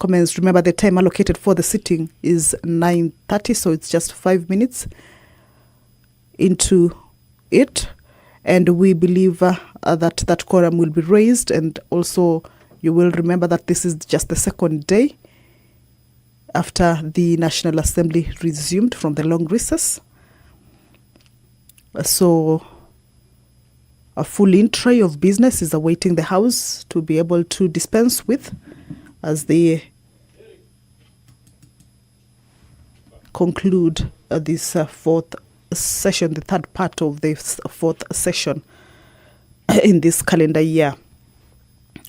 commenced. Remember, the time allocated for the sitting is 9:30, so it's just 5 minutes into it. And we believe that quorum will be raised. And also, you will remember that this is just the second day after the National Assembly resumed from the long recess. So a full in-tray of business is awaiting the House to be able to dispense with as they conclude this fourth session, the third part of this fourth session in this calendar year.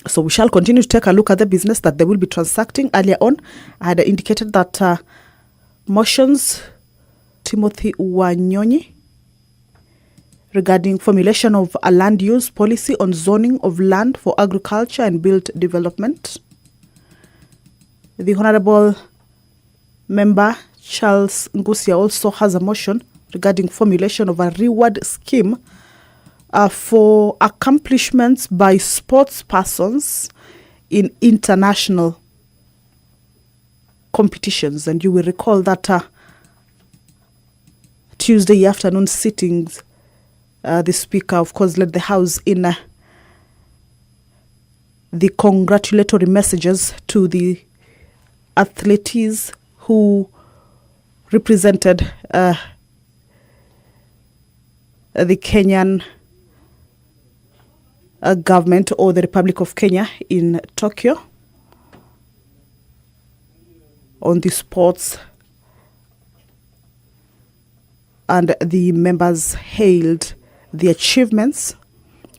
So we shall continue to take a look at the business that they will be transacting. Earlier on, I had indicated that motions, Timothy Wanyonyi, regarding formulation of a land use policy on zoning of land for agriculture and built development. The Honorable Member Charles Ngusia also has a motion regarding formulation of a reward scheme for accomplishments by sports persons in international competitions. And you will recall that Tuesday afternoon sittings, the Speaker, of course, led the House in the congratulatory messages to the athletes who represented the Kenyan government or the Republic of Kenya in Tokyo on the sports, and the members hailed the achievements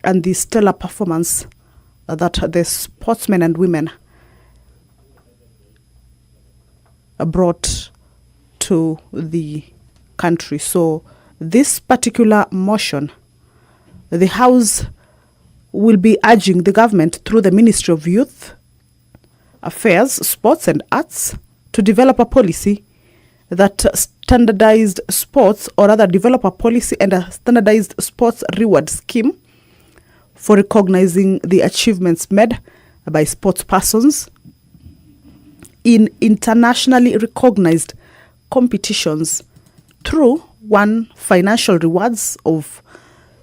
and the stellar performance that the sportsmen and women brought to the country. So this particular motion, the House will be urging the government through the Ministry of Youth Affairs, Sports and Arts to develop a policy that standardized sports, or rather develop a policy and a standardized sports reward scheme for recognizing the achievements made by sports persons in internationally recognized competitions through one, financial rewards of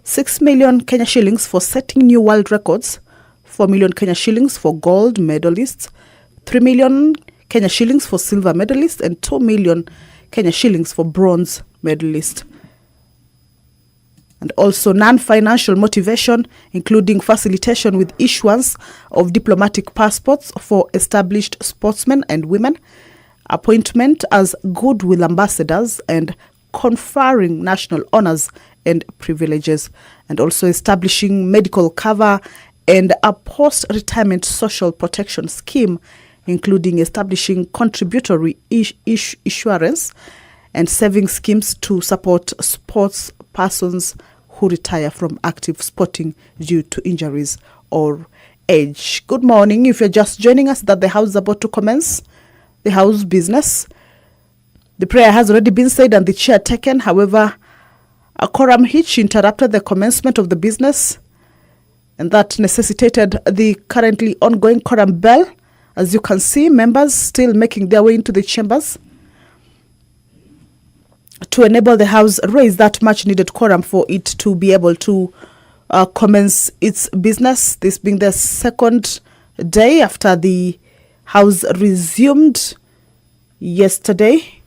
6 million Kenya shillings for setting new world records, 4 million Kenya shillings for gold medalists, 3 million Kenya shillings for silver medalists, and 2 million Kenya shillings for bronze medalists. And also non-financial motivation, including facilitation with issuance of diplomatic passports for established sportsmen and women, appointment as goodwill ambassadors, and conferring national honors and privileges, and also establishing medical cover and a post-retirement social protection scheme, including establishing contributory insurance and saving schemes to support sports persons who retire from active sporting due to injuries or age. Good morning. If you're just joining us, that the House is about to commence the House business. The prayer has already been said and the chair taken. However, a quorum hitch interrupted the commencement of the business, and that necessitated the currently ongoing quorum bell. As you can see, members still making their way into the chambers to enable the House raise that much needed quorum for it to be able to commence its business. This being the second day after the House resumed yesterday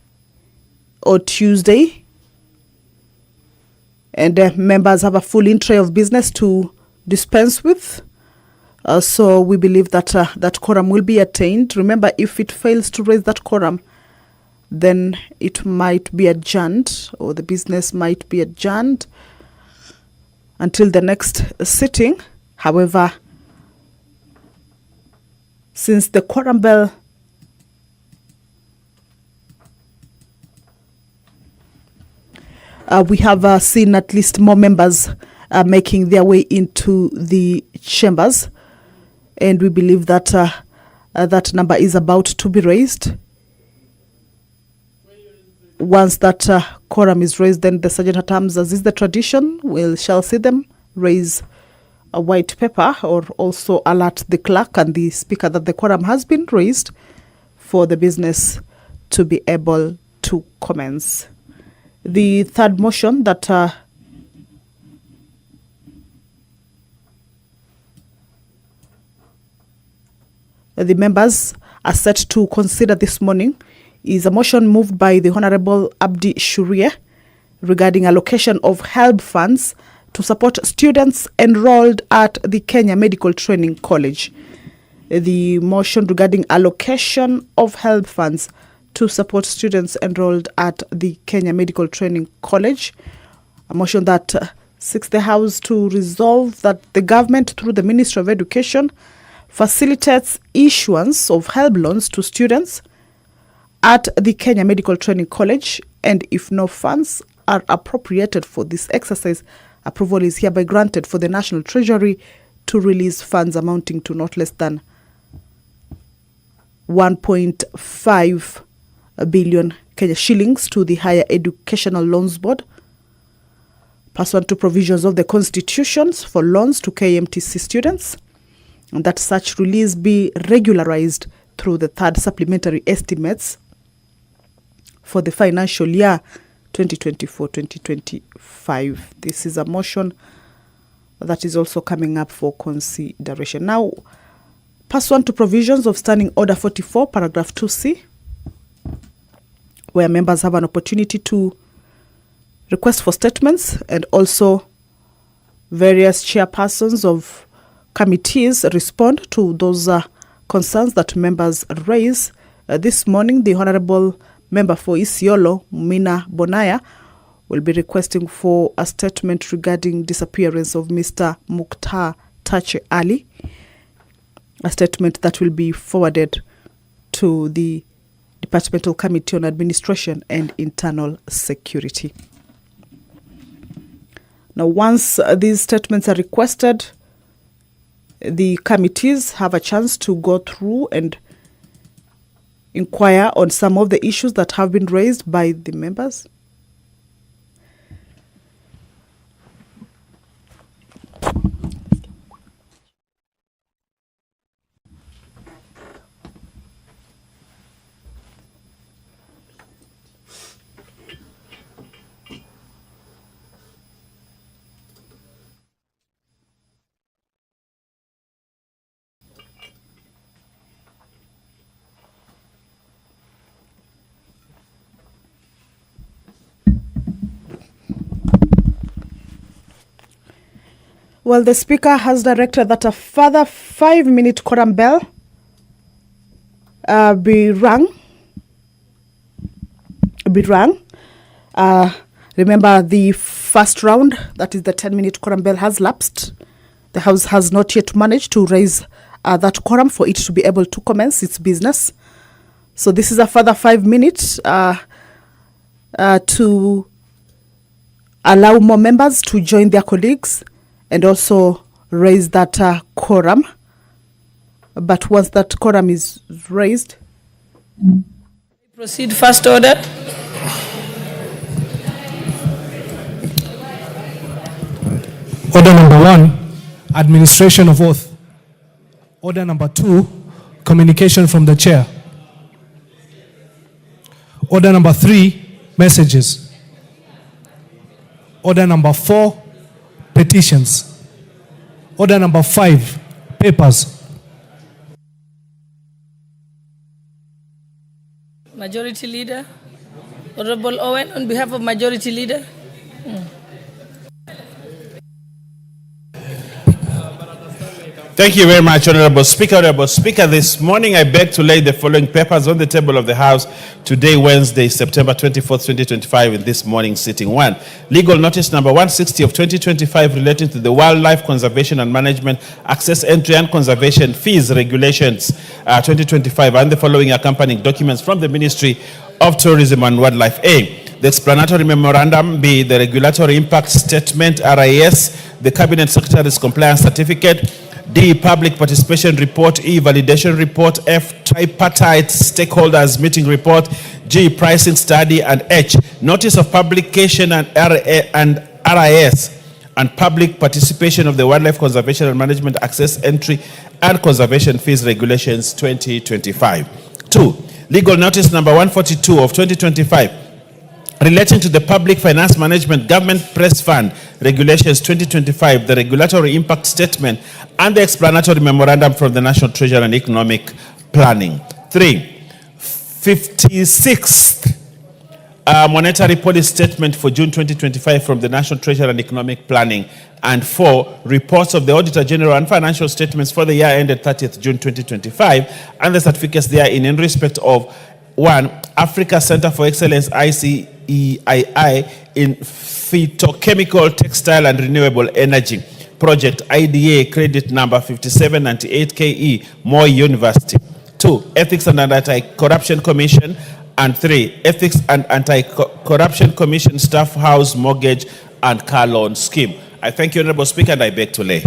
or Tuesday, and members have a full in-tray of business to dispense with. So we believe that that quorum will be attained. Remember, if it fails to raise that quorum, then it might be adjourned, or the business might be adjourned until the next sitting. However, since the quorum bell we have seen at least more members making their way into the chambers, and we believe that that number is about to be raised. Once that quorum is raised, then the Sergeant at Arms, as is the tradition, shall see them raise a white paper, or also alert the clerk and the speaker that the quorum has been raised, for the business to be able to commence. The third motion that the members are set to consider this morning is a motion moved by the Honorable Abdi Shurie regarding allocation of HELB funds to support students enrolled at the Kenya Medical Training College. The motion regarding allocation of HELB funds to support students enrolled at the Kenya Medical Training College, a motion that seeks the House to resolve that the government, through the Ministry of Education, facilitates issuance of HELB loans to students at the Kenya Medical Training College, and if no funds are appropriated for this exercise, approval is hereby granted for the National Treasury to release funds amounting to not less than 1.5 billion Kenya shillings to the Higher Educational Loans Board, pursuant to provisions of the constitutions for loans to KMTC students, and that such release be regularized through the third supplementary estimates for the financial year 2024-2025. This is a motion that is also coming up for consideration. Now, pursuant to provisions of Standing Order 44, paragraph 2C, where members have an opportunity to request for statements, and also various chairpersons of committees respond to those concerns that members raise. This morning, the Honorable Member for Isiolo, Mina Bonaya, will be requesting for a statement regarding disappearance of Mr. Mukhtar Tache Ali, a statement that will be forwarded to the Departmental Committee on Administration and Internal Security. Now, once these statements are requested, the committees have a chance to go through and inquire on some of the issues that have been raised by the members. Well, the Speaker has directed that a further 5-minute quorum bell be rung. Remember, the first round, that is the 10-minute quorum bell, has lapsed. The House has not yet managed to raise that quorum for it to be able to commence its business. So this is a further 5 minutes to allow more members to join their colleagues and also raise that quorum. But once that quorum is raised, proceed first order. Order number 1, administration of oath. Order number 2, communication from the chair. Order number 3, messages. Order number 4, petitions. Order number 5, papers. Majority Leader. Honorable Owen, on behalf of Majority Leader. Thank you very much, Honorable Speaker. Honorable Speaker, this morning I beg to lay the following papers on the table of the House today, Wednesday, September 24th, 2025, in this morning's sitting. 1. Legal notice number 160 of 2025 relating to the Wildlife Conservation and Management Access, Entry and Conservation Fees Regulations 2025, and the following accompanying documents from the Ministry of Tourism and Wildlife. A. The explanatory memorandum. B. The regulatory impact statement, RIS. The Cabinet Secretary's compliance certificate. D. Public participation report. E. Validation report. F. Tripartite stakeholders meeting report. G. Pricing study. And H. Notice of publication and RIS and public participation of the Wildlife Conservation and Management Access, Entry and Conservation Fees Regulations 2025. 2. Legal notice number 142 of 2025 relating to the Public Finance Management Government Press Fund Regulations 2025, the regulatory impact statement, and the explanatory memorandum from the National Treasury and Economic Planning. 3. 56th monetary policy statement for June 2025 from the National Treasury and Economic Planning. And 4. Reports of the Auditor General and financial statements for the year ended 30th June 2025 and the certificates therein in respect of 1. Africa Center for Excellence ICEII in Phytochemical, Textile and Renewable Energy Project IDA credit number 5798 KE, Moi University. 2. Ethics and Anti-Corruption Commission. And 3. Ethics and Anti-Corruption Commission Staff House Mortgage and Car Loan Scheme. I thank you, Honorable Speaker, and I beg to lay.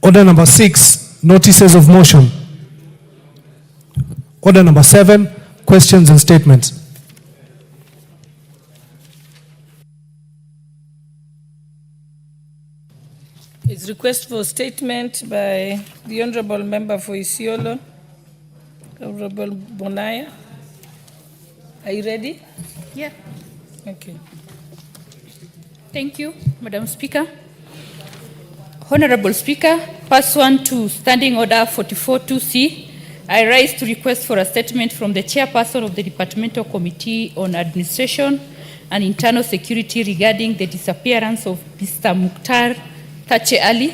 Order number 6, notices of motion. Order number 7, questions and statements. It's request for statement by the Honorable Member for Isiolo, Honorable Bonaya. Are you ready? Yeah. Okay. Thank you, Madam Speaker. Honorable Speaker, pursuant to Standing Order 44-2C, I rise to request for a statement from the Chairperson of the Departmental Committee on Administration and Internal Security regarding the disappearance of Mr. Mukhtar Tache Ali.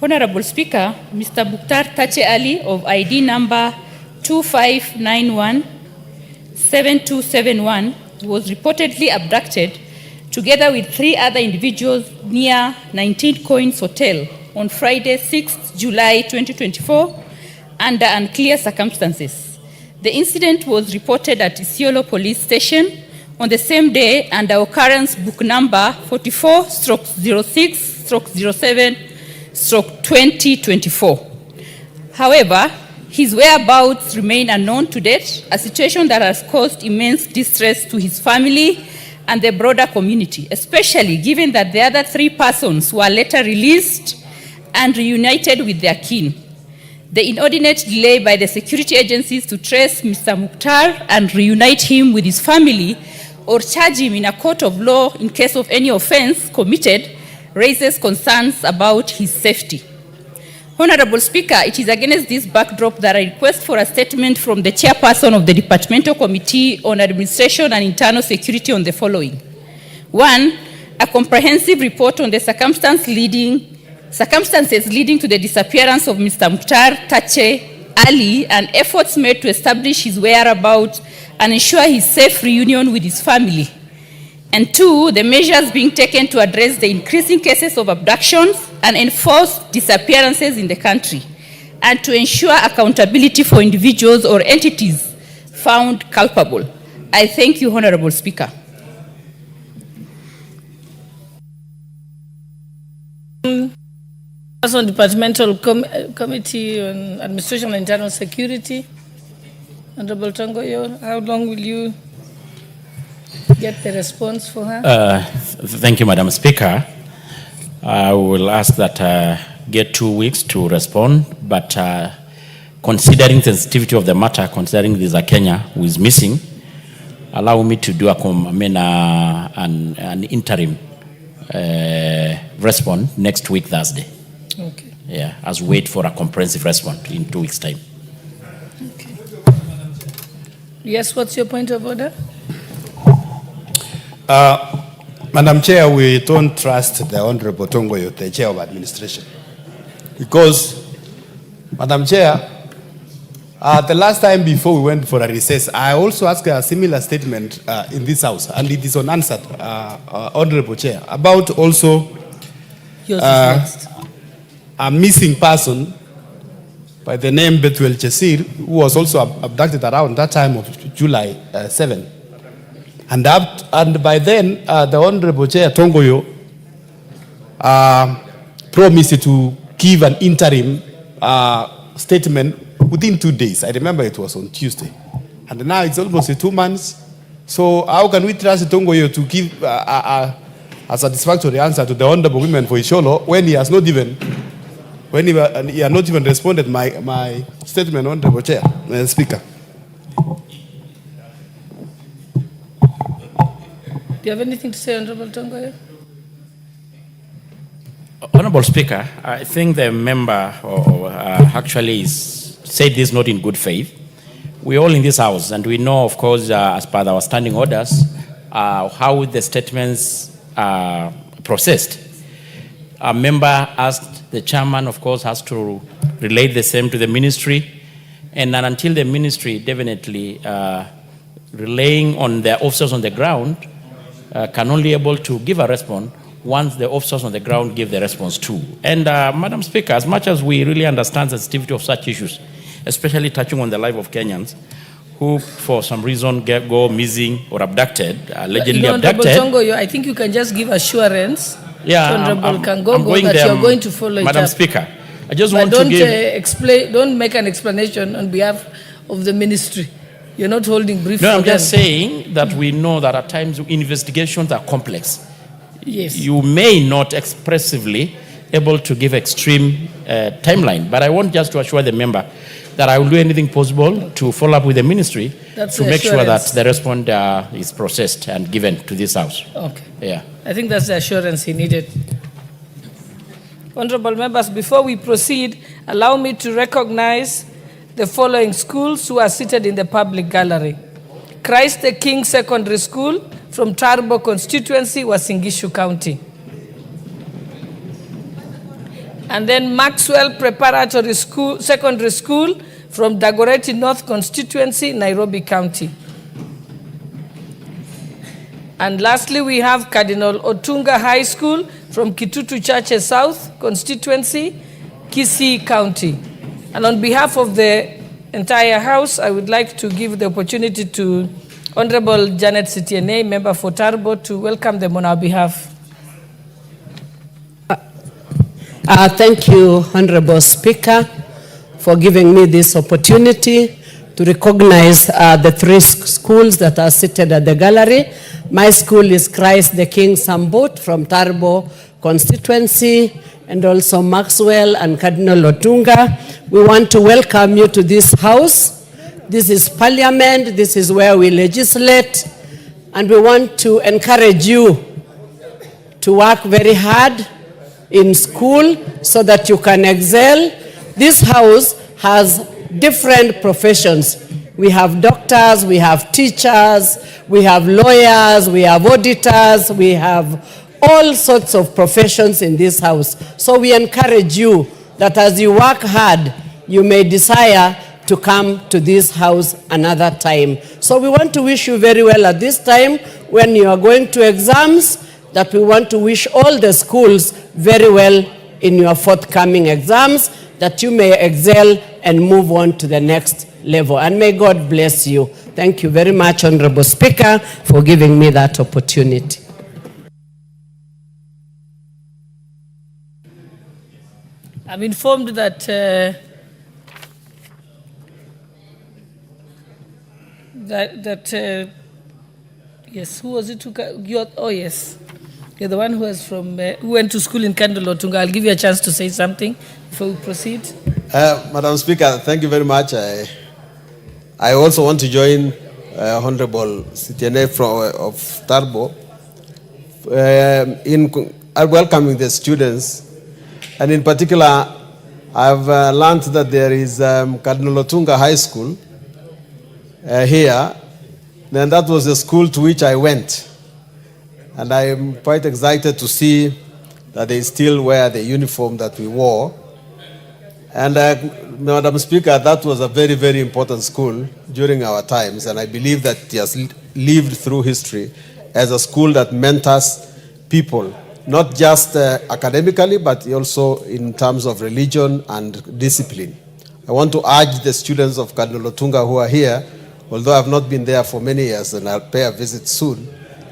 Honorable Speaker, Mr. Mukhtar Tache Ali of ID number 2591-7271 was reportedly abducted together with 3 other individuals near 19 Coins Hotel on Friday, 6th July 2024 under unclear circumstances. The incident was reported at Isiolo Police Station on the same day under occurrence book number 44/06/07/2024. However, his whereabouts remain unknown to date, a situation that has caused immense distress to his family and the broader community, especially given that the other 3 persons were later released and reunited with their kin. The inordinate delay by the security agencies to trace Mr. Mukhtar and reunite him with his family or charge him in a court of law in case of any offense committed raises concerns about his safety. Honorable Speaker, it is against this backdrop that I request for a statement from the Chairperson of the Departmental Committee on Administration and Internal Security on the following. 1. A comprehensive report on the circumstances leading to the disappearance of Mr. Mukhtar Tache Ali and efforts made to establish his whereabouts and ensure his safe reunion with his family. And 2, the measures being taken to address the increasing cases of abductions and enforced disappearances in the country, and to ensure accountability for individuals or entities found culpable. I thank you, Honorable Speaker. Also, Departmental Committee on Administration and Internal Security, Honorable Tongoyo, how long will you get the response for her? Thank you, Madam Speaker. I will ask that get 2 weeks to respond, but considering the sensitivity of the matter, considering there's a Kenya who is missing, allow me to do an interim response next week, Thursday. Okay. Yeah, as we wait for a comprehensive response in 2 weeks' time. Okay. Yes, what's your point of order? Madam Chair, we don't trust the Honorable Tongoyo, the Chair of Administration. Because, Madam Chair, the last time before we went for a recess, I also asked a similar statement in this House, and it is unanswered, Honorable Chair, about also a missing person by the name Bethuel Chesir, who was also abducted around that time of July 7. And by then, the Honorable Chair Tongoyo promised to give an interim statement within 2 days. I remember it was on Tuesday. And now it's almost 2 months. So how can we trust Tongoyo to give a satisfactory answer to the Honorable Women for Isholo when he has not even responded my statement, Honorable Chair, Speaker. Do you have anything to say, Honorable Tongoyo? Honorable Speaker, I think the member actually said this not in good faith. We're all in this house, and we know, of course, as per our standing orders, how the statements are processed. A member asked, the chairman, of course, has to relate the same to the ministry, and then until the ministry definitely relying on the officers on the ground can only able to give a response once the officers on the ground give the response too. And Madam Speaker, as much as we really understand the sensitivity of such issues, especially touching on the life of Kenyans who for some reason go missing or abducted, allegedly abducted. Honorable Tongoyo, I think you can just give assurance to Honorable Kangogo that there, you're going to follow Madam it up. Speaker, I just But want don't to give... don't make an explanation on behalf of the ministry. You're not holding brief No, for I'm them. just saying that we know that at times investigations are complex. Yes. You may not expressively able to give extreme timeline, but I want just to assure the member that I will do anything possible to follow up with the ministry to make sure that the response is processed and given to this house. Okay. Yeah. I think that's the assurance he needed. Honorable members, before we proceed, allow me to recognize the following schools who are seated in the public gallery. Christ the King Secondary School from Tarbo constituency, Wasingishu County. And then Maxwell Preparatory School, Secondary School from Dagoretti North constituency, Nairobi County. And lastly, we have Cardinal Otunga High School from Kitutu Churches South constituency, Kisii County. And on behalf of the entire House, I would like to give the opportunity to Honorable Janet Sitiene, member for Tarbo, to welcome them on our behalf. Thank you, Honorable Speaker, for giving me this opportunity to recognize the three schools that are seated at the gallery. My school is Christ the King Sambut from Tarbo constituency, and also Maxwell and Cardinal Otunga. We want to welcome you to this house. This is Parliament, this is where we legislate, and we want to encourage you to work very hard in school so that you can excel. This house has different professions. We have doctors, we have teachers, we have lawyers, we have auditors, we have all sorts of professions in this house. So we encourage you that as you work hard, you may desire to come to this house another time. So we want to wish you very well at this time when you are going to exams, that we want to wish all the schools very well in your forthcoming exams, that you may excel and move on to the next level. And may God bless you. Thank you very much, Honorable Speaker, for giving me that opportunity. I'm informed that yes, who was it? Oh yes, you're the one who was from who went to school in Cardinal Otunga. I'll give you a chance to say something before we proceed. Madam Speaker, thank you very much. I also want to join Honorable Sitiene of Tarbo in welcoming the students. And in particular, I've learned that there is Cardinal Otunga High School here. Then that was the school to which I went. And I am quite excited to see that they still wear the uniform that we wore. And Madam Speaker, that was a very, very important school during our times. And I believe that it has lived through history as a school that mentors people, not just academically, but also in terms of religion and discipline. I want to urge the students of Cardinal Otunga who are here, although I've not been there for many years and I'll pay a visit soon,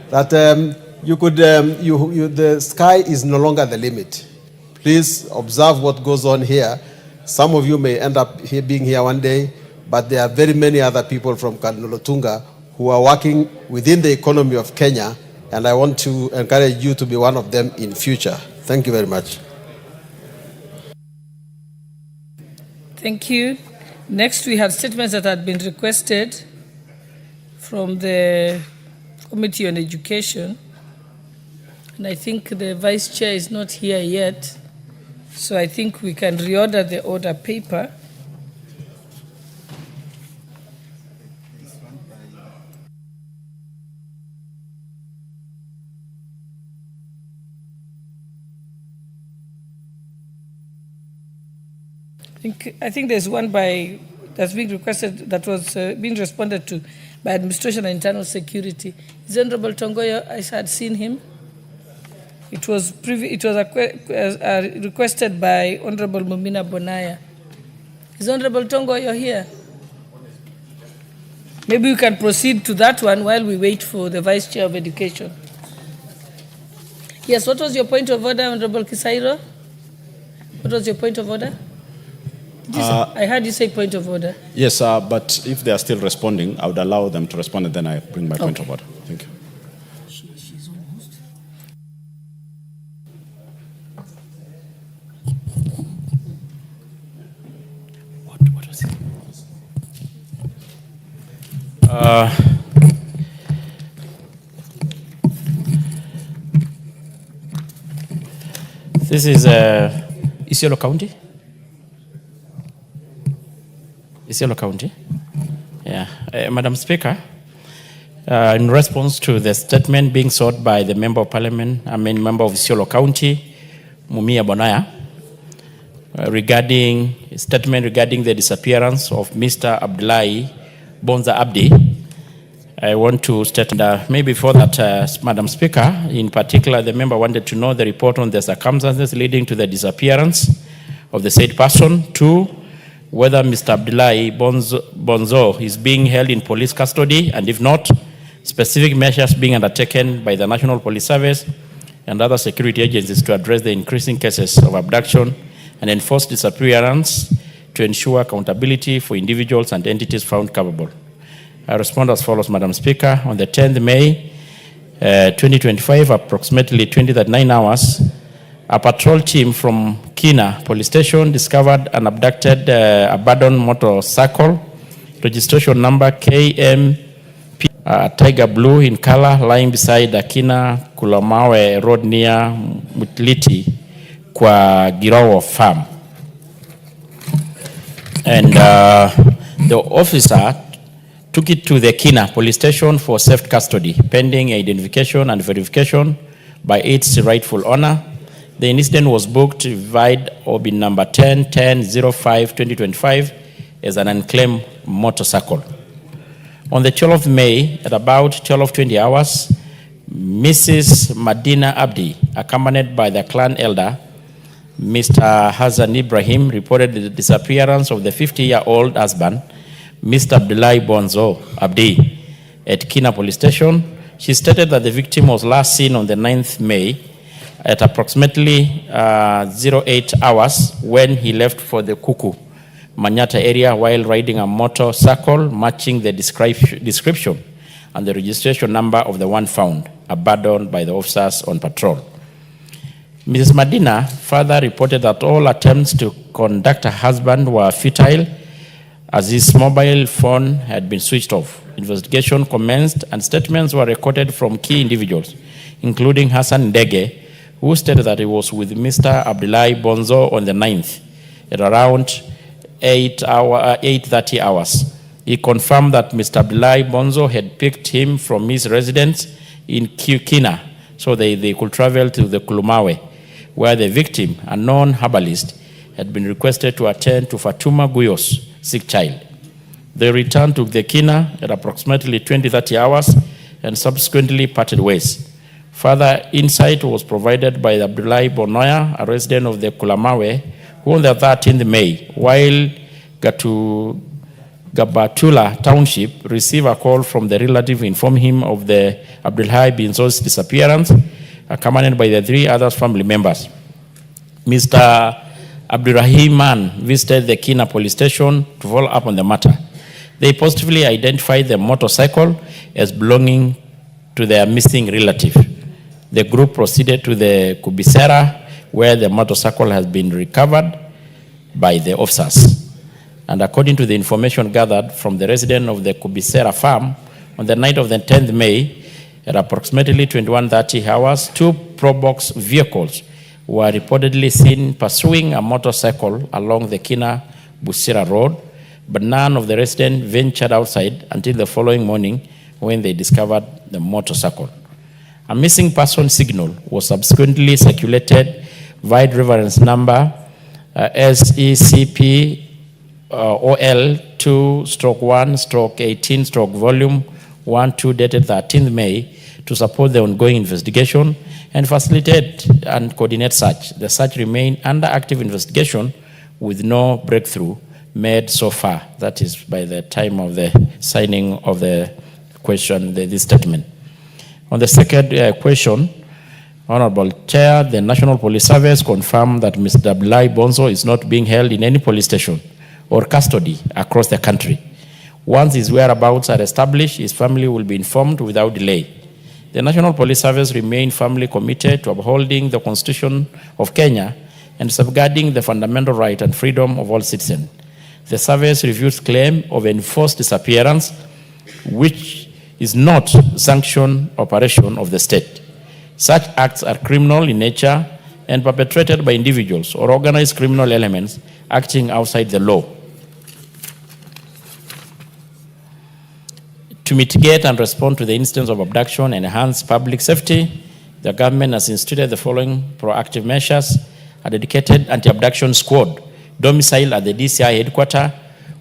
that the sky is no longer the limit. Please observe what goes on here. Some of you may end up being here one day, but there are very many other people from Cardinal Otunga who are working within the economy of Kenya and I want to encourage you to be one of them in future. Thank you very much. Thank you. Next, we have statements that had been requested from the Committee on Education. And I think the Vice Chair is not here yet, so I think we can reorder the order paper. I think there's one that's being requested that was being responded to by Administration and Internal Security. Is Honorable Tongoyo? I had seen him. It was requested by Honorable Mumina Bonaya. Is Honorable Tongoyo here? Maybe we can proceed to that one while we wait for the Vice Chair of Education. Yes, what was your point of order, Honorable Kisairo? What was your point of order? I heard you say point of order. Yes, but if they are still responding, I would allow them to respond, and then I bring my point of order. Thank you. She's almost. What was it? This is Isiolo County. Isiolo County. Yeah. Madam Speaker, in response to the statement being sought by the Member of Parliament, member of Isiolo County, Mumia Bonaya, regarding the disappearance of Mr. Abdullahi Bonza Abdi, I want to state that maybe before that, Madam Speaker, in particular, the member wanted to know the report on the circumstances leading to the disappearance of the said person. 2, whether Mr. Abdullahi Bonzo is being held in police custody, and if not, specific measures being undertaken by the National Police Service and other security agencies to address the increasing cases of abduction and enforced disappearance to ensure accountability for individuals and entities found culpable. I respond as follows, Madam Speaker. On the 10th May 2025, approximately 20:39 hours, a patrol team from Kina Police Station discovered an abducted abandoned motorcycle, registration number KMP Tiger Blue in color, lying beside the Kina Kulamawe Road near Mutliti kwa Girawo Farm. And the officer took it to the Kina Police Station for safe custody, pending identification and verification by its rightful owner. The incident was booked vide OBIN number 10-10-05-2025 as an unclaimed motorcycle. On the 12th of May, at about 12:20 hours, Mrs. Madina Abdi, accompanied by the clan elder, Mr. Hassan Ibrahim, reported the disappearance of the 50-year-old husband, Mr. Abdullahi Bonzo Abdi, at Kina Police Station. She stated that the victim was last seen on the 9th May at approximately 08 hours when he left for the Kuku, Manyata area while riding a motorcycle matching the description and the registration number of the one found, abandoned by the officers on patrol. Mrs. Madina further reported that all attempts to contact her husband were futile as his mobile phone had been switched off. Investigation commenced and statements were recorded from key individuals, including Hassan Ndege, who stated that he was with Mr. Abdullahi Bonzo on the 9th at around 8:30 hours. He confirmed that Mr. Abdullahi Bonzo had picked him from his residence in Kina so they could travel to the Kulumawe, where the victim, a known herbalist, had been requested to attend to Fatuma Guyo's sick child. They returned to the Kina at approximately 20:30 hours and subsequently parted ways. Further insight was provided by Abdullahi Bonoya, a resident of the Kulamawe, who on the 13th May, while Gabatula Township received a call from the relative informing him of the Abdullahi Bonzo's disappearance, accompanied by the 3 other family members. Mr. Abdurrahman visited the Kina Police Station to follow up on the matter. They positively identified the motorcycle as belonging to their missing relative. The group proceeded to the Kubisera, where the motorcycle has been recovered by the officers. And according to the information gathered from the resident of the Kubisera farm, on the night of the 10th May, at approximately 21:30 hours, 2 Probox vehicles were reportedly seen pursuing a motorcycle along the Kina-Busira road, but none of the residents ventured outside until the following morning when they discovered the motorcycle. A missing person signal was subsequently circulated via reference number SECP OL 2/1/18 volume 12 dated 13th May to support the ongoing investigation and facilitate and coordinate search. The search remained under active investigation with no breakthrough made so far. That is by the time of the signing of the question, this statement. On the second question, Honorable Chair, the National Police Service confirmed that Mr. Abdullahi Bonzo is not being held in any police station or custody across the country. Once his whereabouts are established, his family will be informed without delay. The National Police Service remains firmly committed to upholding the Constitution of Kenya and safeguarding the fundamental right and freedom of all citizens. The service reviews claim of enforced disappearance, which is not sanctioned operation of the state. Such acts are criminal in nature and perpetrated by individuals or organized criminal elements acting outside the law. To mitigate and respond to the instance of abduction and enhance public safety, the government has instituted the following proactive measures. A dedicated anti-abduction squad domiciled at the DCI headquarters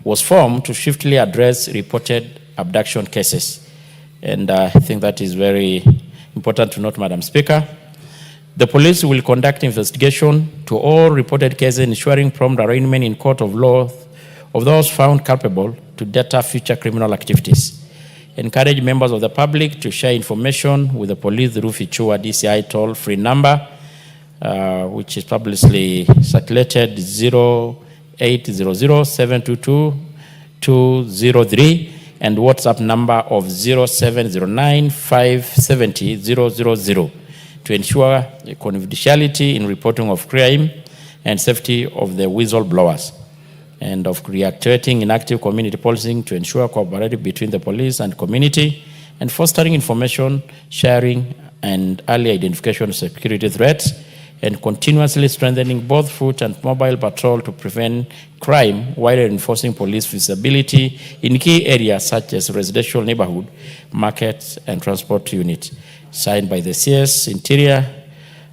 was formed to swiftly address reported abduction cases. And I think that is very important to note, Madam Speaker. The police will conduct investigation to all reported cases, ensuring prompt arraignment in court of law of those found culpable to deter future criminal activities. Encourage members of the public to share information with the police through Fichua DCI toll-free number, which is publicly circulated 0800-722-203, and WhatsApp number of 0709-570-000 to ensure confidentiality in reporting of crime and safety of the whistleblowers, and of reactivating inactive community policing to ensure cooperation between the police and community, and fostering information sharing and early identification of security threats, and continuously strengthening both foot and mobile patrol to prevent crime while reinforcing police visibility in key areas such as residential neighborhood, markets, and transport units. Signed by the CS Interior,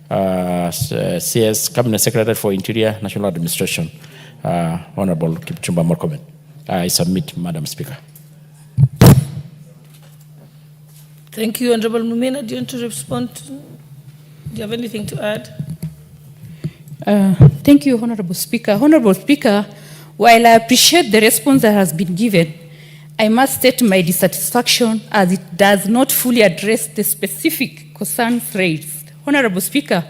CS Cabinet Secretary for Interior, National Administration, Honorable Kipchumba Murkomen. I submit, Madam Speaker. Thank you, Honorable Mumina. Do you want to respond? Do you have anything to add? Thank you, Honorable Speaker. Honorable Speaker, while I appreciate the response that has been given, I must state my dissatisfaction as it does not fully address the specific concerns raised. Honorable Speaker,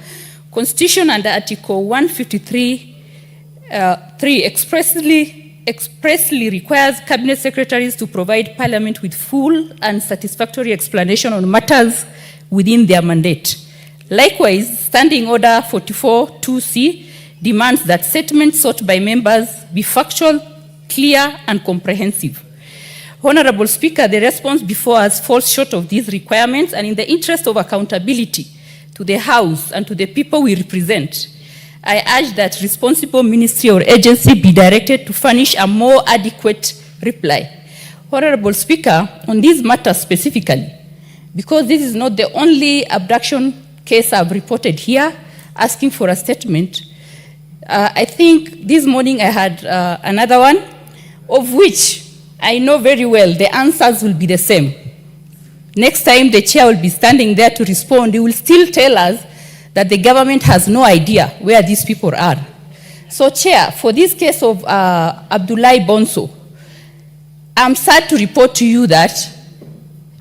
Constitution under Article 153(3) expressly requires Cabinet Secretaries to provide Parliament with full and satisfactory explanation on matters within their mandate. Likewise, Standing Order 44(2)(c) demands that statements sought by members be factual, clear, and comprehensive. Honorable Speaker, the response before us falls short of these requirements, and in the interest of accountability to the House and to the people we represent, I urge that responsible ministry or agency be directed to furnish a more adequate reply. Honorable Speaker, on these matters specifically, because this is not the only abduction case I've reported here, asking for a statement, I think this morning I had another one, of which I know very well the answers will be the same. Next time the chair will be standing there to respond, he will still tell us that the government has no idea where these people are. So, Chair, for this case of Abdullahi Bonso, I'm sad to report to you that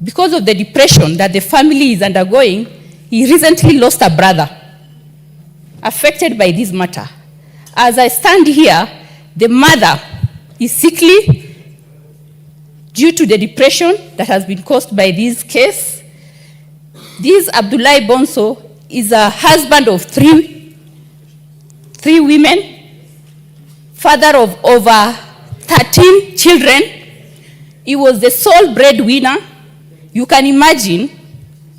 because of the depression that the family is undergoing, he recently lost a brother affected by this matter. As I stand here, the mother is sickly due to the depression that has been caused by this case. This Abdullahi Bonso is a husband of three women, father of over 13 children. He was the sole breadwinner. You can imagine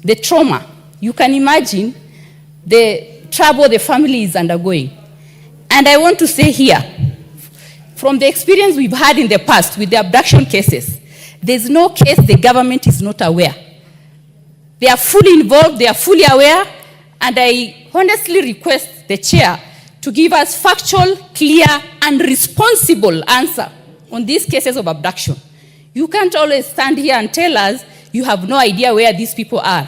the trauma. You can imagine the trouble the family is undergoing. And I want to say here, from the experience we've had in the past with the abduction cases, there's no case the government is not aware. They are fully involved, they are fully aware, and I honestly request the chair to give us factual, clear, and responsible answer on these cases of abduction. You can't always stand here and tell us you have no idea where these people are.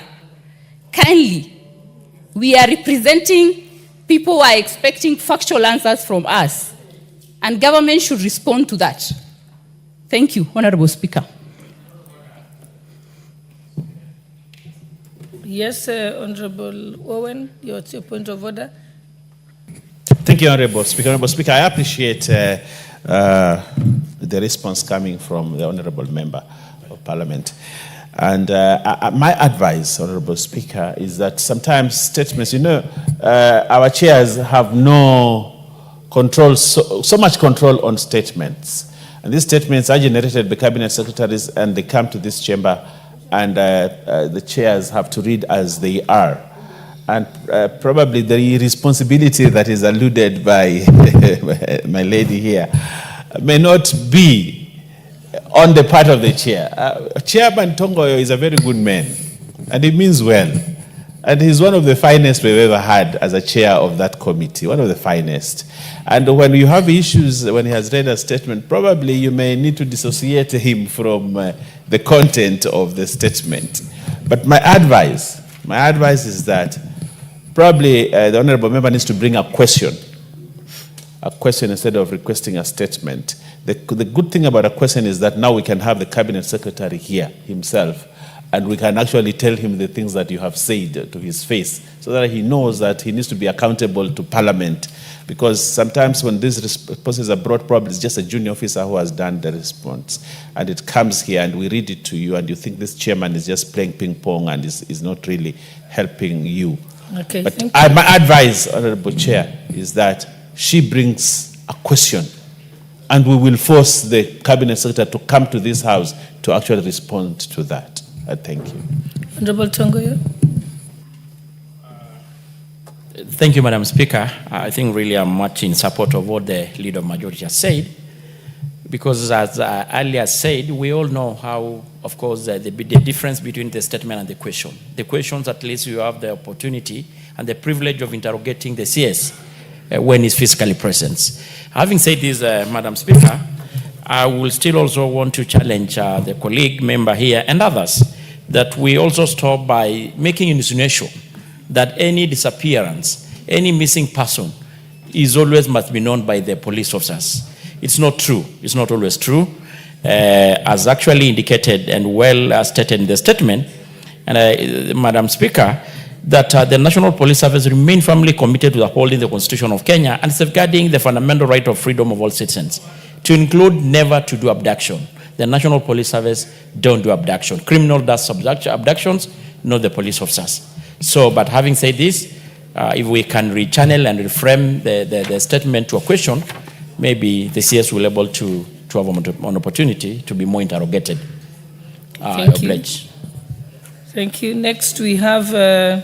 Kindly, we are representing people who are expecting factual answers from us, and government should respond to that. Thank you, Honorable Speaker. Yes, Honorable Owen, your point of order. Thank you, Honorable Speaker. Honorable Speaker, I appreciate the response coming from the Honorable Member of Parliament. And my advice, Honorable Speaker, is that sometimes statements, our chairs have no control, so much control on statements. And these statements are generated by cabinet secretaries and they come to this chamber and the chairs have to read as they are. And probably the responsibility that is alluded by my lady here may not be on the part of the chair. Chairman Tongoyo is a very good man, and he means well. And he's one of the finest we've ever had as a chair of that committee, one of the finest. And when you have issues, when he has read a statement, probably you may need to dissociate him from the content of the statement. But my advice is that probably the honorable member needs to bring a question instead of requesting a statement. The good thing about a question is that now we can have the cabinet secretary here himself, and we can actually tell him the things that you have said to his face, so that he knows that he needs to be accountable to Parliament. Because sometimes when these responses are brought, probably it's just a junior officer who has done the response, and it comes here and we read it to you, and you think this chairman is just playing ping pong and is not really helping you. Okay, but thank you. my advice, Honorable Chair, is that she brings a question, and we will force the cabinet secretary to come to this house to actually respond to that. Thank you. Honorable Tongoyo. Thank you, Madam Speaker. I think really I'm much in support of what the leader of majority has said, because as I earlier said, we all know how, of course, the difference between the statement and the question. The questions, at least you have the opportunity and the privilege of interrogating the CS when he's physically present. Having said this, Madam Speaker, I will still also want to challenge the colleague member here and others that we also stop by making insinuation that any disappearance, any missing person is always must be known by the police officers. It's not true. It's not always true. As actually indicated and well stated in the statement, and Madam Speaker, that the National Police Service remain firmly committed to upholding the Constitution of Kenya and safeguarding the fundamental right of freedom of all citizens, to include never to do abduction. The National Police Service don't do abduction. Criminal does abductions, not the police officers. So, but having said this, if we can rechannel and reframe the statement to a question, maybe the CS will be able to have an opportunity to be more interrogated. Thank you. Thank you. Next, we have the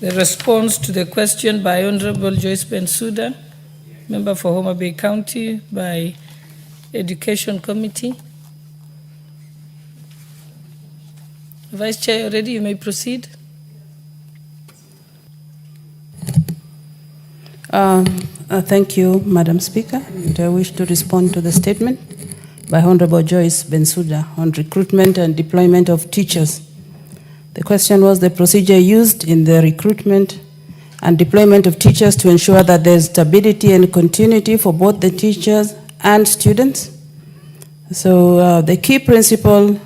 response to the question by Honorable Joyce Bensouda, member for Homa Bay County by Education Committee. Vice Chair, already you may proceed. Thank you, Madam Speaker. And I wish to respond to the statement by Honorable Joyce Bensouda on recruitment and deployment of teachers. The question was the procedure used in the recruitment and deployment of teachers to ensure that there is stability and continuity for both the teachers and students. So the key principle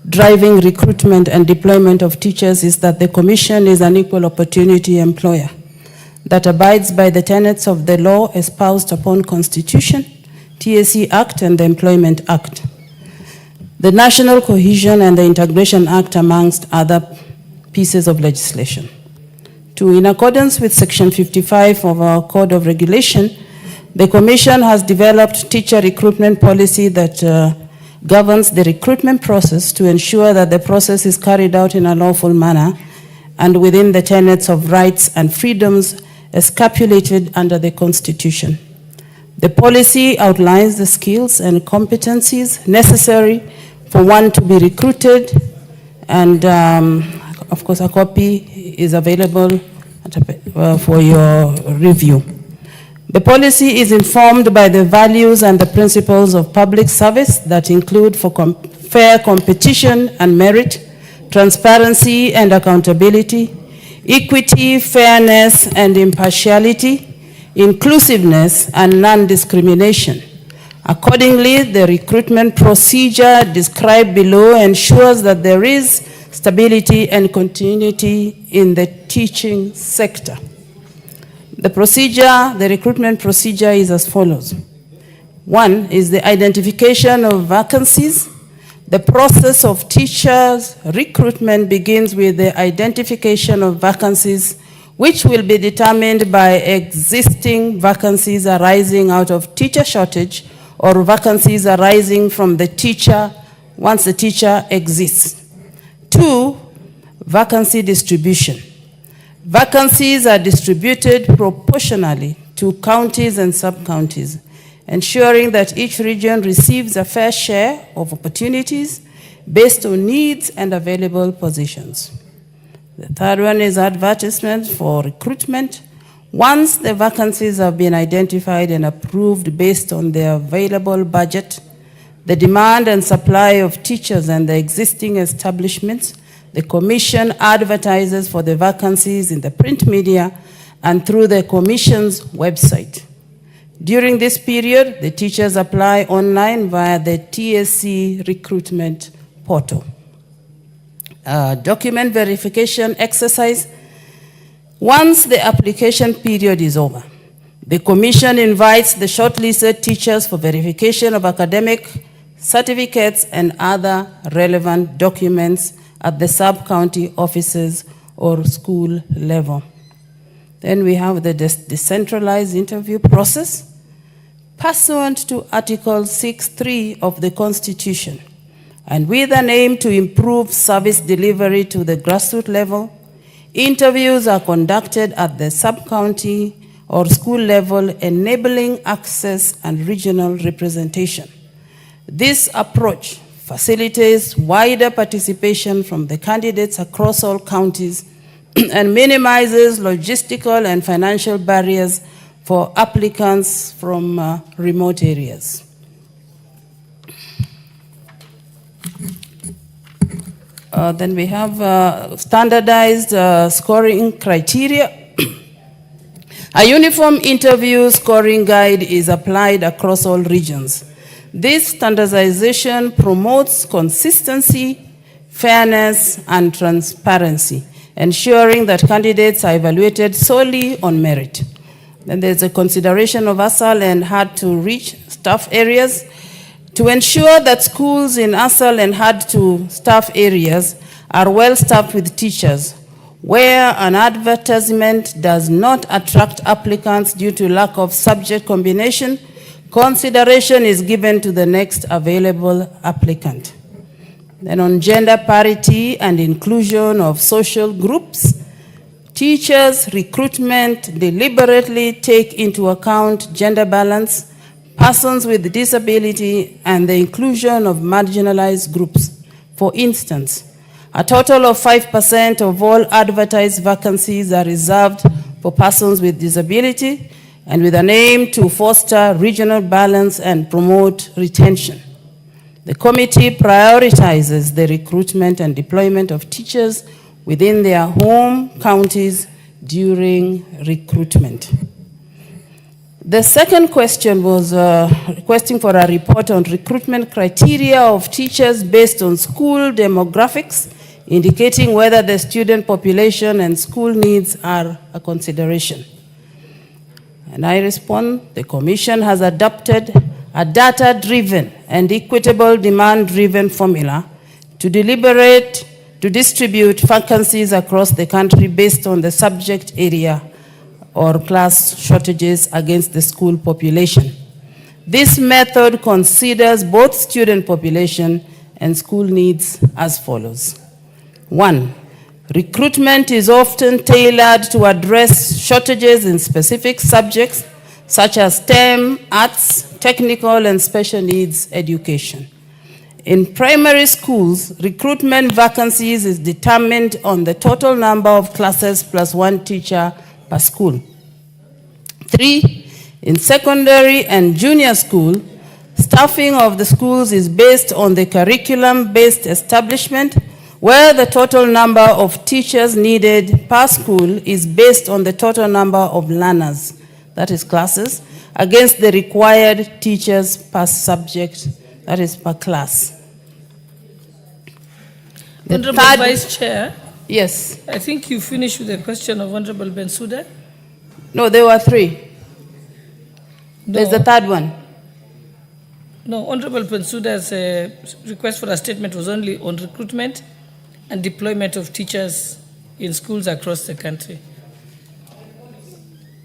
driving recruitment and deployment of teachers is that the Commission is an equal opportunity employer that abides by the tenets of the law espoused upon Constitution, TSC Act, and the Employment Act, the National Cohesion and the Integration Act, amongst other pieces of legislation. 2, in accordance with Section 55 of our Code of Regulation, the Commission has developed teacher recruitment policy that governs the recruitment process to ensure that the process is carried out in a lawful manner and within the tenets of rights and freedoms as stipulated under the Constitution. The policy outlines the skills and competencies necessary for one to be recruited, and of course a copy is available for your review. The policy is informed by the values and the principles of public service that include fair competition and merit, transparency and accountability, equity, fairness and impartiality, inclusiveness and non-discrimination. Accordingly, the recruitment procedure described below ensures that there is stability and continuity in the teaching sector. The recruitment procedure is as follows. 1 is the identification of vacancies. The process of teachers' recruitment begins with the identification of vacancies, which will be determined by existing vacancies arising out of teacher shortage or vacancies arising from the teacher once the teacher exists. 2, vacancy distribution. Vacancies are distributed proportionally to counties and sub-counties, ensuring that each region receives a fair share of opportunities based on needs and available positions. The 3rd one is advertisement for recruitment. Once the vacancies have been identified and approved based on the available budget, the demand and supply of teachers and the existing establishments, the Commission advertises for the vacancies in the print media and through the Commission's website. During this period, the teachers apply online via the TSC recruitment portal. Document verification exercise. Once the application period is over, the Commission invites the shortlisted teachers for verification of academic certificates and other relevant documents at the sub-county offices or school level. Then we have the decentralized interview process. Pursuant to Article 6(3) of the Constitution, and with an aim to improve service delivery to the grassroots level, interviews are conducted at the sub-county or school level, enabling access and regional representation. This approach facilitates wider participation from the candidates across all counties and minimizes logistical and financial barriers for applicants from remote areas. Then we have standardized scoring criteria. A uniform interview scoring guide is applied across all regions. This standardization promotes consistency, fairness, and transparency, ensuring that candidates are evaluated solely on merit. Then there's a consideration of ASAL and hard-to-reach staff areas. To ensure that schools in ASAL and hard-to-staff areas are well-staffed with teachers, where an advertisement does not attract applicants due to lack of subject combination, consideration is given to the next available applicant. Then on gender parity and inclusion of social groups, teachers' recruitment deliberately take into account gender balance, persons with disability, and the inclusion of marginalized groups. For instance, a total of 5% of all advertised vacancies are reserved for persons with disability, and with an aim to foster regional balance and promote retention. The committee prioritizes the recruitment and deployment of teachers within their home counties during recruitment. The second question was requesting for a report on recruitment criteria of teachers based on school demographics, indicating whether the student population and school needs are a consideration. And I respond, the Commission has adopted a data-driven and equitable demand-driven formula to to distribute vacancies across the country based on the subject area or class shortages against the school population. This method considers both student population and school needs as follows. 1. Recruitment is often tailored to address shortages in specific subjects such as STEM, arts, technical, and special needs education. In primary schools, recruitment vacancies is determined on the total number of classes plus one teacher per school. 3, in secondary and junior school, staffing of the schools is based on the curriculum-based establishment, where the total number of teachers needed per school is based on the total number of learners, that is classes, against the required teachers per subject, that is per class. Honorable Vice Chair. Yes. I think you finished with the question of Honorable Bensouda. No, there were 3. No. There's the third one. No, Honorable Bensouda's request for a statement was only on recruitment and deployment of teachers in schools across the country.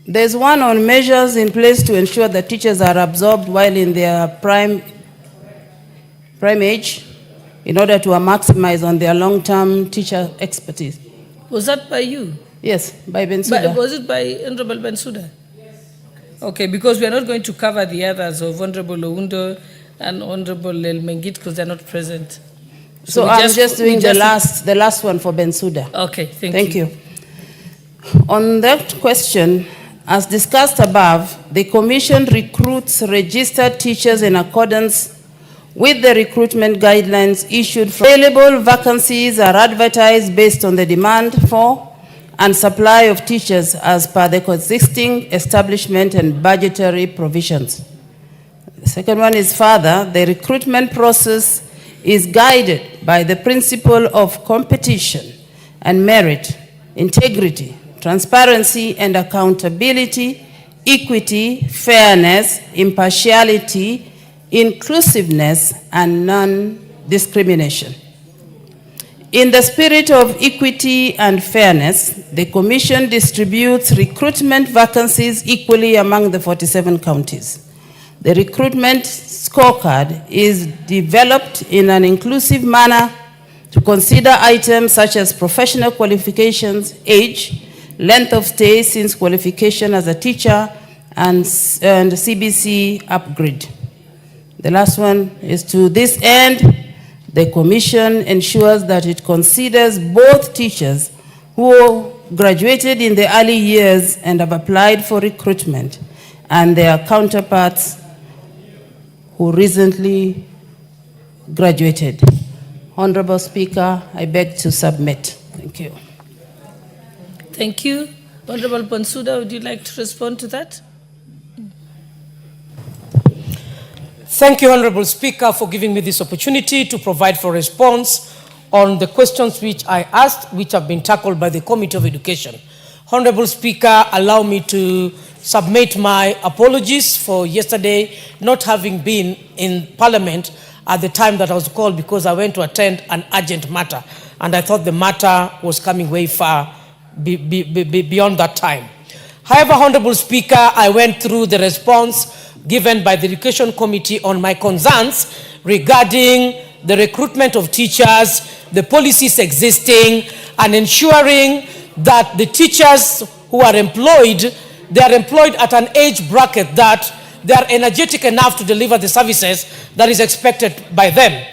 There's one on measures in place to ensure that teachers are absorbed while in their prime age in order to maximize on their long-term teacher expertise. Was that by you? Yes, by Bensouda. Was it by Honorable Bensouda? Okay, because we are not going to cover the others of Honorable Oundo and Honorable El Mengit because they're not present. So I'm just doing the last one for Bensouda. Okay, thank you. On that question, as discussed above, the Commission recruits registered teachers in accordance with the recruitment guidelines issued from available vacancies are advertised based on the demand for and supply of teachers as per the existing establishment and budgetary provisions. The second one is further, the recruitment process is guided by the principle of competition and merit, integrity, transparency and accountability, equity, fairness, impartiality, inclusiveness, and non-discrimination. In the spirit of equity and fairness, the Commission distributes recruitment vacancies equally among the 47 counties. The recruitment scorecard is developed in an inclusive manner to consider items such as professional qualifications, age, length of stay since qualification as a teacher, and CBC upgrade. The last one is to this end, the Commission ensures that it considers both teachers who graduated in the early years and have applied for recruitment and their counterparts who recently graduated. Honorable Speaker, I beg to submit. Thank you. Thank you. Honorable Bensouda, would you like to respond to that? Thank you, Honorable Speaker, for giving me this opportunity to provide for response on the questions which I asked, which have been tackled by the Committee of Education. Honorable Speaker, allow me to submit my apologies for yesterday not having been in Parliament at the time that I was called because I went to attend an urgent matter, and I thought the matter was coming way far beyond that time. However, Honorable Speaker, I went through the response given by the Education Committee on my concerns regarding the recruitment of teachers, the policies existing, and ensuring that the teachers who are employed, they are employed at an age bracket that they are energetic enough to deliver the services that is expected by them.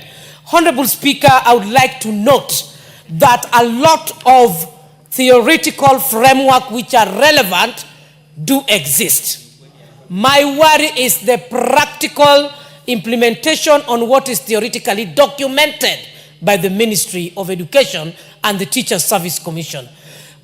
Honorable Speaker, I would like to note that a lot of theoretical framework which are relevant do exist. My worry is the practical implementation on what is theoretically documented by the Ministry of Education and the Teachers Service Commission.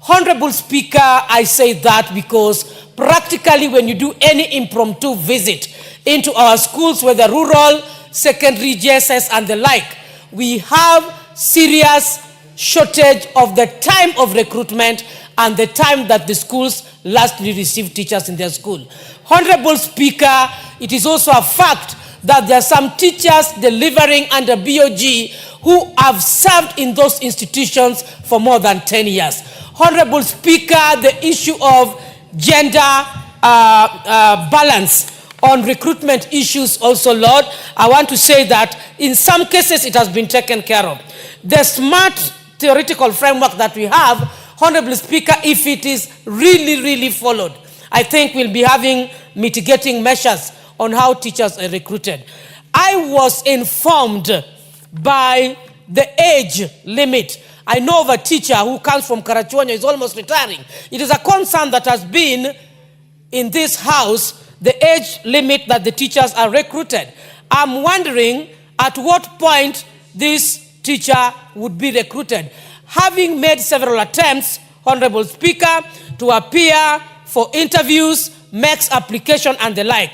Honorable Speaker, I say that because practically when you do any impromptu visit into our schools, whether rural, secondary, JSS and the like, we have serious shortage of the time of recruitment and the time that the schools lastly receive teachers in their school. Honorable Speaker, it is also a fact that there are some teachers delivering under BOG who have served in those institutions for more than 10 years. Honorable Speaker, the issue of gender balance on recruitment issues also, Lord, I want to say that in some cases it has been taken care of. The smart theoretical framework that we have, Honorable Speaker, if it is really followed, I think we'll be having mitigating measures on how teachers are recruited. I was informed by the age limit. I know of a teacher who comes from Karachuonyo, is almost retiring. It is a concern that has been in this house, the age limit that the teachers are recruited. I'm wondering at what point this teacher would be recruited. Having made several attempts, Honorable Speaker, to appear for interviews, makes application and the like.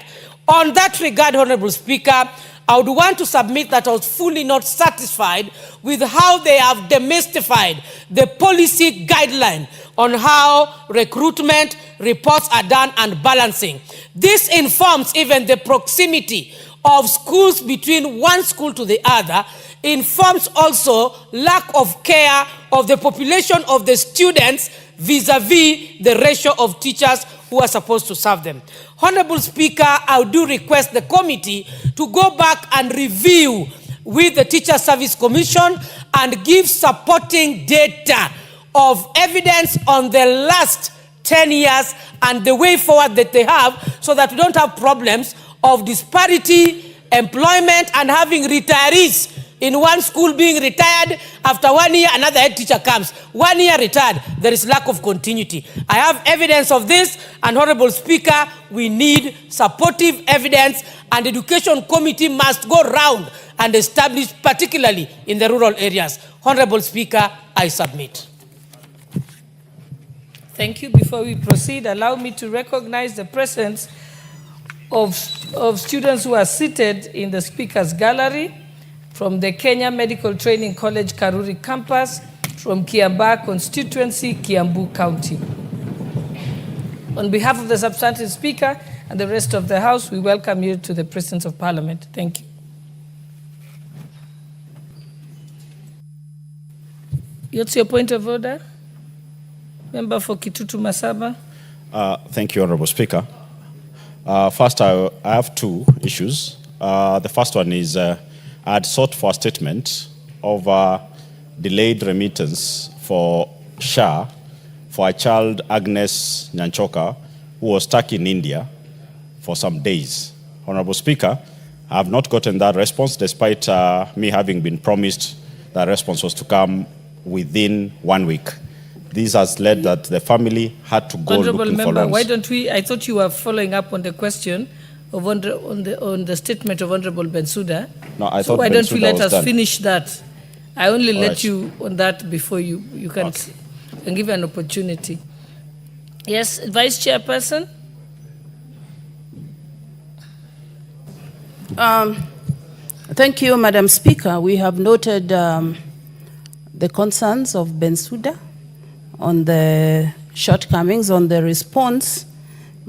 On that regard, Honorable Speaker, I would want to submit that I was fully not satisfied with how they have demystified the policy guideline on how recruitment reports are done and balancing. This informs even the proximity of schools between one school to the other, informs also lack of care of the population of the students vis-a-vis the ratio of teachers who are supposed to serve them. Honorable Speaker, I do request the committee to go back and review with the Teacher Service Commission and give supporting data of evidence on the last 10 years and the way forward that they have, so that we don't have problems of disparity, employment, and having retirees in one school being retired, after 1 year, another head teacher comes. 1 year retired, there is lack of continuity. I have evidence of this, and Honorable Speaker, we need supportive evidence, and the Education Committee must go round and establish, particularly in the rural areas. Honorable Speaker, I submit. Thank you. Before we proceed, allow me to recognize the presence of students who are seated in the Speaker's Gallery from the Kenya Medical Training College Karuri campus, from Kiambaa constituency, Kiambu County. On behalf of the substantive Speaker and the rest of the House, we welcome you to the presence of Parliament. Thank you. What's your point of order? Member for Kitutu Masaba. Thank you, Honorable Speaker. First, I have two issues. The first one is I had sought for a statement of delayed remittance for SHA for a child, Agnes Nyanchoka, who was stuck in India for some days. Honorable Speaker, I have not gotten that response, despite me having been promised that response was to come within 1 week. This has led that the family had to go Honorable looking Member, for loans. why don't we, I thought you were following up on the question of on the statement of Honorable Bensouda. No, I so thought why don't we Bensouda let was us done. finish that? I only All let right. you on that before you can, Okay. can give an opportunity. Yes, Vice Chairperson? Thank you, Madam Speaker. We have noted the concerns of Bensouda on the shortcomings on the response.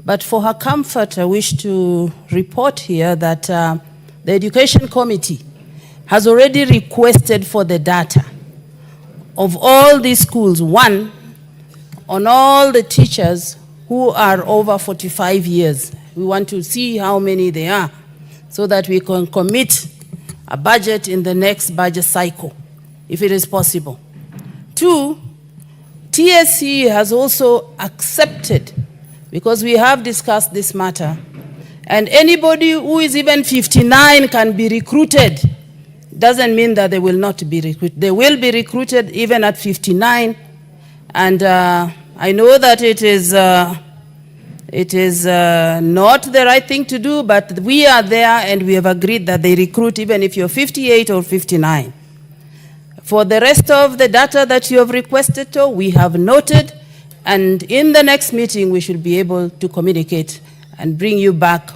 But for her comfort, I wish to report here that the Education Committee has already requested for the data of all these schools, one, on all the teachers who are over 45 years. We want to see how many they are so that we can commit a budget in the next budget cycle, if it is possible. Two, TSC has also accepted, because we have discussed this matter, and anybody who is even 59 can be recruited. Doesn't mean that they will not be recruited. They will be recruited even at 59, and I know that it is not the right thing to do, but we are there and we have agreed that they recruit even if you're 58 or 59. For the rest of the data that you have requested, we have noted, and in the next meeting we should be able to communicate and bring you back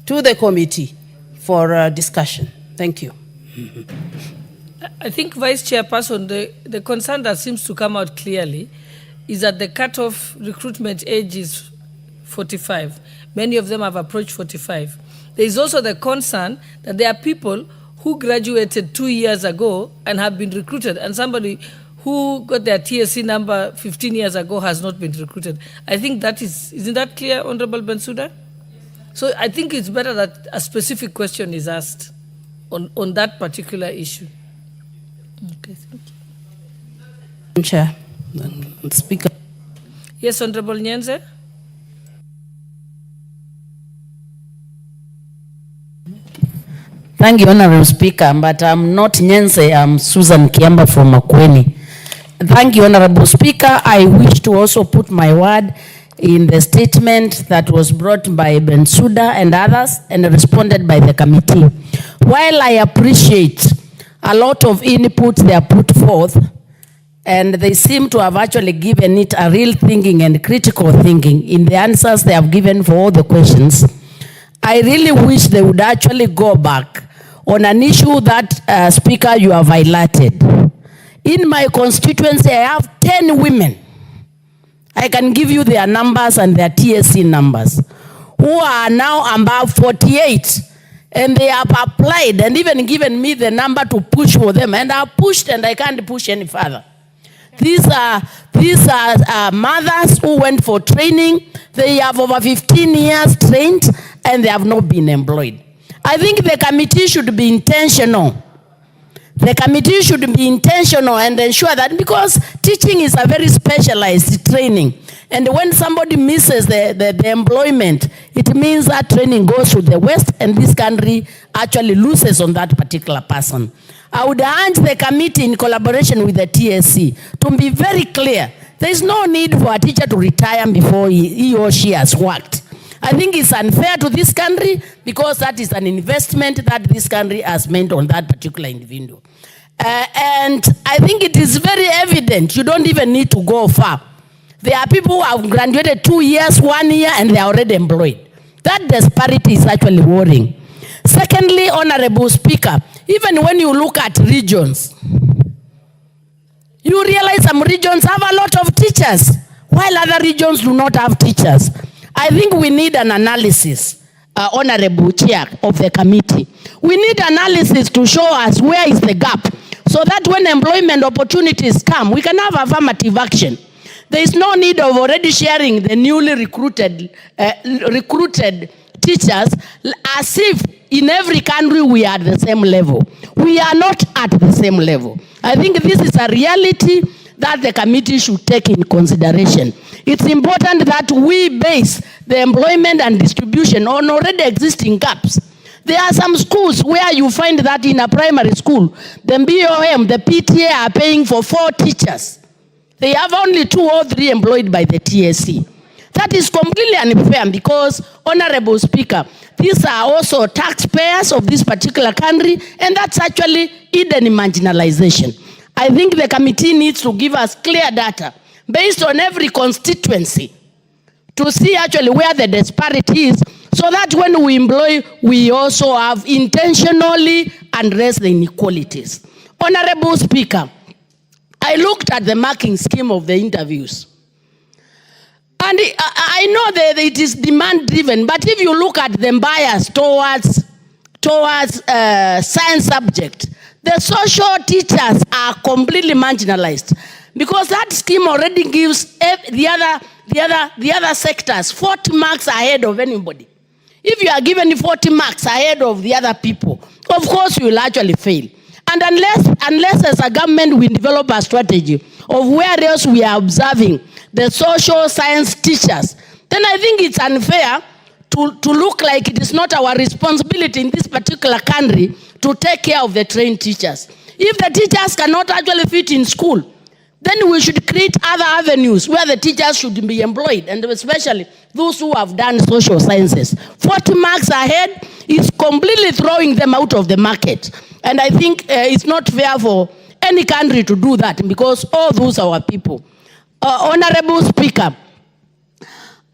to the committee for discussion. Thank you. I think, Vice Chairperson, the concern that seems to come out clearly is that the cutoff recruitment age is 45. Many of them have approached 45. There is also the concern that there are people who graduated 2 years ago and have been recruited, and somebody who got their TSC number 15 years ago has not been recruited. I think that isn't that clear, Honorable Bensouda? So I think it's better that a specific question is asked on that particular issue. Okay, thank you. Chair, Speaker. Yes, Honorable Nyenze. Thank you, Honorable Speaker, but I'm not Nyense, I'm Susan Kiamba from Makueni. Thank you, Honorable Speaker. I wish to also put my word in the statement that was brought by Bensouda and others and responded by the committee. While I appreciate a lot of input they are put forth, and they seem to have actually given it a real thinking and critical thinking in the answers they have given for all the questions, I really wish they would actually go back on an issue that, Speaker, you have highlighted. In my constituency, I have 10 women. I can give you their numbers and their TSC numbers, who are now above 48. And they have applied and even given me the number to push for them. And I have pushed and I can't push any further. These are mothers who went for training. They have over 15 years trained and they have not been employed. I think the committee should be intentional. The committee should be intentional and ensure that, because teaching is a very specialized training. And when somebody misses the employment, it means that training goes to the West and this country actually loses on that particular person. I would urge the committee in collaboration with the TSC to be very clear. There is no need for a teacher to retire before he or she has worked. I think it's unfair to this country because that is an investment that this country has made on that particular individual. And I think it is very evident. You don't even need to go far. There are people who have graduated 2 years, 1 year, and they are already employed. That disparity is actually worrying. Secondly, Honorable Speaker, even when you look at regions, you realize some regions have a lot of teachers, while other regions do not have teachers. I think we need an analysis, Honorable Chair of the committee. We need analysis to show us where is the gap, so that when employment opportunities come, we can have affirmative action. There is no need of already sharing the newly recruited teachers as if in every country we are at the same level. We are not at the same level. I think this is a reality that the committee should take in consideration. It's important that we base the employment and distribution on already existing gaps. There are some schools where you find that in a primary school, the BOM, the PTA are paying for 4 teachers. They have only 2 or 3 employed by the TSC. That is completely unfair because, Honorable Speaker, these are also taxpayers of this particular country, and that's actually hidden marginalization. I think the committee needs to give us clear data based on every constituency to see actually where the disparity is, so that when we employ, we also have intentionally addressed the inequalities. Honorable Speaker, I looked at the marking scheme of the interviews. And I know that it is demand-driven, but if you look at the bias towards science subject, the social teachers are completely marginalized because that scheme already gives the other sectors 40 marks ahead of anybody. If you are given 40 marks ahead of the other people, of course you will actually fail. And unless as a government we develop a strategy of where else we are observing the social science teachers, then I think it's unfair to look like it is not our responsibility in this particular country to take care of the trained teachers. If the teachers cannot actually fit in school, then we should create other avenues where the teachers should be employed, and especially those who have done social sciences. 40 marks ahead is completely throwing them out of the market. And I think it's not fair for any country to do that because all those are our people. Honorable Speaker,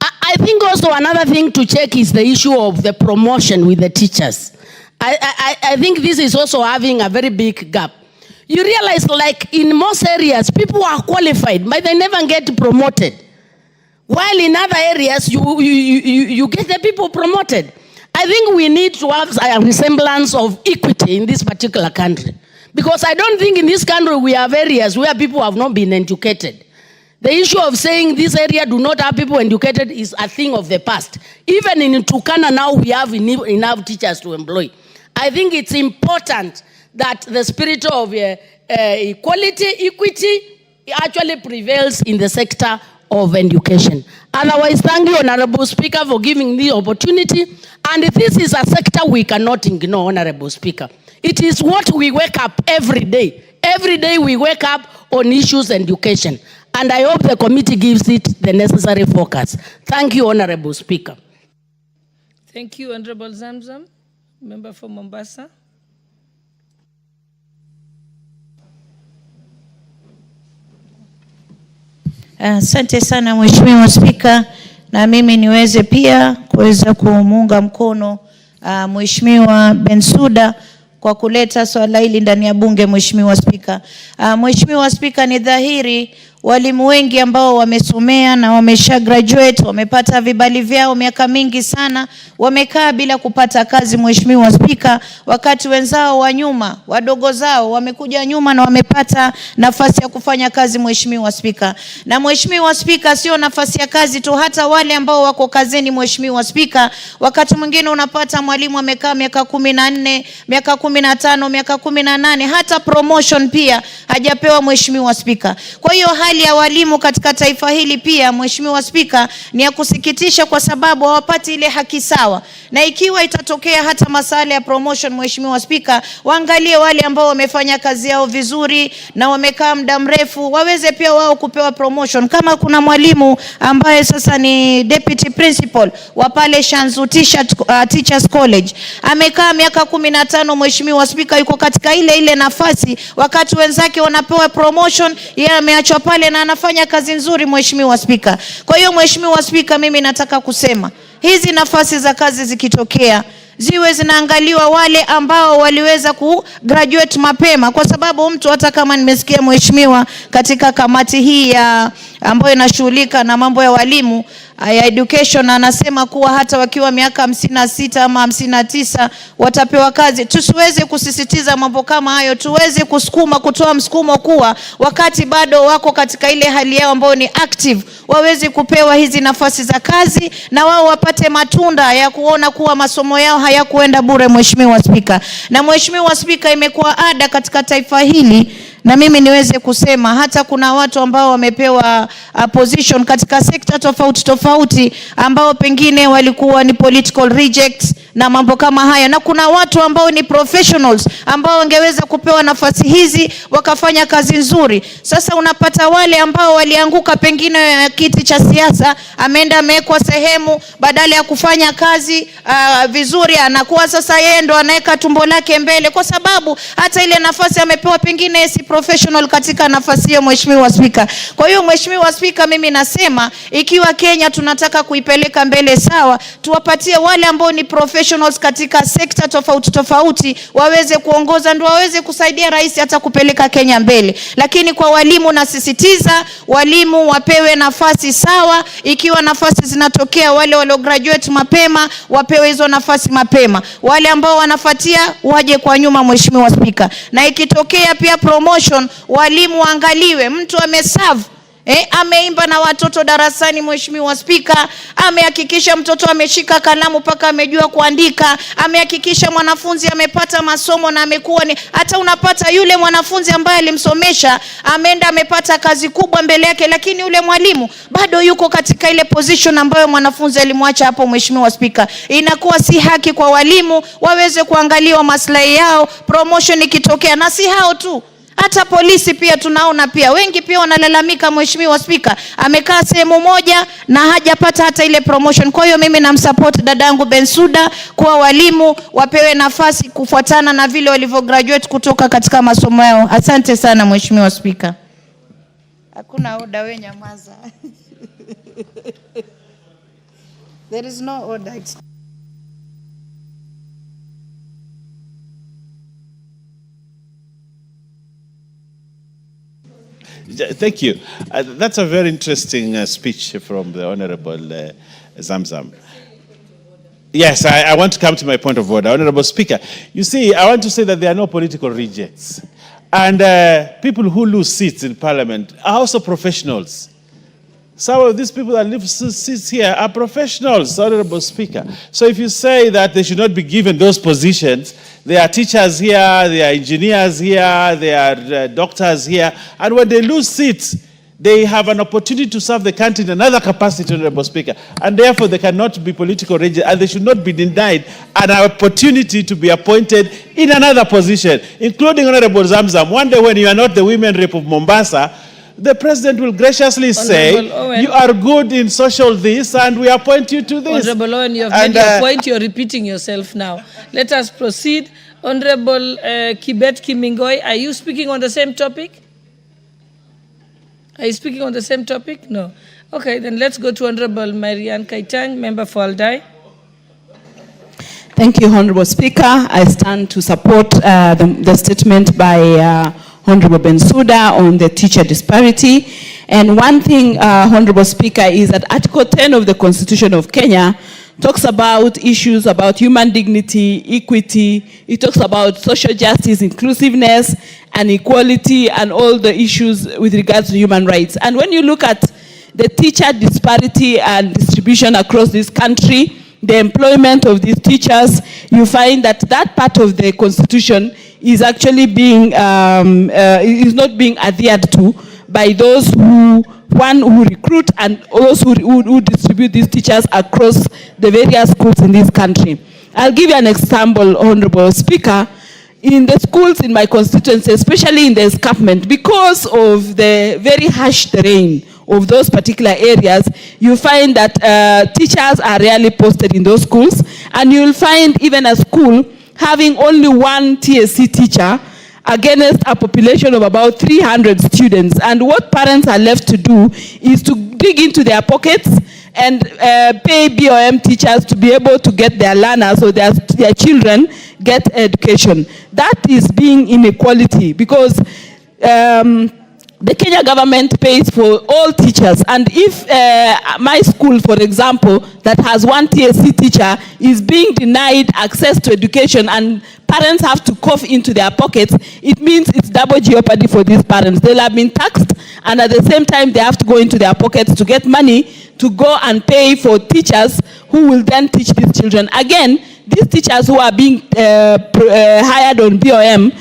I think also another thing to check is the issue of the promotion with the teachers. I think this is also having a very big gap. You realize, like in most areas, people are qualified, but they never get promoted. While in other areas, you get the people promoted. I I think we need to have a resemblance of equity in this particular country. Because I don't think in this country we have areas where people have not been educated. The issue of saying this area do not have people educated is a thing of the past. Even in Turkana now we have enough teachers to employ. I think it's important that the spirit of equality, equity actually prevails in the sector of education. Otherwise, thank you, Honorable Speaker, for giving me the opportunity. And this is a sector we cannot ignore, Honorable Speaker. It is what we wake up every day. Every day we wake up on issues and education. And I hope the committee gives it the necessary focus. Thank you, Honorable Speaker. Thank you, Honorable Zamzam. Member for Mombasa. Asante sana Mheshimiwa Spika, na mimi niweze pia kuweza kumuunga mkono Mheshimiwa Bensouda kwa kuleta swala hili ndani ya bunge. Mheshimiwa Spika, Mheshimiwa Spika, ni dhahiri walimu wengi ambao wamesomea na wamesha graduate, wamepata vibali vyao miaka mingi sana, wamekaa bila kupata kazi. Mheshimiwa Spika, wakati wenzao wa nyuma, wadogo zao wamekuja nyuma na wamepata nafasi ya kufanya kazi. Mheshimiwa Spika, na Mheshimiwa Spika, sio nafasi ya kazi tu, hata wale ambao wako kazini. Mheshimiwa Spika, wakati mwingine unapata mwalimu amekaa miaka 14, miaka 15, miaka 18, hata promotion pia hajapewa. Mheshimiwa Spika, kwa hiyo hali ya walimu katika taifa hili pia, Mheshimiwa Spika, ni ya kusikitisha kwa sababu hawapati ile haki sawa. Na ikiwa itatokea hata masala ya promotion, Mheshimiwa Spika, waangalie wale ambao wamefanya kazi yao vizuri na wamekaa muda mrefu, waweze pia wao kupewa promotion. Kama kuna mwalimu ambaye sasa ni deputy principal wa pale Shanzu Teachers College, amekaa miaka 15, Mheshimiwa Spika, yuko katika ile nafasi, wakati wenzake wanapewa promotion, yeye ameachwa pale na anafanya kazi nzuri. Mheshimiwa Spika, kwa hiyo Mheshimiwa Spika, mimi nataka kusema hizi nafasi za kazi zikitokea, ziwe zinaangaliwa wale ambao waliweza kugraduate mapema, kwa sababu mtu, hata kama nimesikia Mheshimiwa katika kamati hii ya ambayo inashughulika na mambo ya walimu ya education, anasema kuwa hata wakiwa miaka 56 ama 59 watapewa kazi. Tusiweze kusisitiza mambo kama hayo, tuweze kutoa msukumo kuwa wakati bado wako katika ile hali yao ambayo ni active, waweze kupewa hizi nafasi za kazi na wao wapate matunda ya kuona kuwa masomo yao hayakuenda bure. Mheshimiwa Spika, na Mheshimiwa Spika, imekuwa ada katika taifa hili, na mimi niweze kusema hata kuna watu ambao wamepewa position katika sekta tofauti ambao pengine walikuwa ni political rejects na mambo kama haya, na kuna watu ambao ni professionals ambao wangeweza kupewa nafasi hizi wakafanya kazi nzuri. Sasa unapata wale ambao walianguka pengine kiti cha siasa, ameenda amewekwa sehemu, badala ya kufanya kazi vizuri, anakuwa sasa yeye ndo anaweka tumbo lake mbele, kwa sababu hata ile nafasi amepewa pengine si professional katika nafasi hiyo. Mheshimiwa Spika, kwa hiyo Mheshimiwa Spika, mimi nasema ikiwa Kenya tunataka kuipeleka mbele sawa, tuwapatie wale ambao ni professionals katika sekta tofauti waweze kuongoza, ndio waweze kusaidia rais hata kupeleka Kenya mbele. Lakini kwa walimu nasisitiza, walimu wapewe nafasi sawa. Ikiwa nafasi zinatokea, wale walio graduate mapema wapewe hizo nafasi mapema, wale ambao wanafuatia waje kwa nyuma. Mheshimiwa Spika, na ikitokea pia promotion, walimu waangaliwe, mtu ameserve ameimba na watoto darasani. Mheshimiwa Spika, amehakikisha mtoto ameshika kalamu mpaka amejua kuandika, amehakikisha mwanafunzi amepata masomo na amekuwa ni, hata unapata yule mwanafunzi ambaye alimsomesha ameenda amepata kazi kubwa mbele yake, lakini yule mwalimu bado yuko katika ile position ambayo mwanafunzi alimwacha hapo. Mheshimiwa Spika, inakuwa si haki kwa walimu, waweze kuangaliwa maslahi yao promotion ikitokea. Na si hao tu, hata polisi pia tunaona pia wengi pia wanalalamika. Mheshimiwa Spika, amekaa sehemu moja na hajapata hata ile promotion. Kwa hiyo mimi namsupport dadangu Bensouda kwa walimu wapewe nafasi kufuatana na vile walivyo graduate kutoka katika masomo yao. Asante sana Mheshimiwa Spika. Hakuna order, we nyamaza. There is no order. Thank you. That's a very interesting speech from the Honorable Zamzam. Yes, I want to come to my point of order. Honorable Speaker, you see, I want to say that there are no political rejects. And people who lose seats in Parliament are also professionals. Some of these people that leave seats here are professionals, Honorable Speaker. So if you say that they should not be given those positions, there are teachers here, there are engineers here, there are doctors here, and when they lose seats, they have an opportunity to serve the country in another capacity, Honorable Speaker, and therefore they cannot be political rejects, and they should not be denied an opportunity to be appointed in another position, including Honorable Zamzam. One day when you are not the women rep of Mombasa, the president will graciously say, you are good in social this, and we appoint you to this. Honorable Owen, you have made your point. You're repeating yourself now. Let us proceed. Honorable Kibet Kimingoy, are you speaking on the same topic? Are you speaking on the same topic? No. Okay, then let's go to Honorable Marianne Kaitang, member for Aldai. Thank you, Honorable Speaker. I stand to support the statement by Honorable Bensouda on the teacher disparity. And one thing, Honorable Speaker, is that Article 10 of the Constitution of Kenya talks about issues about human dignity, equity. It talks about social justice, inclusiveness, and equality, and all the issues with regards to human rights. And when you look at the teacher disparity and distribution across this country, the employment of these teachers, you find that that part of the Constitution is actually being, is not being adhered to by those who recruit and those who distribute these teachers across the various schools in this country. I'll give you an example, Honorable Speaker. In the schools in my constituency, especially in the escarpment, because of the very harsh terrain of those particular areas, you find that teachers are rarely posted in those schools, and you'll find even a school having only one TSC teacher against a population of about 300 students. And what parents are left to do is to dig into their pockets and pay BOM teachers to be able to get their learners or their children get education. That is being inequality, because the Kenya government pays for all teachers, and if my school, for example, that has one TSC teacher is being denied access to education and parents have to cough into their pockets, it means it's double jeopardy for these parents. They'll have been taxed, and at the same time they have to go into their pockets to get money to go and pay for teachers who will then teach these children. Again, these teachers who are being hired on BOM,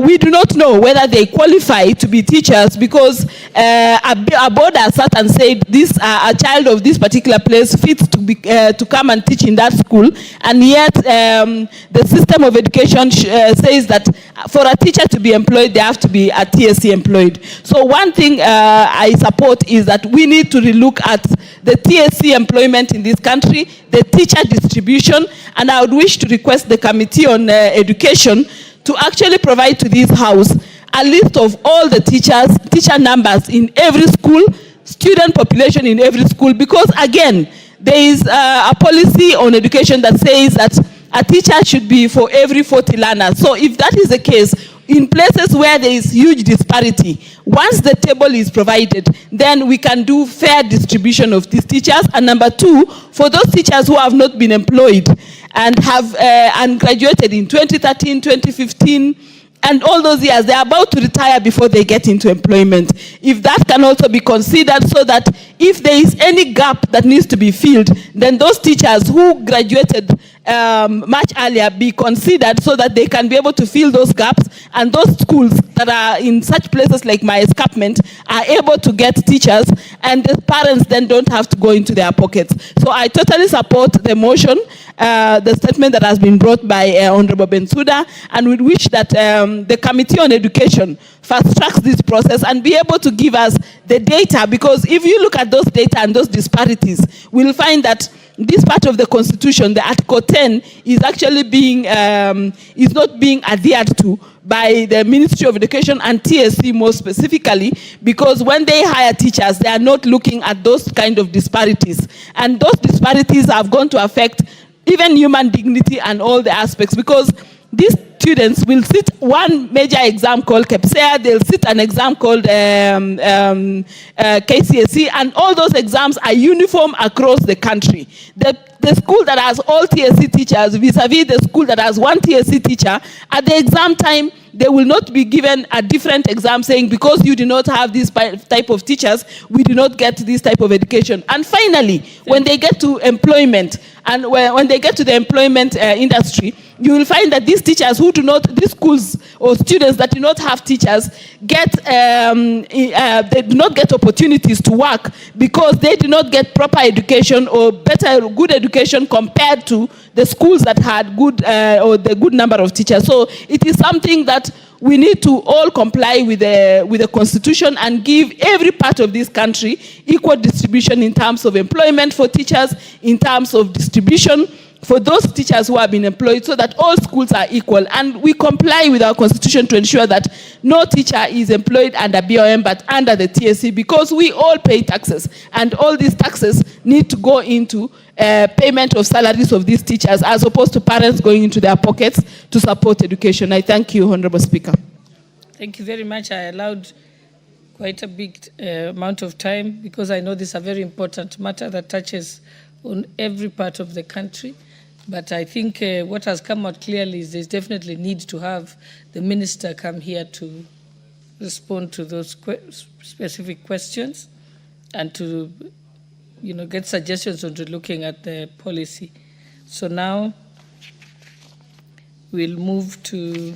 we do not know whether they qualify to be teachers, because a board has sat and said this a child of this particular place fits to come and teach in that school, and yet the system of education says that for a teacher to be employed, they have to be a TSC employed. So one thing I support is that we need to relook at the TSC employment in this country, the teacher distribution, and I would wish to request the Committee on Education to actually provide to this House a list of all the teacher numbers in every school, student population in every school, because again, there is a policy on education that says that a teacher should be for every 40 learners. So if that is the case, in places where there is huge disparity, once the table is provided, then we can do fair distribution of these teachers. And number two, for those teachers who have not been employed and have and graduated in 2013, 2015, and all those years, they are about to retire before they get into employment. If that can also be considered, so that if there is any gap that needs to be filled, then those teachers who graduated much earlier be considered, so that they can be able to fill those gaps, and those schools that are in such places like my escarpment are able to get teachers, and the parents then don't have to go into their pockets. So I totally support the motion, the statement that has been brought by Honorable Bensouda, and we wish that the Committee on Education fast tracks this process and be able to give us the data, because if you look at those data and those disparities, we'll find that this part of the Constitution, the Article 10, is actually being, is not being adhered to by the Ministry of Education and TSC more specifically, because when they hire teachers, they are not looking at those kind of disparities. And those disparities have gone to affect even human dignity and all the aspects, because these students will sit one major exam called KPSEA, they'll sit an exam called KCSE, and all those exams are uniform across the country. The school that has all TSC teachers vis-a-vis the school that has one TSC teacher, at the exam time, they will not be given a different exam saying, because you do not have this type of teachers, we do not get this type of education. And finally, when they get to employment, and when they get to the employment industry, you will find that these teachers who do not, these schools or students that do not have teachers get, they do not get opportunities to work because they do not get proper education or good education compared to the schools that had good or the good number of teachers. So it is something that we need to all comply with the Constitution and give every part of this country equal distribution in terms of employment for teachers, in terms of distribution for those teachers who have been employed, so that all schools are equal. And we comply with our Constitution to ensure that no teacher is employed under BOM but under the TSC, because we all pay taxes, and all these taxes need to go into payment of salaries of these teachers, as opposed to parents going into their pockets to support education. I thank you, Honorable Speaker. Thank you very much. I allowed quite a big amount of time because I know this is a very important matter that touches on every part of the country. But I think what has come out clearly is there's definitely need to have the minister come here to respond to those specific questions and to, get suggestions on looking at the policy. So now we'll move to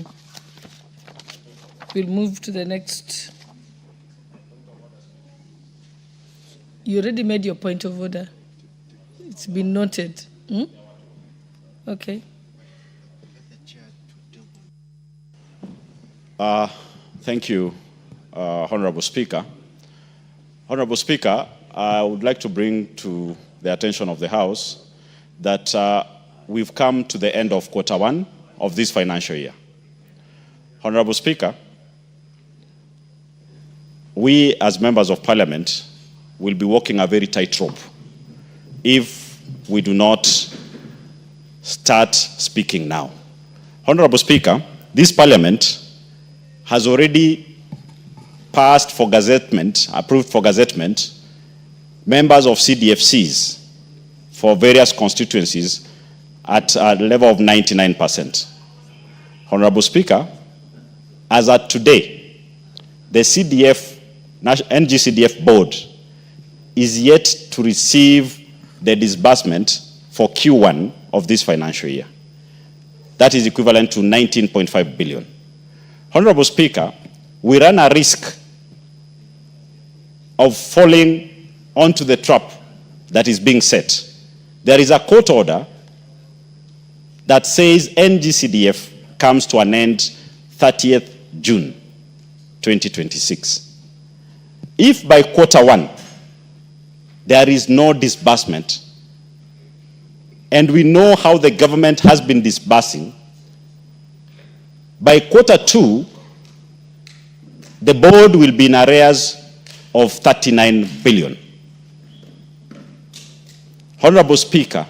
the next. You already made your point of order. It's been noted. Okay. Thank you, Honorable Speaker. Honorable Speaker, I would like to bring to the attention of the House that we've come to the end of quarter one of this financial year. Honorable Speaker, we as members of Parliament will be walking a very tight rope if we do not start speaking now. Honorable Speaker, this Parliament has already passed for gazettement, approved for gazettement, members of CDFCs for various constituencies at a level of 99%. Honorable Speaker, as at today, the NGCDF board is yet to receive the disbursement for Q1 of this financial year. That is equivalent to 19.5 billion. Honorable Speaker, we run a risk of falling onto the trap that is being set. There is a court order that says NGCDF comes to an end 30th June 2026. If by quarter one there is no disbursement, and we know how the government has been disbursing, by quarter two, the board will be in arrears of 39 billion. Honorable Speaker,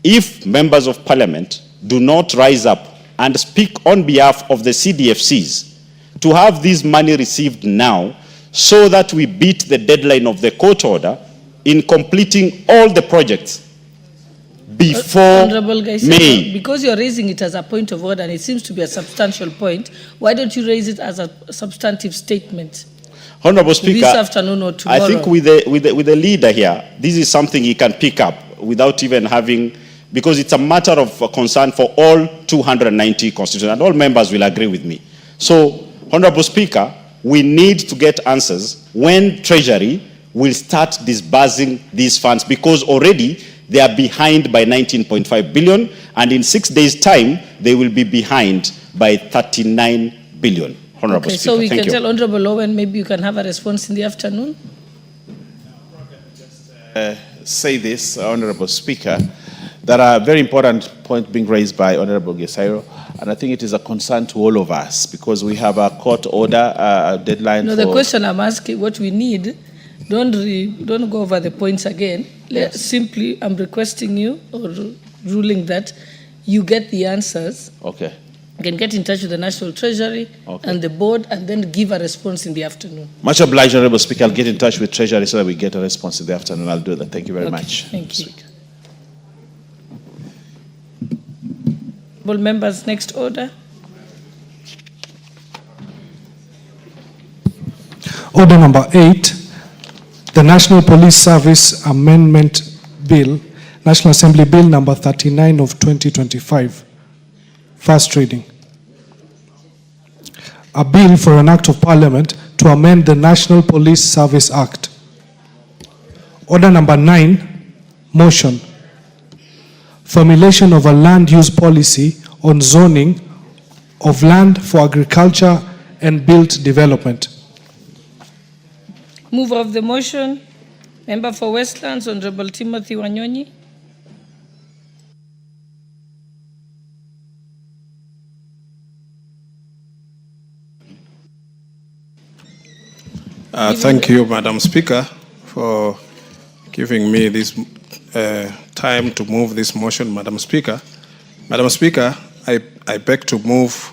if members of Parliament do not rise up and speak on behalf of the CDFCs to have this money received now, so that we beat the deadline of the court order in completing all the projects before May. Because you're raising it as a point of order and it seems to be a substantial point, why don't you raise it as a substantive statement? Honorable Speaker, this afternoon or tomorrow? I think with the leader here, this is something he can pick up without even having, because it's a matter of concern for all 290 constituents, and all members will agree with me. So, Honorable Speaker, we need to get answers when Treasury will start disbursing these funds, because already they are behind by 19.5 billion, and in 6 days' time, they will be behind by 39 billion. Honorable Okay, Speaker, so we thank can you. tell Honorable Owen, maybe you can have a response in the afternoon. Say this, Honorable Speaker, that a very important point being raised by Honorable Gesairo, and I think it is a concern to all of us, because we have a court order, a deadline. No, the question I'm asking, what we need, don't go over the points again. Yes. Simply, I'm requesting you, or ruling that you get the answers. Okay. You can get in touch with the National Treasury and the board and then give a response in the afternoon. Much obliged, Honorable Speaker. I'll get in touch with Treasury so that we get a response in the afternoon. I'll do that. Thank you very much. Thank you. Honorable members, next order. Order number 8, the National Police Service Amendment Bill, National Assembly Bill number 39 of 2025. First reading. A bill for an act of parliament to amend the National Police Service Act. Order number 9, motion. Formulation of a land use policy on zoning of land for agriculture and built development. Mover of the motion, Member for Westlands, Honorable Timothy Wanyonyi. Thank you, Madam Speaker, for giving me this time to move this motion, Madam Speaker. Madam Speaker, I beg to move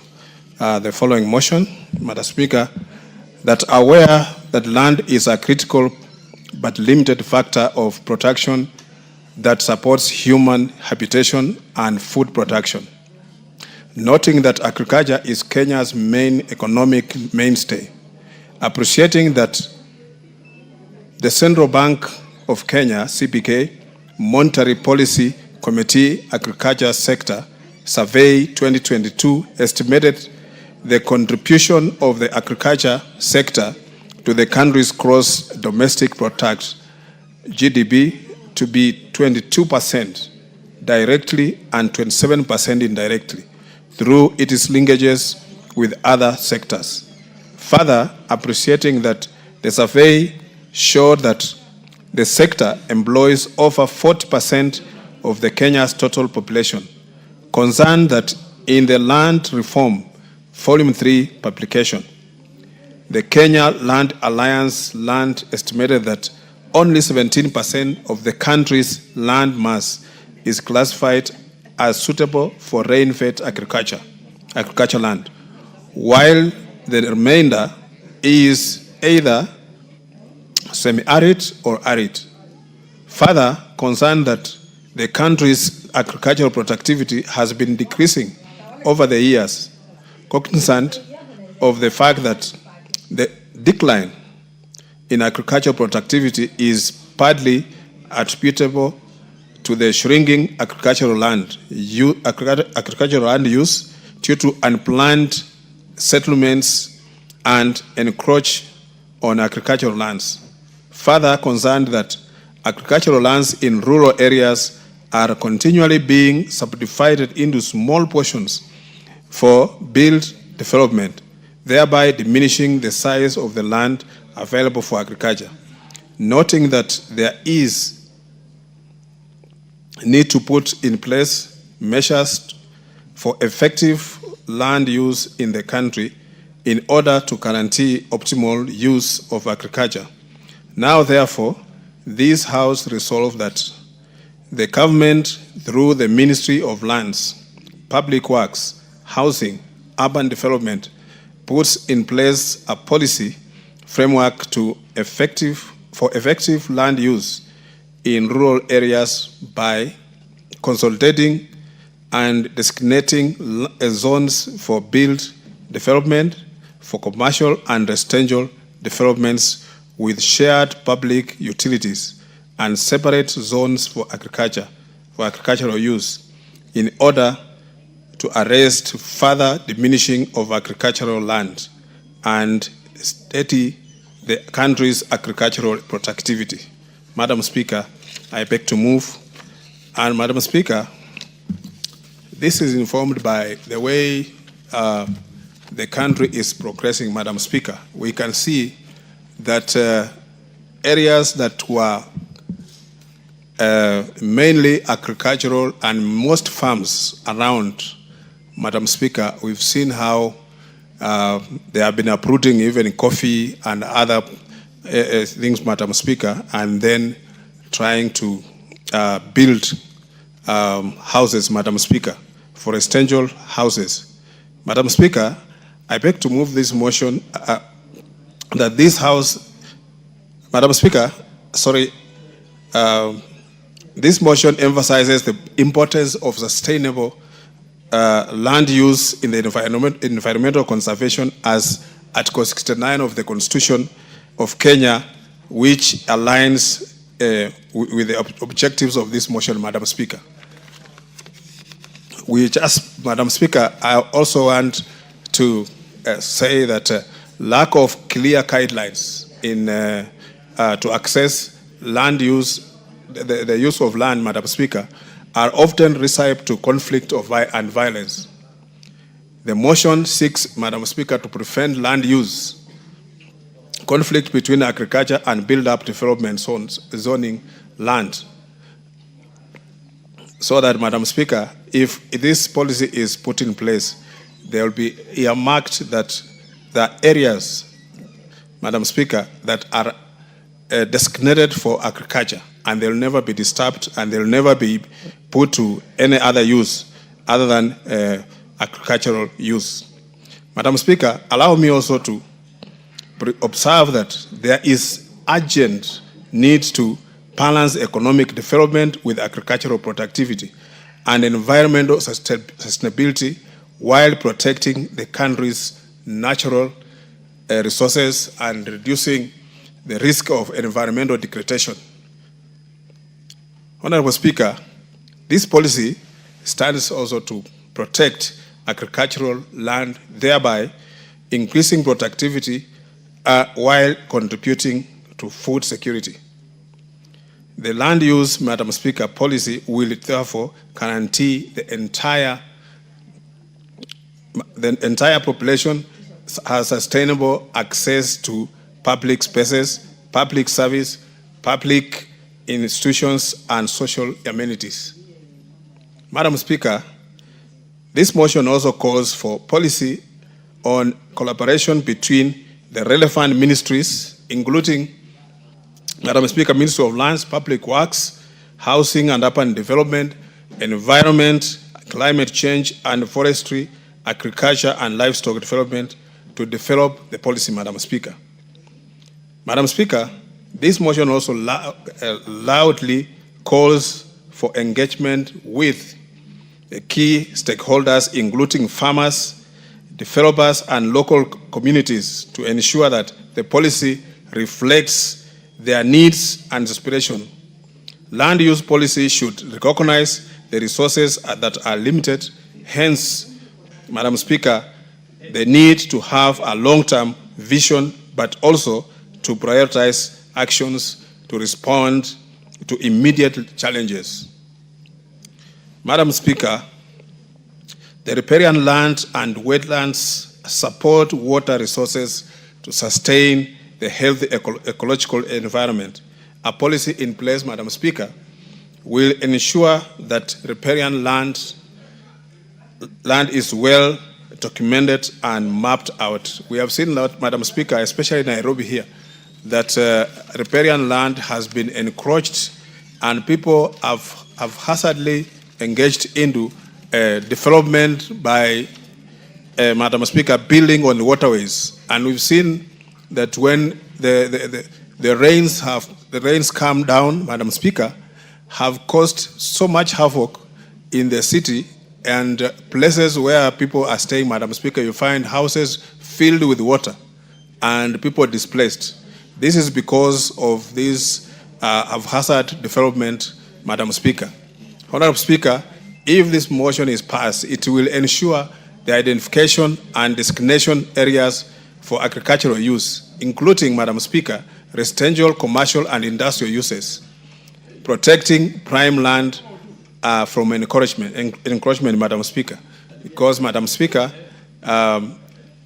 the following motion, Madam Speaker, that aware that land is a critical but limited factor of protection that supports human habitation and food production. Noting that agriculture is Kenya's main economic mainstay, appreciating that the Central Bank of Kenya, CBK, Monetary Policy Committee Agriculture Sector Survey 2022 estimated the contribution of the agriculture sector to the country's gross domestic product, GDP, to be 22% directly and 27% indirectly through its linkages with other sectors. Further, appreciating that the survey showed that the sector employs over 40% of the Kenya's total population. Concerned that in the Land Reform Volume 3 publication, the Kenya Land Alliance Land estimated that only 17% of the country's land mass is classified as suitable for rain-fed agriculture land, while the remainder is either semi-arid or arid. Further, concerned that the country's agricultural productivity has been decreasing over the years, cognizant of the fact that the decline in agricultural productivity is partly attributable to the shrinking agricultural land use due to unplanned settlements and encroach on agricultural lands. Further, concerned that agricultural lands in rural areas are continually being subdivided into small portions for built development, thereby diminishing the size of the land available for agriculture. Noting that there is need to put in place measures for effective land use in the country in order to guarantee optimal use of agriculture. Now, therefore, this House resolved that the government, through the Ministry of Lands, Public Works, Housing, Urban Development, puts in place a policy framework for effective land use in rural areas by consolidating and designating zones for built development, for commercial and residential developments with shared public utilities, and separate zones for agricultural use, in order to arrest further diminishing of agricultural land and steady the country's agricultural productivity. Madam Speaker, I beg to move. And Madam Speaker, this is informed by the way the country is progressing, Madam Speaker. We can see that areas that were mainly agricultural and most farms around, Madam Speaker, we've seen how they have been uprooting even coffee and other things, Madam Speaker, and then trying to build houses, Madam Speaker, for residential houses. Madam Speaker, I beg to move this motion that this House, Madam Speaker, sorry, this motion emphasizes the importance of sustainable land use in the environmental conservation as Article 69 of the Constitution of Kenya, which aligns with the objectives of this motion, Madam Speaker. Madam Speaker, I also want to say that lack of clear guidelines in to access land use, the use of land, Madam Speaker, are often recipe to conflict and violence. The motion seeks, Madam Speaker, to prevent land use conflict between agriculture and build-up development zoning land. So that, Madam Speaker, if this policy is put in place, there will be earmarked that the areas, Madam Speaker, that are designated for agriculture, and they'll never be disturbed, and they'll never be put to any other use other than agricultural use. Madam Speaker, allow me also to observe that there is urgent need to balance economic development with agricultural productivity and environmental sustainability while protecting the country's natural resources and reducing the risk of environmental degradation. Honorable Speaker, this policy stands also to protect agricultural land, thereby increasing productivity while contributing to food security. The land use, Madam Speaker, policy will therefore guarantee the entire population has sustainable access to public spaces, public service, public institutions, and social amenities. Madam Speaker, this motion also calls for policy on collaboration between the relevant ministries, including, Madam Speaker, Ministry of Lands, Public Works, Housing and Urban Development, Environment, Climate Change and Forestry, Agriculture and Livestock Development to develop the policy, Madam Speaker. Madam Speaker, this motion also loudly calls for engagement with the key stakeholders, including farmers, developers, and local communities to ensure that the policy reflects their needs and aspirations. Land use policy should recognize the resources that are limited. Hence, Madam Speaker, the need to have a long-term vision, but also to prioritize actions to respond to immediate challenges. Madam Speaker, the riparian land and wetlands support water resources to sustain the healthy ecological environment. A policy in place, Madam Speaker, will ensure that riparian land is well documented and mapped out. We have seen that, Madam Speaker, especially in Nairobi here, that riparian land has been encroached and people have haphazardly engaged into development by, Madam Speaker, building on the waterways. And we've seen that when the rains come down, Madam Speaker, have caused so much havoc in the city and places where people are staying, Madam Speaker, you find houses filled with water and people displaced. This is because of this haphazard development, Madam Speaker. Honorable Speaker, if this motion is passed, it will ensure the identification and designation areas for agricultural use, including, Madam Speaker, residential, commercial, and industrial uses, protecting prime land from encroachment, Madam Speaker. Because, Madam Speaker,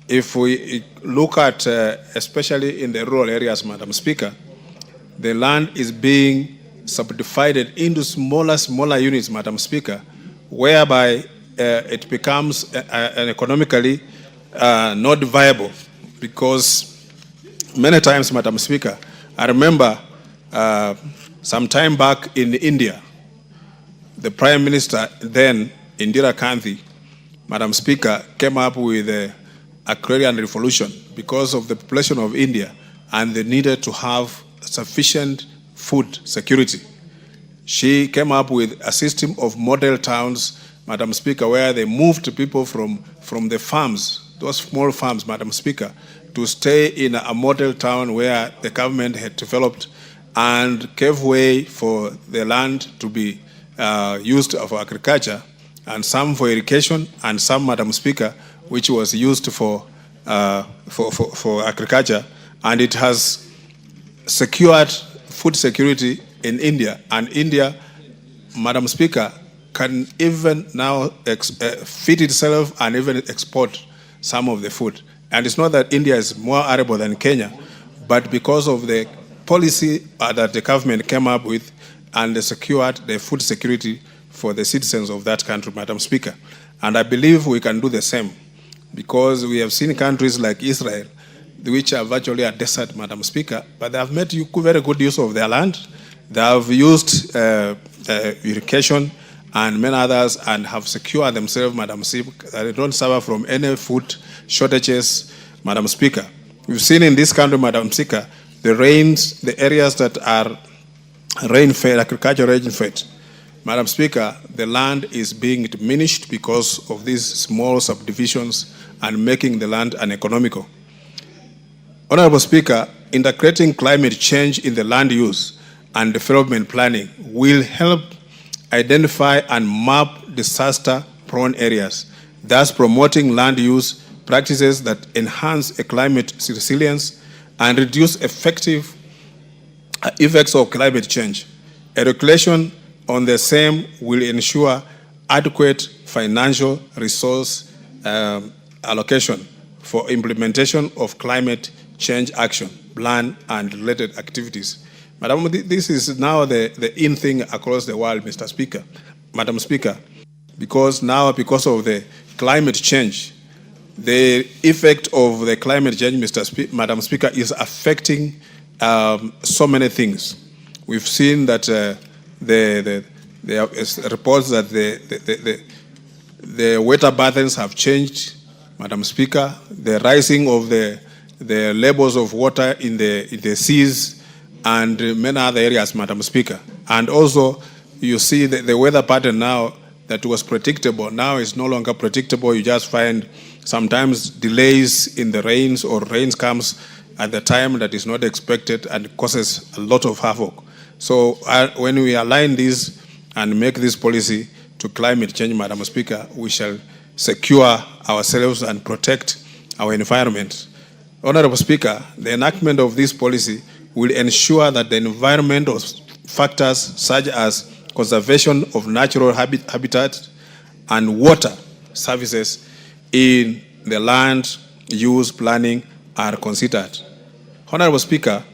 if we look at, especially in the rural areas, Madam Speaker, the land is being subdivided into smaller units, Madam Speaker, whereby it becomes economically not viable. Because many times, Madam Speaker, I remember some time back in India, the Prime Minister then, Indira Gandhi, Madam Speaker, came up with the agrarian revolution because of the population of India, and they needed to have sufficient food security. She came up with a system of model towns, Madam Speaker, where they moved people from the farms, those small farms, Madam Speaker, to stay in a model town where the government had developed and gave way for the land to be used for agriculture, and some for irrigation, and some, Madam Speaker, which was used for agriculture, and it has secured food security in India. And India, Madam Speaker, can even now feed itself and even export some of the food. And it's not that India is more arable than Kenya, but because of the policy that the government came up with, and they secured the food security for the citizens of that country, Madam Speaker. And I believe we can do the same, because we have seen countries like Israel, which are virtually a desert, Madam Speaker, but they have made very good use of their land. They have used irrigation and many others, and have secured themselves, Madam Speaker. They don't suffer from any food shortages, Madam Speaker. We've seen in this country, Madam Speaker, the rains, the areas that are rain-fed, agriculture rain-fed. Madam Speaker, the land is being diminished because of these small subdivisions and making the land uneconomical. Honorable Speaker, integrating climate change in the land use and development planning will help identify and map disaster-prone areas, thus promoting land use practices that enhance a climate resilience and reduce effective effects of climate change. A regulation on the same will ensure adequate financial resource allocation for implementation of climate change action plan and related activities. Madam, this is now the in thing across the world, Mr. Speaker, Madam Speaker, because now, because of the climate change, the effect of the climate change, Madam Speaker, is affecting so many things. We've seen that there are reports that the weather patterns have changed, Madam Speaker. The rising of the levels of water in the seas and many other areas, Madam Speaker. And also, you see the weather pattern now that was predictable, now is no longer predictable. You just find sometimes delays in the rains, or rains comes at the time that is not expected and causes a lot of havoc. So when we align this and make this policy to climate change, Madam Speaker, we shall secure ourselves and protect our environment. Honorable Speaker, the enactment of this policy will ensure that the environmental factors such as conservation of natural habitat and water services in the land use planning are considered. Honorable Speaker,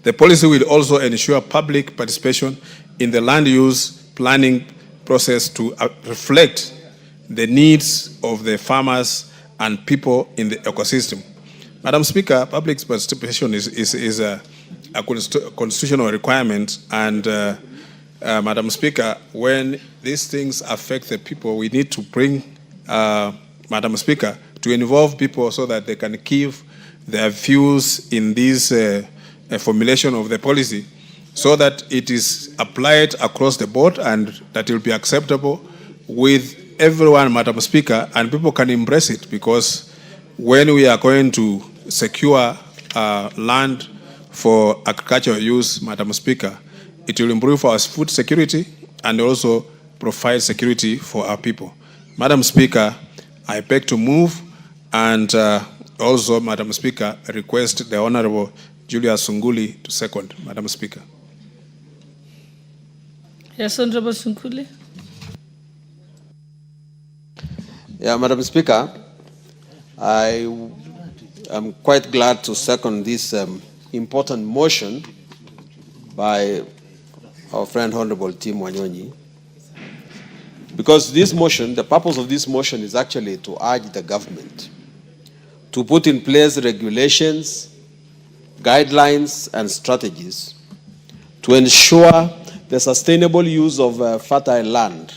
the policy will also ensure public participation in the land use planning process to reflect the needs of the farmers and people in the ecosystem. Madam Speaker, public participation is a constitutional requirement, and Madam Speaker, when these things affect the people, we need to bring, Madam Speaker, to involve people so that they can give their views in this formulation of the policy, so that it is applied across the board and that it will be acceptable with everyone, Madam Speaker, and people can embrace it, because when we are going to secure land for agricultural use, Madam Speaker, it will improve our food security and also provide security for our people. Madam Speaker, I beg to move, and also, Madam Speaker, request the Honorable Julius Sunguli to second. Madam Speaker. Yes, Honorable Sunguli. Yeah, Madam Speaker, I am quite glad to second this important motion by our friend Honorable Tim Wanyonyi, because this motion, the purpose of this motion is actually to urge the government to put in place regulations, guidelines, and strategies to ensure the sustainable use of fertile land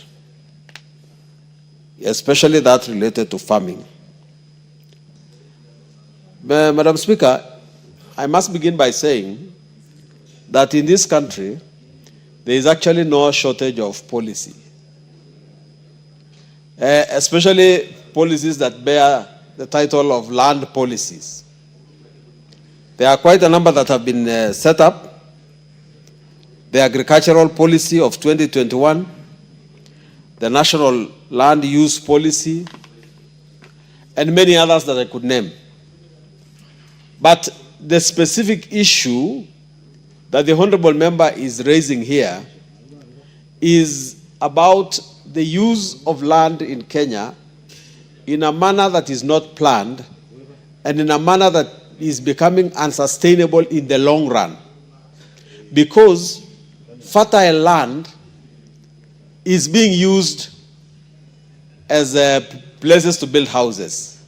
especially that related to farming. Madam Speaker, I must begin by saying that in this country, there is actually no shortage of policy, especially policies that bear the title of land policies. There are quite a number that have been set up. The agricultural policy of 2021, the national land use policy, and many others that I could name. But the specific issue that the honorable member is raising here is about the use of land in Kenya in a manner that is not planned and in a manner that is becoming unsustainable in the long run. Because fertile land is being used as places to build houses.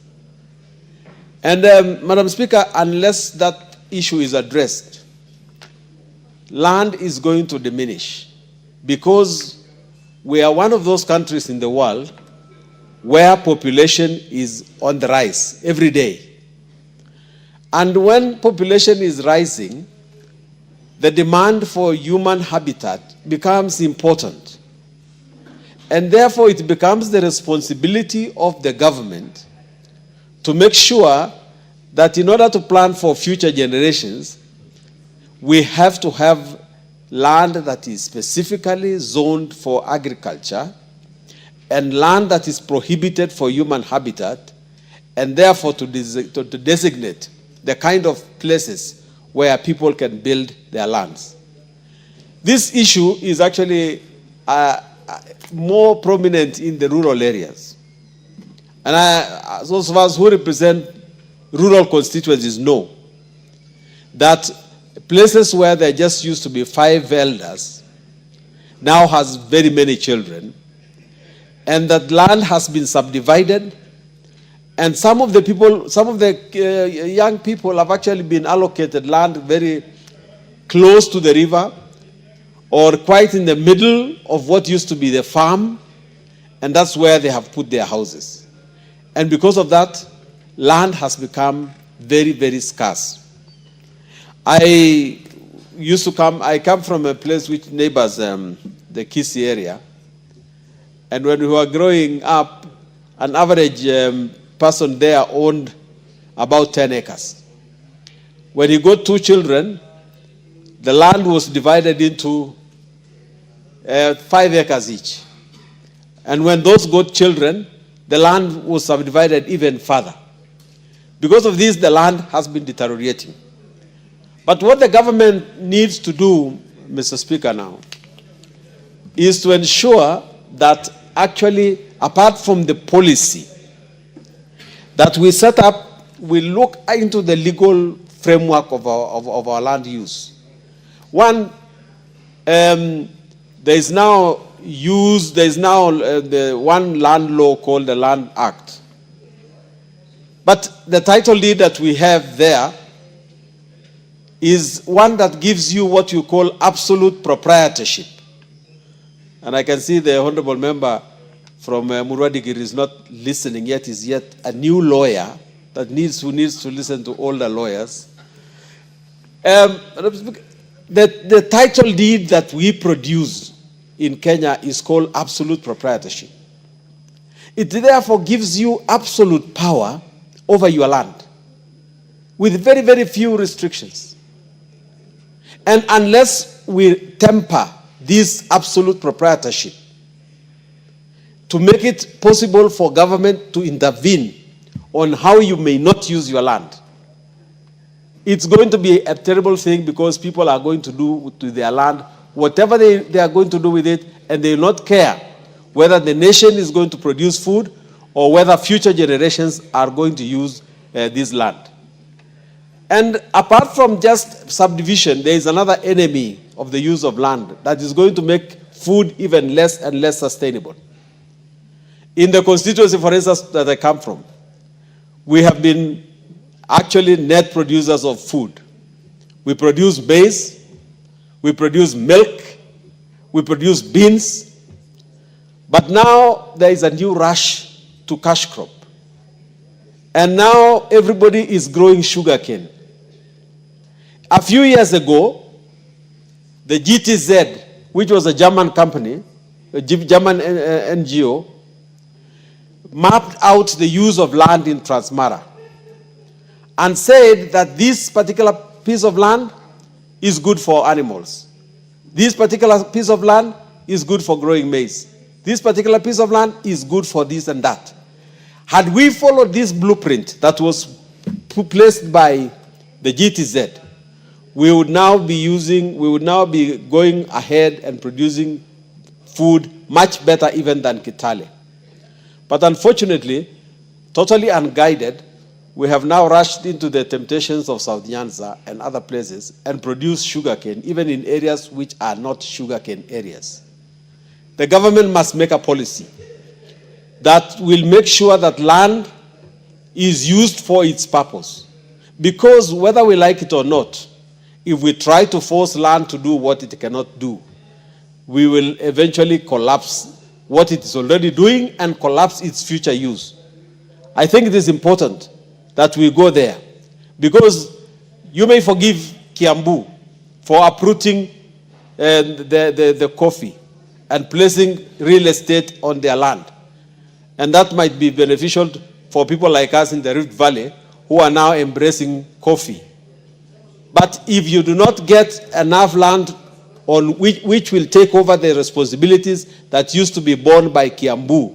And Madam Speaker, unless that issue is addressed, land is going to diminish, because we are one of those countries in the world where population is on the rise every day. And when population is rising, the demand for human habitat becomes important. And therefore, it becomes the responsibility of the government to make sure that in order to plan for future generations, we have to have land that is specifically zoned for agriculture and land that is prohibited for human habitat, and therefore to designate the kind of places where people can build their lands. This issue is actually more prominent in the rural areas. And those of us who represent rural constituencies know that places where there just used to be 5 elders now has very many children, and that land has been subdivided, and some of the young people have actually been allocated land very close to the river or quite in the middle of what used to be the farm, and that's where they have put their houses. And because of that, land has become very, very scarce. I come from a place which neighbors the Kisii area, and when we were growing up, an average person there owned about 10 acres. When he got 2 children, the land was divided into 5 acres each. And when those got children, the land was subdivided even further. Because of this, the land has been deteriorating. But what the government needs to do, Mr. Speaker, now, is to ensure that actually, apart from the policy that we set up, we look into the legal framework of our land use. One, there is now the one land law called the Land Act. But the title deed that we have there is one that gives you what you call absolute proprietorship. And I can see the honorable member from Murwadigiri is not listening yet, is yet a new lawyer who needs to listen to older lawyers. The title deed that we produce in Kenya is called absolute proprietorship. It therefore gives you absolute power over your land with very, very few restrictions. And unless we temper this absolute proprietorship to make it possible for government to intervene on how you may not use your land, it's going to be a terrible thing, because people are going to do to their land whatever they are going to do with it, and they will not care whether the nation is going to produce food or whether future generations are going to use this land. And apart from just subdivision, there is another enemy of the use of land that is going to make food even less and less sustainable. In the constituency, for instance, that I come from, we have been actually net producers of food. We produce maize, we produce milk, we produce beans, But now there is a new rush to cash crop. And now everybody is growing sugarcane. A few years ago, the GTZ, which was a German company, a German NGO, mapped out the use of land in Transmara and said that this particular piece of land is good for animals. This particular piece of land is good for growing maize. This particular piece of land is good for this and that. Had we followed this blueprint that was placed by the GTZ, we would now be going ahead and producing food much better even than Kitale. But unfortunately, totally unguided, we have now rushed into the temptations of South Nyanza and other places and produced sugarcane, even in areas which are not sugarcane areas. The government must make a policy that will make sure that land is used for its purpose. Because whether we like it or not, if we try to force land to do what it cannot do, we will eventually collapse what it is already doing and collapse its future use. I think it is important that we go there, because you may forgive Kiambu for uprooting the coffee and placing real estate on their land. And that might be beneficial for people like us in the Rift Valley who are now embracing coffee. But if you do not get enough land on which will take over the responsibilities that used to be borne by Kiambu,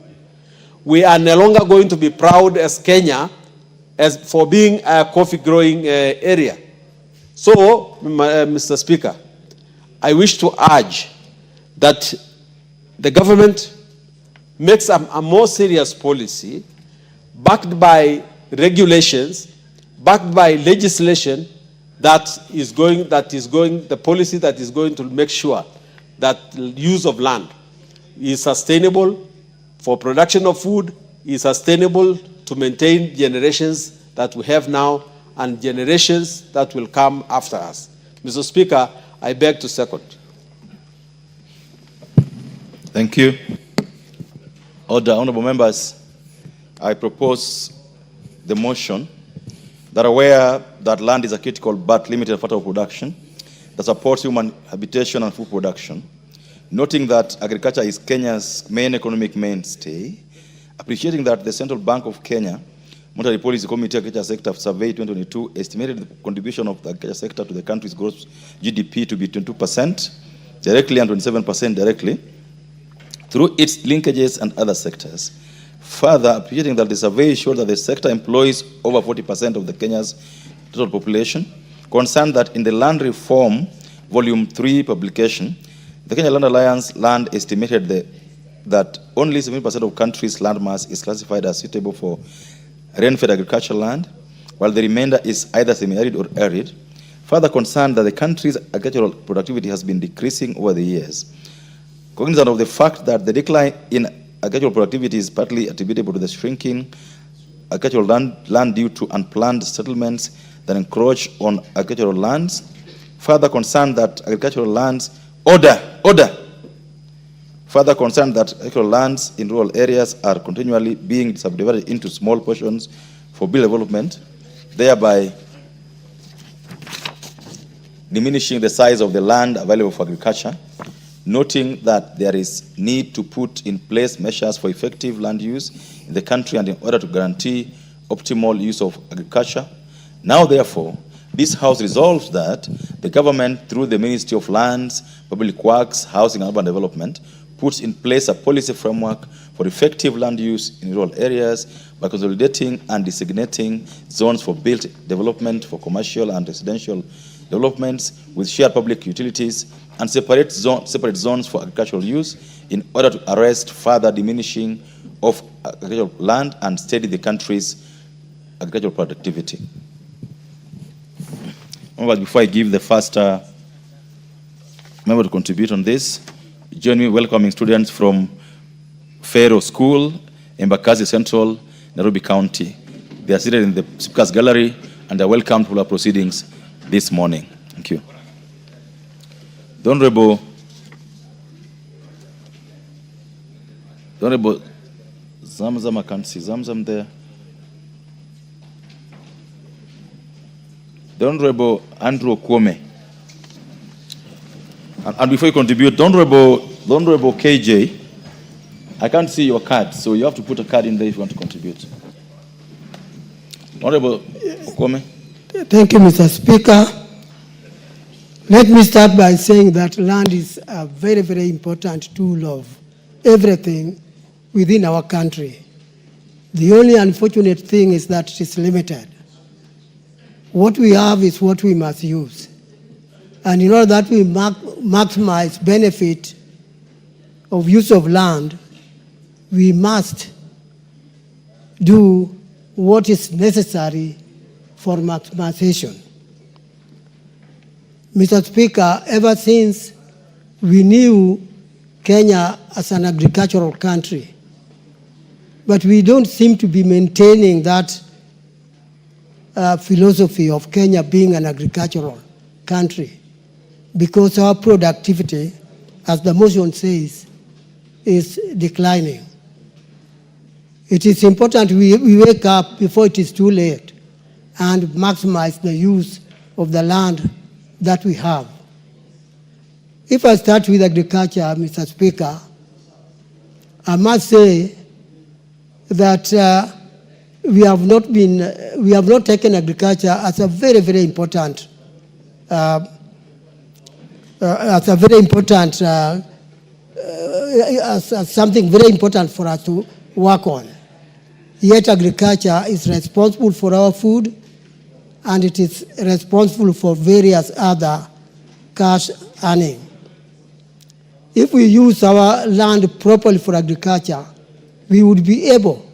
we are no longer going to be proud as Kenya for being a coffee growing area. So, Mr. Speaker, I wish to urge that the government makes a more serious policy backed by regulations, backed by legislation the policy that is going to make sure that use of land is sustainable for production of food, is sustainable to maintain generations that we have now and generations that will come after us. Mr. Speaker, I beg to second. Thank you. Order, honorable members, I propose the motion that aware that land is a critical but limited factor of production that supports human habitation and food production, noting that agriculture is Kenya's main economic mainstay, appreciating that the Central Bank of Kenya Monetary Policy Committee Agriculture Sector Survey 2022 estimated the contribution of the agriculture sector to the country's gross GDP to be 22% directly and 27% directly through its linkages and other sectors. Further, appreciating that the survey showed that the sector employs over 40% of the Kenya's total population, concerned that in the Land Reform Volume 3 publication, the Kenya Land Alliance land estimated that only 70% of country's land mass is classified as suitable for rain-fed agricultural land, while the remainder is either semi-arid or arid. Further concerned that the country's agricultural productivity has been decreasing over the years. Cognizant of the fact that the decline in agricultural productivity is partly attributable to the shrinking agricultural land due to unplanned settlements that encroach on agricultural lands. Further concerned that agricultural lands, Further concerned that agricultural lands in rural areas are continually being subdivided into small portions for build development, thereby diminishing the size of the land available for agriculture, noting that there is need to put in place measures for effective land use in the country and in order to guarantee optimal use of agriculture. Now, therefore, this House resolves that the government, through the Ministry of Lands, Public Works, Housing and Urban Development, puts in place a policy framework for effective land use in rural areas by consolidating and designating zones for built development for commercial and residential developments with shared public utilities and separate zones for agricultural use in order to arrest further diminishing of agricultural land and steady the country's agricultural productivity. Before I give the first member to contribute on this, join me welcoming students from Fero School, Embakasi Central, Nairobi County. They are seated in the Speaker's Gallery and are welcome to our proceedings this morning. Thank you. The Honorable The Honorable Zamzam, I can't see Zamzam there. The Honorable Andrew Kwome. And before you contribute, the Honorable KJ, I can't see your card, so you have to put a card in there if you want to contribute. Honorable Kwome. Thank you, Mr. Speaker. Let me start by saying that land is a very, very important tool of everything within our country. The only unfortunate thing is that it is limited. What we have is what we must use. And in order that we maximize benefit of use of land, we must do what is necessary for maximization. Mr. Speaker, ever since we knew Kenya as an agricultural country, but we don't seem to be maintaining that philosophy of Kenya being an agricultural country, because our productivity, as the motion says, is declining. It is important we wake up before it is too late and maximize the use of the land that we have. If I start with agriculture, Mr. Speaker, I must say that we have not taken agriculture as a very, very important, as something very important for us to work on. Yet agriculture is responsible for our food, and it is responsible for various other cash earning. If we use our land properly for agriculture, we would be able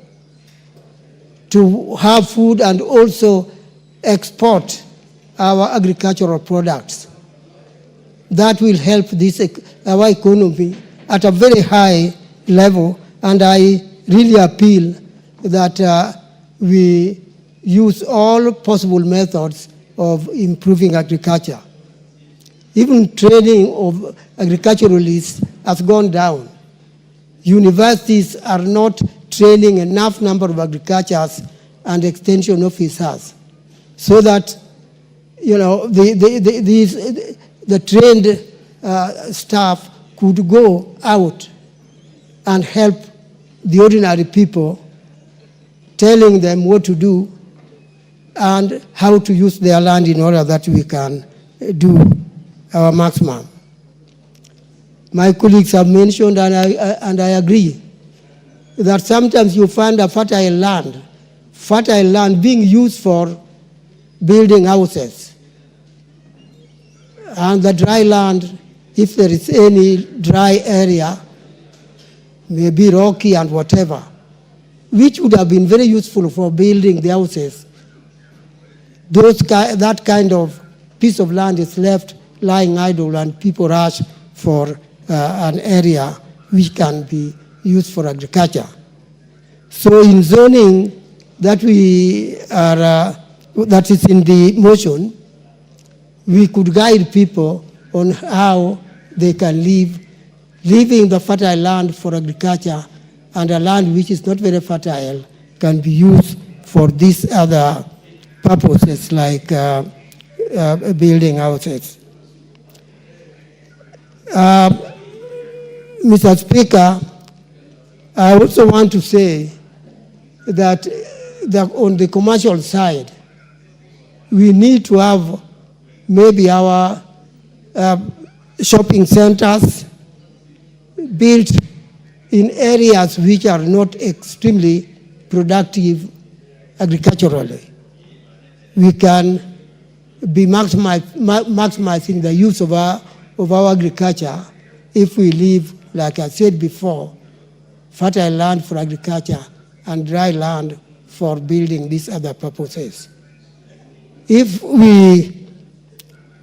to have food and also export our agricultural products. That will help our economy at a very high level, and I really appeal that we use all possible methods of improving agriculture. Even training of agriculturalists has gone down. Universities are not training enough number of agriculturists and extension officers, so that the trained staff could go out and help the ordinary people, telling them what to do and how to use their land in order that we can do our maximum. My colleagues have mentioned, and I agree, that sometimes you find a fertile land being used for building houses. And the dry land, if there is any dry area, maybe rocky and whatever, which would have been very useful for building the houses, that kind of piece of land is left lying idle, and people rush for an area which can be used for agriculture. So in zoning that that is in the motion, we could guide people on how they can live, leaving the fertile land for agriculture, and a land which is not very fertile can be used for these other purposes like building houses. Mr. Speaker, I also want to say that on the commercial side, we need to have maybe our shopping centers built in areas which are not extremely productive agriculturally. We can be maximizing the use of our agriculture if we leave, like I said before, fertile land for agriculture and dry land for building these other purposes. If we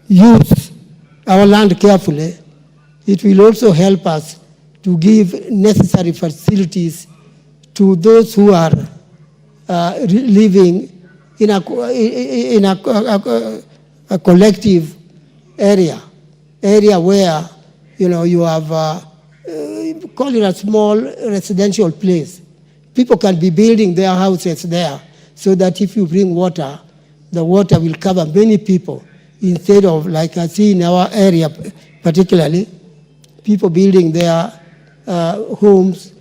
use our land carefully, it will also help us to give necessary facilities to those who are living in a collective area where you have call it a small residential place. People can be building their houses there so that if you bring water, the water will cover many people instead of, like I see in our area particularly, people building their homes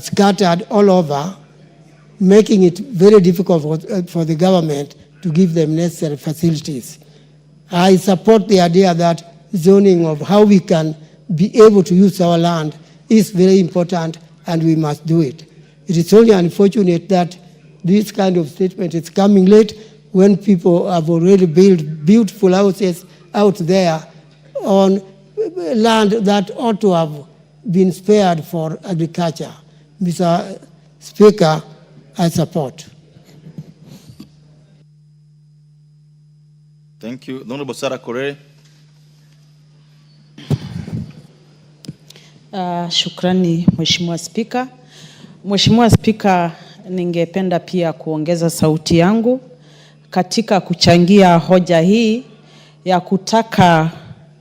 scattered all over, making it very difficult for the government to give them necessary facilities. I support the idea that zoning of how we can be able to use our land is very important, and we must do it. It is only unfortunate that this kind of statement is coming late when people have already built beautiful houses out there on land that ought to have been spared for agriculture. Mr. Speaker, I support. Thank you. The Honorable Sarah Korere. Shukrani Mheshimiwa Spika. Mheshimiwa Spika, ningependa pia kuongeza sauti yangu katika kuchangia hoja hii ya kutaka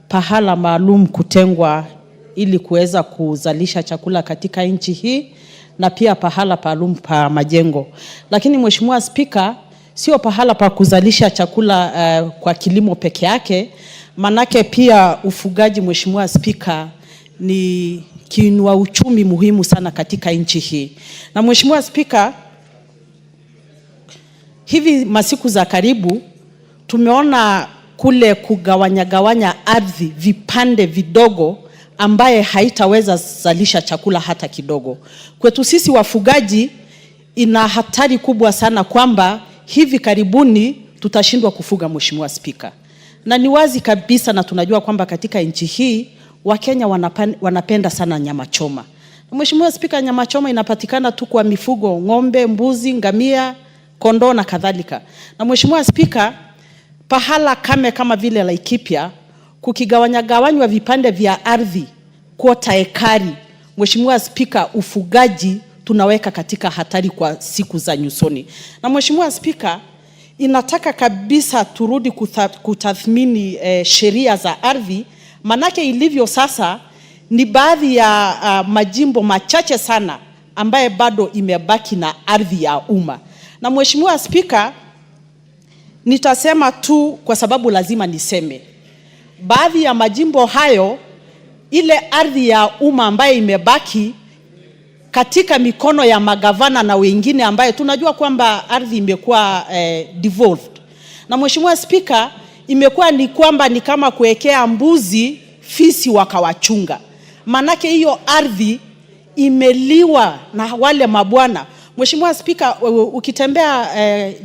pahala maalum kutengwa ili kuweza kuzalisha chakula katika nchi hii na pia pahala maalum pa majengo. Lakini Mheshimiwa Spika, sio pahala pa kuzalisha chakula kwa kilimo peke yake, manake pia ufugaji Mheshimiwa Spika ni kiinua uchumi muhimu sana katika nchi hii. Na Mheshimiwa Spika, hivi masiku za karibu tumeona kule kugawanya ardhi vipande vidogo ambaye haitaweza zalisha chakula hata kidogo. Kwetu sisi wafugaji ina hatari kubwa sana kwamba hivi karibuni tutashindwa kufuga Mheshimiwa Spika. Na ni wazi kabisa na tunajua kwamba katika nchi hii Wakenya wanapenda sana nyama choma. Mheshimiwa Spika, nyama choma inapatikana tu kwa mifugo, ng'ombe, mbuzi, ngamia, kondoo na kadhalika. Na Mheshimiwa Spika, pahala kama vile Laikipia kukigawanywa vipande vya ardhi kwota ekari, Mheshimiwa Spika, ufugaji tunaweka katika hatari kwa siku za nyusoni. Na Mheshimiwa Spika, inataka kabisa turudi kutathmini sheria za ardhi, manake ilivyo sasa ni baadhi ya majimbo machache sana ambaye bado imebaki na ardhi ya umma. Na Mheshimiwa Spika, nitasema tu kwa sababu lazima niseme. Baadhi ya majimbo hayo, ile ardhi ya umma ambaye imebaki katika mikono ya magavana na wengine ambaye tunajua kwamba ardhi imekuwa devolved. Na Mheshimiwa Spika, imekuwa ni kwamba ni kama kuwekea mbuzi fisi wakawachunga. Manake hiyo ardhi imeliwa na wale mabwana. Mheshimiwa Spika, ukitembea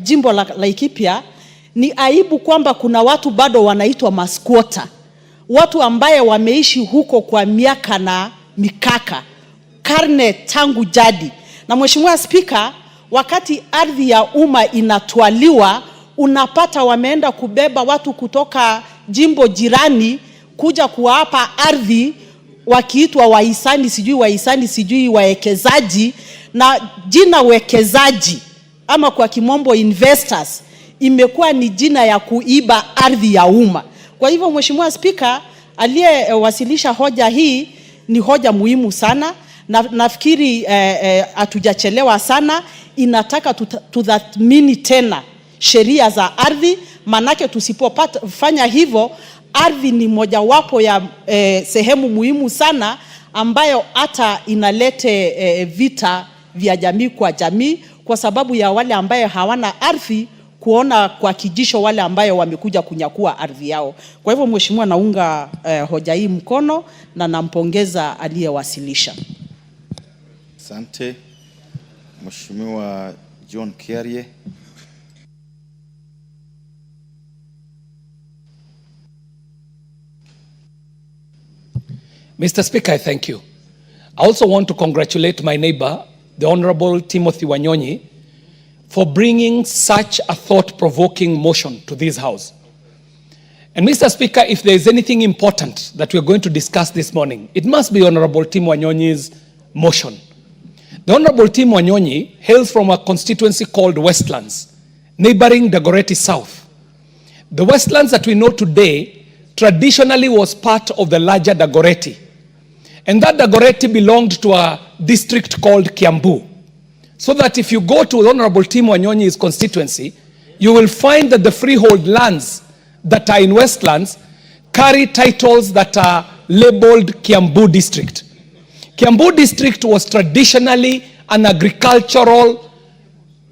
jimbo la Laikipia, ni aibu kwamba kuna watu bado wanaitwa masquatter. Watu ambaye wameishi huko kwa miaka na mikaka, karne tangu jadi. Na Mheshimiwa Spika, wakati ardhi ya umma inatwaliwa, unapata wameenda kubeba watu kutoka jimbo jirani kuja kuwapa ardhi wakiitwa wahisani sijui waekezaji, na jina wekezaji ama kwa kimombo investors imekuwa ni jina ya kuiba ardhi ya umma. Kwa hivyo Mheshimiwa Spika, aliyewasilisha hoja hii ni hoja muhimu sana, na nafikiri hatujachelewa sana. Inataka tudhathmini tena sheria za ardhi, manake tusipofanya hivyo, ardhi ni mojawapo ya sehemu muhimu sana ambayo hata inalete vita vya jamii kwa jamii, kwa sababu ya wale ambaye hawana ardhi kuona kwa kijisho wale ambayo wamekuja kunyakua ardhi yao. Kwa hivyo Mheshimiwa, naunga hoja hii mkono na nampongeza aliyewasilisha. Asante. Mheshimiwa John Kiarie. Mr. Speaker, I thank you. I also want to congratulate my neighbor, the Honorable Timothy Wanyonyi, for bringing such a thought-provoking motion to this House. And Mr. Speaker, if there is anything important that we are going to discuss this morning, it must be Honorable Tim Wanyonyi's motion. The Honorable Tim Wanyonyi hails from a constituency called Westlands, neighboring Dagoretti South. The Westlands that we know today traditionally was part of the larger Dagoretti. And that Dagoretti belonged to a district called Kiambu. So that if you go to Honorable Tim Wanyonyi's constituency, you will find that the freehold lands that are in Westlands carry titles that are labeled Kiambu District. Kiambu District was traditionally an agricultural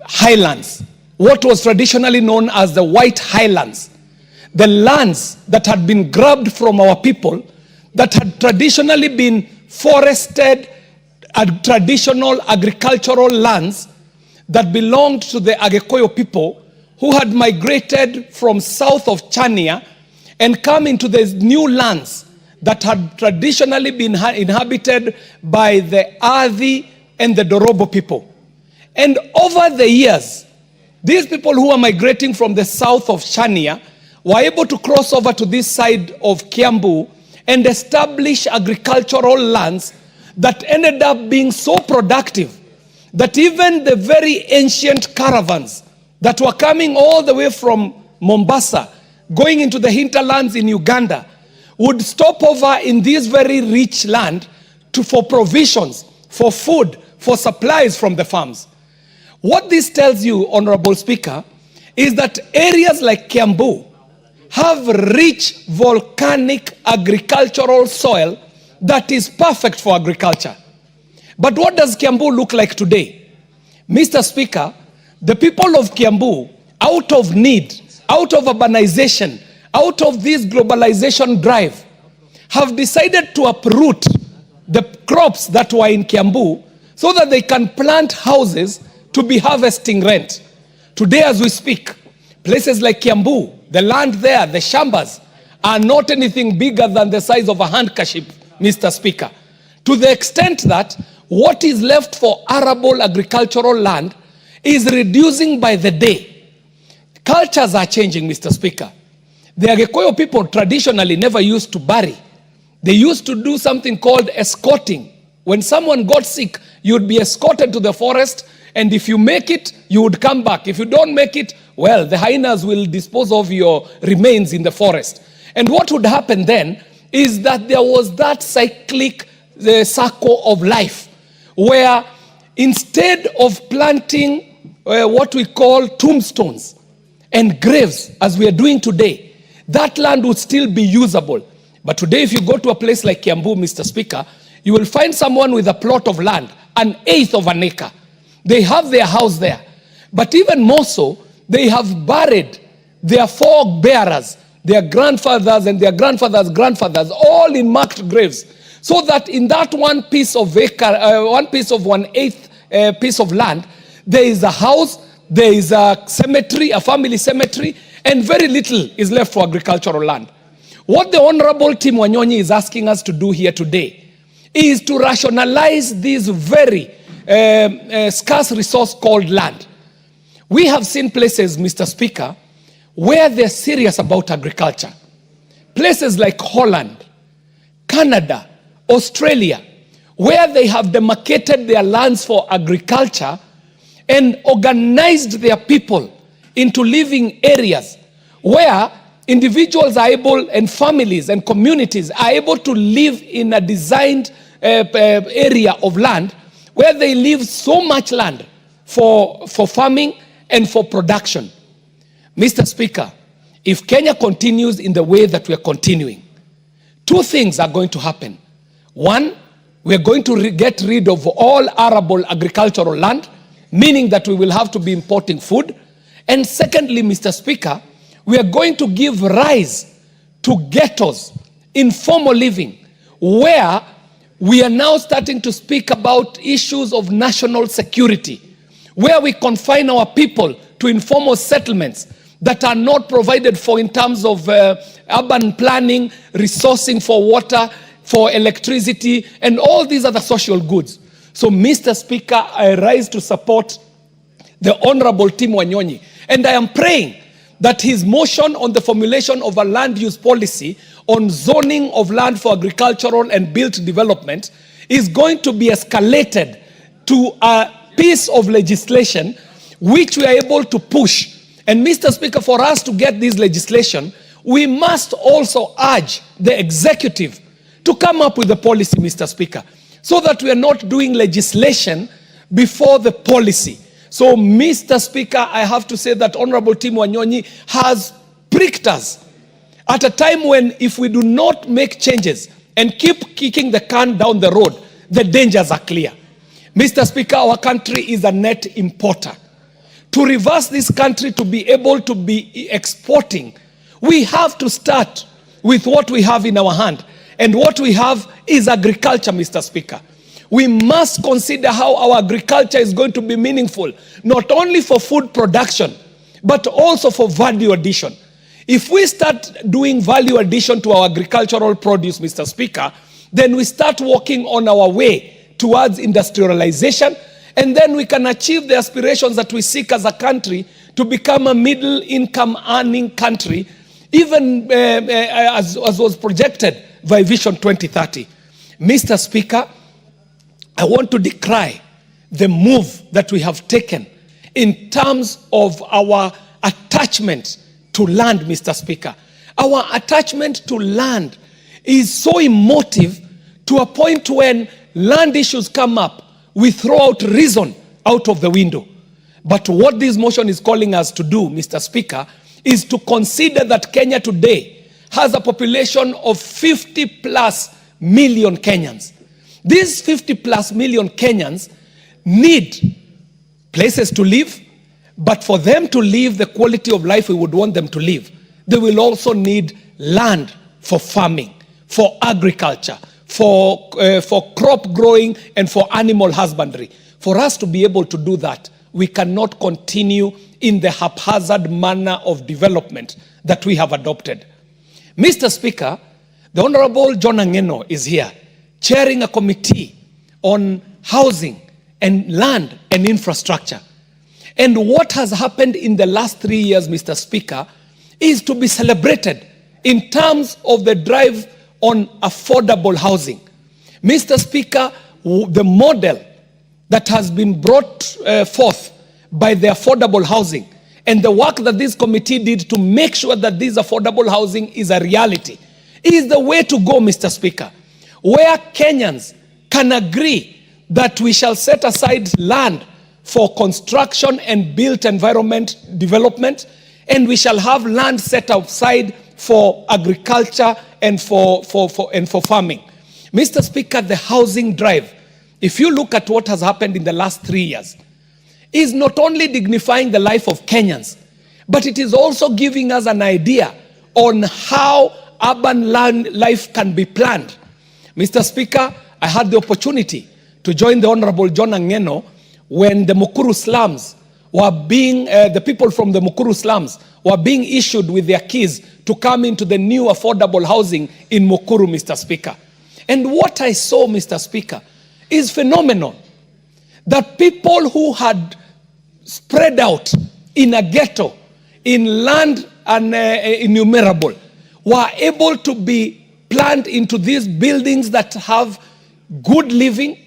highlands, what was traditionally known as the White Highlands. The lands that had been grabbed from our people, that had traditionally been forested, traditional agricultural lands that belonged to the Agekoyo people who had migrated from south of Chania and come into these new lands that had traditionally been inhabited by the Adi and the Dorobo people. And over the years, these people who are migrating from the south of Chania were able to cross over to this side of Kiambu and establish agricultural lands that ended up being so productive that even the very ancient caravans that were coming all the way from Mombasa, going into the hinterlands in Uganda, would stop over in this very rich land for provisions, for food, for supplies from the farms. What this tells you, Honorable Speaker, is that areas like Kiambu have rich volcanic agricultural soil that is perfect for agriculture. But what does Kiambu look like today? Mr. Speaker, the people of Kiambu, out of need, out of urbanization, out of this globalization drive, have decided to uproot the crops that were in Kiambu so that they can plant houses to be harvesting rent. Today as we speak, places like Kiambu, the land there, the shambas, are not anything bigger than the size of a handkerchief, Mr. Speaker. To the extent that what is left for arable agricultural land is reducing by the day. Cultures are changing, Mr. Speaker. The Agekoyo people traditionally never used to bury. They used to do something called escorting. When someone got sick, you would be escorted to the forest, and if you make it, you would come back. If you don't make it, well, the hyenas will dispose of your remains in the forest. And what would happen then is that there was that cyclic circle of life, where instead of planting what we call tombstones and graves, as we are doing today, that land would still be usable. But today, if you go to a place like Kiambu, Mr. Speaker, you will find someone with a plot of land, 1/8 of an acre. They have their house there. But even more so, they have buried their forebearers, their grandfathers and their grandfathers' grandfathers, all in marked graves. So that in that one piece of acre, 1/8 piece of land, there is a house, there is a cemetery, a family cemetery, and very little is left for agricultural land. What the Honorable Tim Wanyonyi is asking us to do here today is to rationalize this very scarce resource called land. We have seen places, Mr. Speaker, where they're serious about agriculture. Places like Holland, Canada, Australia, where they have demarcated their lands for agriculture and organized their people into living areas where individuals are able, and families and communities are able to live in a designed area of land where they leave so much land for farming and for production. Mr. Speaker, if Kenya continues in the way that we are continuing, two things are going to happen. One, we are going to get rid of all arable agricultural land, meaning that we will have to be importing food. And secondly, Mr. Speaker, we are going to give rise to ghettos, informal living, where we are now starting to speak about issues of national security, where we confine our people to informal settlements that are not provided for in terms of urban planning, resourcing for water, for electricity, and all these other social goods. So, Mr. Speaker, I rise to support the Honorable Tim Wanyonyi, and I am praying that his motion on the formulation of a land use policy on zoning of land for agricultural and built development is going to be escalated to a piece of legislation which we are able to push. And Mr. Speaker, for us to get this legislation, we must also urge the executive to come up with a policy, Mr. Speaker, so that we are not doing legislation before the policy. So, Mr. Speaker, I have to say that Honorable Tim Wanyonyi has pricked us at a time when, if we do not make changes and keep kicking the can down the road, the dangers are clear. Mr. Speaker, our country is a net importer. To reverse this country to be able to be exporting, we have to start with what we have in our hand. And what we have is agriculture, Mr. Speaker. We must consider how our agriculture is going to be meaningful, not only for food production, but also for value addition. If we start doing value addition to our agricultural produce, Mr. Speaker, then we start walking on our way towards industrialization, and then we can achieve the aspirations that we seek as a country to become a middle-income earning country, even as was projected by Vision 2030. Mr. Speaker, I want to decry the move that we have taken in terms of our attachment to land, Mr. Speaker. Our attachment to land is so emotive to a point when land issues come up, we throw out reason out of the window. But what this motion is calling us to do, Mr. Speaker, is to consider that Kenya today has a population of 50 plus million Kenyans. These 50 plus million Kenyans need places to live, but for them to live the quality of life we would want them to live, they will also need land for farming, for agriculture, for crop growing, and for animal husbandry. For us to be able to do that, we cannot continue in the haphazard manner of development that we have adopted. Mr. Speaker, the Honorable John Angeno is here, chairing a committee on housing and land and infrastructure. And what has happened in the last 3 years, Mr. Speaker, is to be celebrated in terms of the drive on affordable housing. Mr. Speaker, the model that has been brought forth by the affordable housing and the work that this committee did to make sure that this affordable housing is a reality is the way to go, Mr. Speaker, where Kenyans can agree that we shall set aside land for construction and built environment development, and we shall have land set aside for agriculture and for farming. Mr. Speaker, the housing drive, if you look at what has happened in the last 3 years, is not only dignifying the life of Kenyans, but it is also giving us an idea on how urban land life can be planned. Mr. Speaker, I had the opportunity to join the Honorable John Angeno when the Mukuru slums were being, the people from the Mukuru slums were being issued with their keys to come into the new affordable housing in Mukuru, Mr. Speaker. And what I saw, Mr. Speaker, is phenomenal. That people who had spread out in a ghetto, in land innumerable, were able to be planned into these buildings that have good living,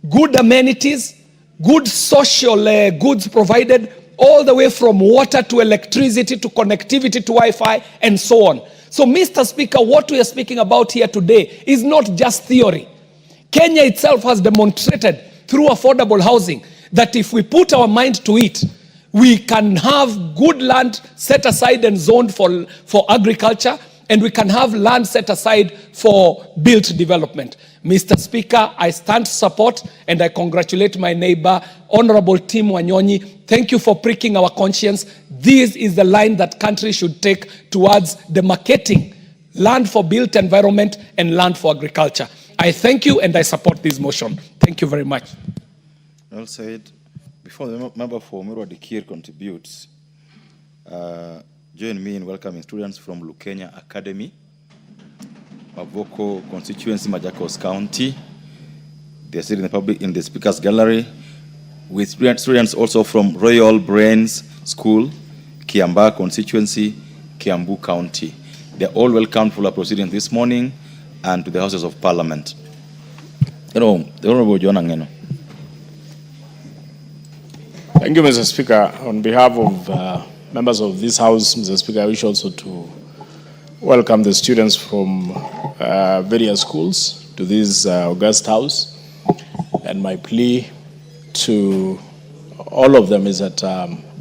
good amenities, good social goods provided, all the way from water to electricity to connectivity to Wi-Fi and so on. So, Mr. Speaker, what we are speaking about here today is not just theory. Kenya itself has demonstrated through affordable housing that if we put our mind to it, we can have good land set aside and zoned for agriculture, and we can have land set aside for built development. Mr. Speaker, I stand to support and I congratulate my neighbor, Honorable Tim Wanyonyi. Thank you for pricking our conscience. This is the line that country should take towards demarcating land for built environment and land for agriculture. I thank you and I support this motion. Thank you very much. Well said. Before the member for Murwa Dikir contributes, join me in welcoming students from Lukenya Academy, Mavoko constituency, Machakos County. They are sitting in the speakers gallery with students also from Royal Brains School, Kiambaa constituency, Kiambu County. They are all welcome for the proceedings this morning and to the Houses of Parliament. The Honorable John Angeno. Thank you, Mr. Speaker. On behalf of members of this House, Mr. Speaker, I wish also to welcome the students from various schools to this august house. And my plea to all of them is that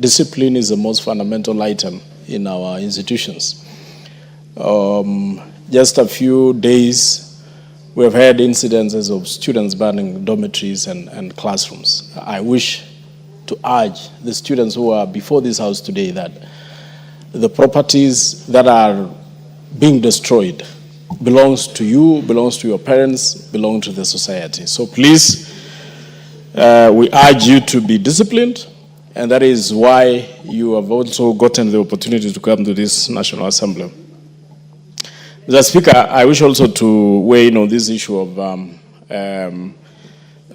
discipline is the most fundamental item in our institutions. Just a few days, we have had incidences of students burning dormitories and classrooms. I wish to urge the students who are before this house today that the properties that are being destroyed belongs to you, belongs to your parents, belong to the society. So please, we urge you to be disciplined, and that is why you have also gotten the opportunity to come to this National Assembly. Mr. Speaker, I wish also to weigh in on this issue of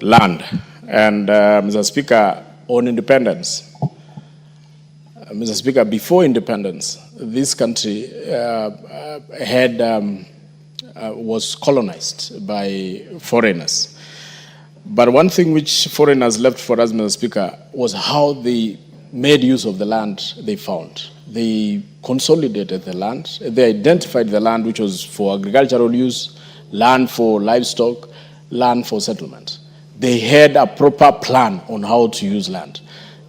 land. And Mr. Speaker, on independence. Mr. Speaker, before independence, this country was colonized by foreigners. But one thing which foreigners left for us, Mr. Speaker, was how they made use of the land they found. They consolidated the land. They identified the land which was for agricultural use, land for livestock, land for settlement. They had a proper plan on how to use land.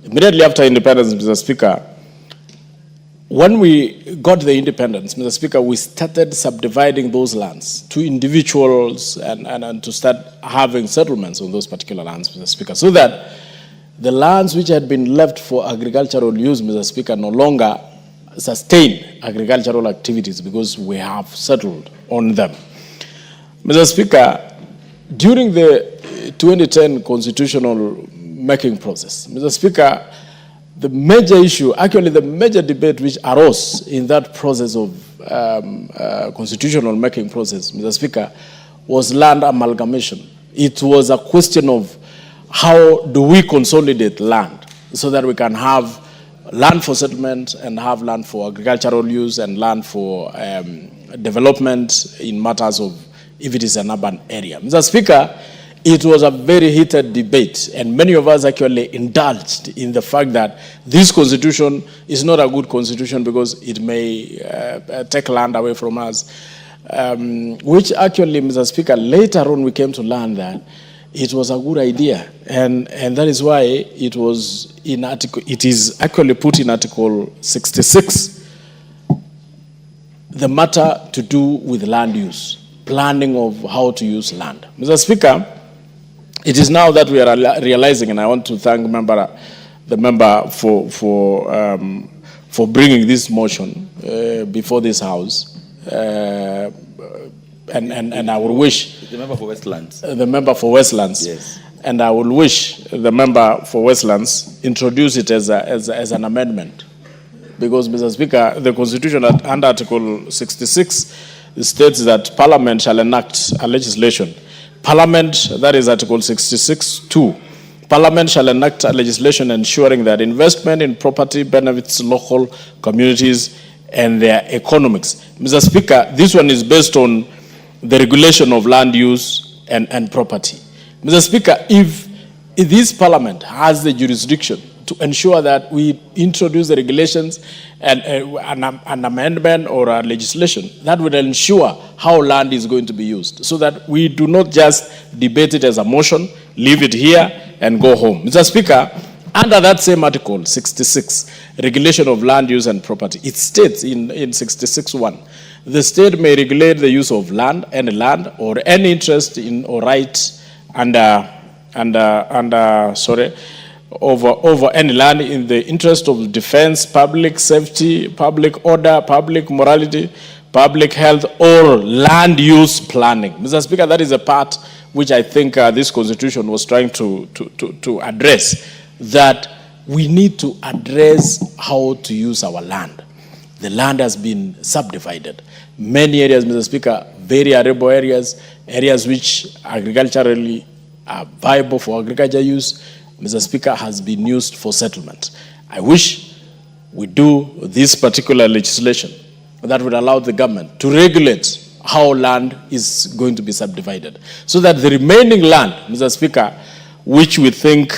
Immediately after independence, Mr. Speaker, when we got the independence, Mr. Speaker, we started subdividing those lands to individuals and to start having settlements on those particular lands, Mr. Speaker, so that the lands which had been left for agricultural use, Mr. Speaker, no longer sustain agricultural activities because we have settled on them. Mr. Speaker, during the 2010 constitutional making process, Mr. Speaker, the major issue, actually the major debate which arose in that process of constitutional making process, Mr. Speaker, was land amalgamation. It was a question of how do we consolidate land so that we can have land for settlement and have land for agricultural use and land for development in matters of if it is an urban area. Mr. Speaker, it was a very heated debate, and many of us actually indulged in the fact that this constitution is not a good constitution because it may take land away from us, which actually, Mr. Speaker, later on we came to learn that it was a good idea, and that is why it was in article. It is actually put in Article 66, the matter to do with land use, planning of how to use land. Mr. Speaker, it is now that we are realizing, and I want to thank the member for bringing this motion before this House, and I will wish the member for Westlands. The member for Westlands, yes, and I will wish the member for Westlands introduce it as an amendment, because, Mr. Speaker, the Constitution under Article 66 states that Parliament shall enact a legislation. Parliament, that is Article 66(2). Parliament shall enact a legislation ensuring that investment in property benefits local communities and their economics. Mr. Speaker, this one is based on the regulation of land use and property. Mr. Speaker, if this Parliament has the jurisdiction to ensure that we introduce the regulations and an amendment or a legislation that would ensure how land is going to be used, so that we do not just debate it as a motion, leave it here and go home. Mr. Speaker, under that same Article 66, regulation of land use and property, it states in 66(1), the state may regulate the use of land, any land, or any interest in or right over any land in the interest of defense, public safety, public order, public morality, public health, or land use planning. Mr. Speaker, that is a part which I think this constitution was trying to address, that we need to address how to use our land. The land has been subdivided. Many areas, Mr. Speaker, very arable areas, areas which agriculturally are viable for agriculture use, Mr. Speaker, has been used for settlement. I wish we do this particular legislation that would allow the government to regulate how land is going to be subdivided, so that the remaining land, Mr. Speaker, which we think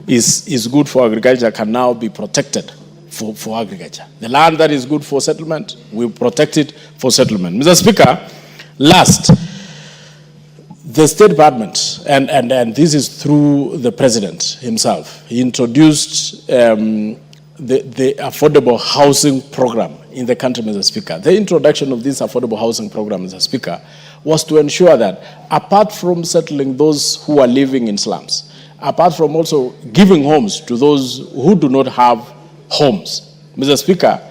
is good for agriculture, can now be protected for agriculture. The land that is good for settlement, we protect it for settlement. Mr. Speaker, Last, the State Department, and this is through the President himself, he introduced the affordable housing program in the country, Mr. Speaker. The introduction of this affordable housing program, Mr. Speaker, was to ensure that apart from settling those who are living in slums, apart from also giving homes to those who do not have homes, Mr. Speaker,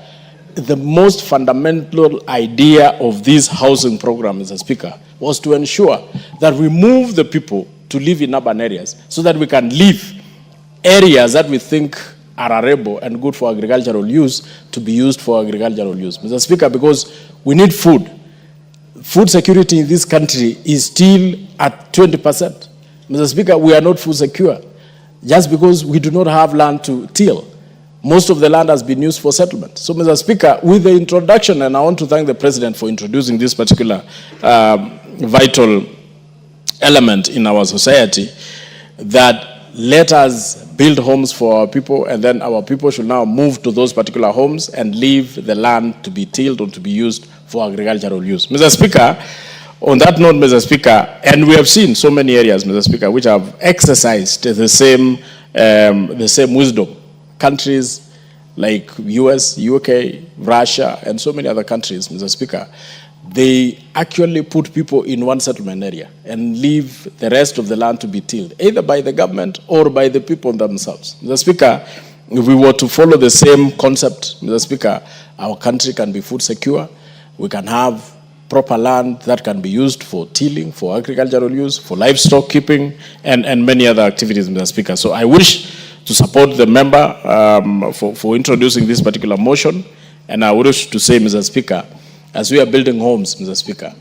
the most fundamental idea of this housing program, Mr. Speaker, was to ensure that we move the people to live in urban areas so that we can leave areas that we think are arable and good for agricultural use to be used for agricultural use. Mr. Speaker, because we need food. Food security in this country is still at 20%. Mr. Speaker, we are not food secure just because we do not have land to till. Most of the land has been used for settlement. So, Mr. Speaker, with the introduction, and I want to thank the President for introducing this particular vital element in our society, that let us build homes for our people, and then our people should now move to those particular homes and leave the land to be tilled or to be used for agricultural use. Mr. Speaker, on that note, Mr. Speaker, and we have seen so many areas, Mr. Speaker, which have exercised the same wisdom. Countries like US, UK, Russia, and so many other countries, Mr. Speaker, they actually put people in one settlement area and leave the rest of the land to be tilled, either by the government or by the people themselves. Mr. Speaker, if we were to follow the same concept, Mr. Speaker, our country can be food secure. We can have proper land that can be used for tilling, for agricultural use, for livestock keeping, and many other activities, Mr. Speaker. So I wish to support the member for introducing this particular motion. And I wish to say, Mr. Speaker, as we are building homes, Mr. Speaker,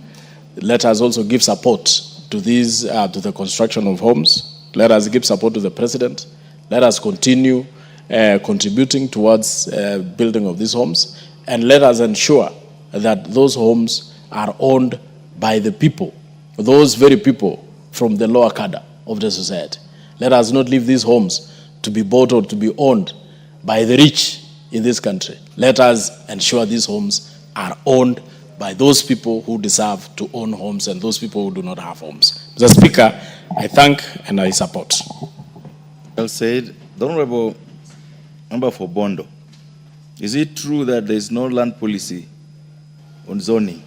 let us also give support to these, to the construction of homes. Let us give support to the President. Let us continue contributing towards building of these homes. And let us ensure that those homes are owned by the people, those very people from the lower cadre of the society. Let us not leave these homes to be bought or to be owned by the rich in this country. Let us ensure these homes are owned by those people who deserve to own homes and those people who do not have homes. Mr. Speaker, I thank and I support. Well said. The Honorable Member for Bondo, is it true that there is no land policy on zoning?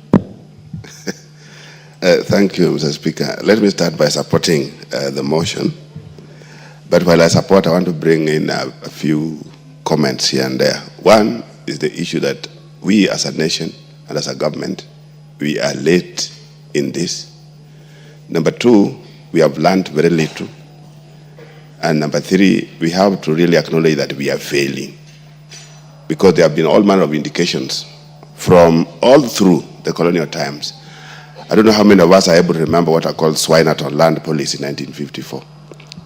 Thank you, Mr. Speaker. Let me start by supporting the motion. But while I support, I want to bring in a few comments here and there. One is the issue that we as a nation and as a government, we are late in this. Number two, we have learned very little. And number three, we have to really acknowledge that we are failing. Because there have been all manner of indications from all through the colonial times. I don't know how many of us are able to remember what are called Swinehart or land policy in 1954.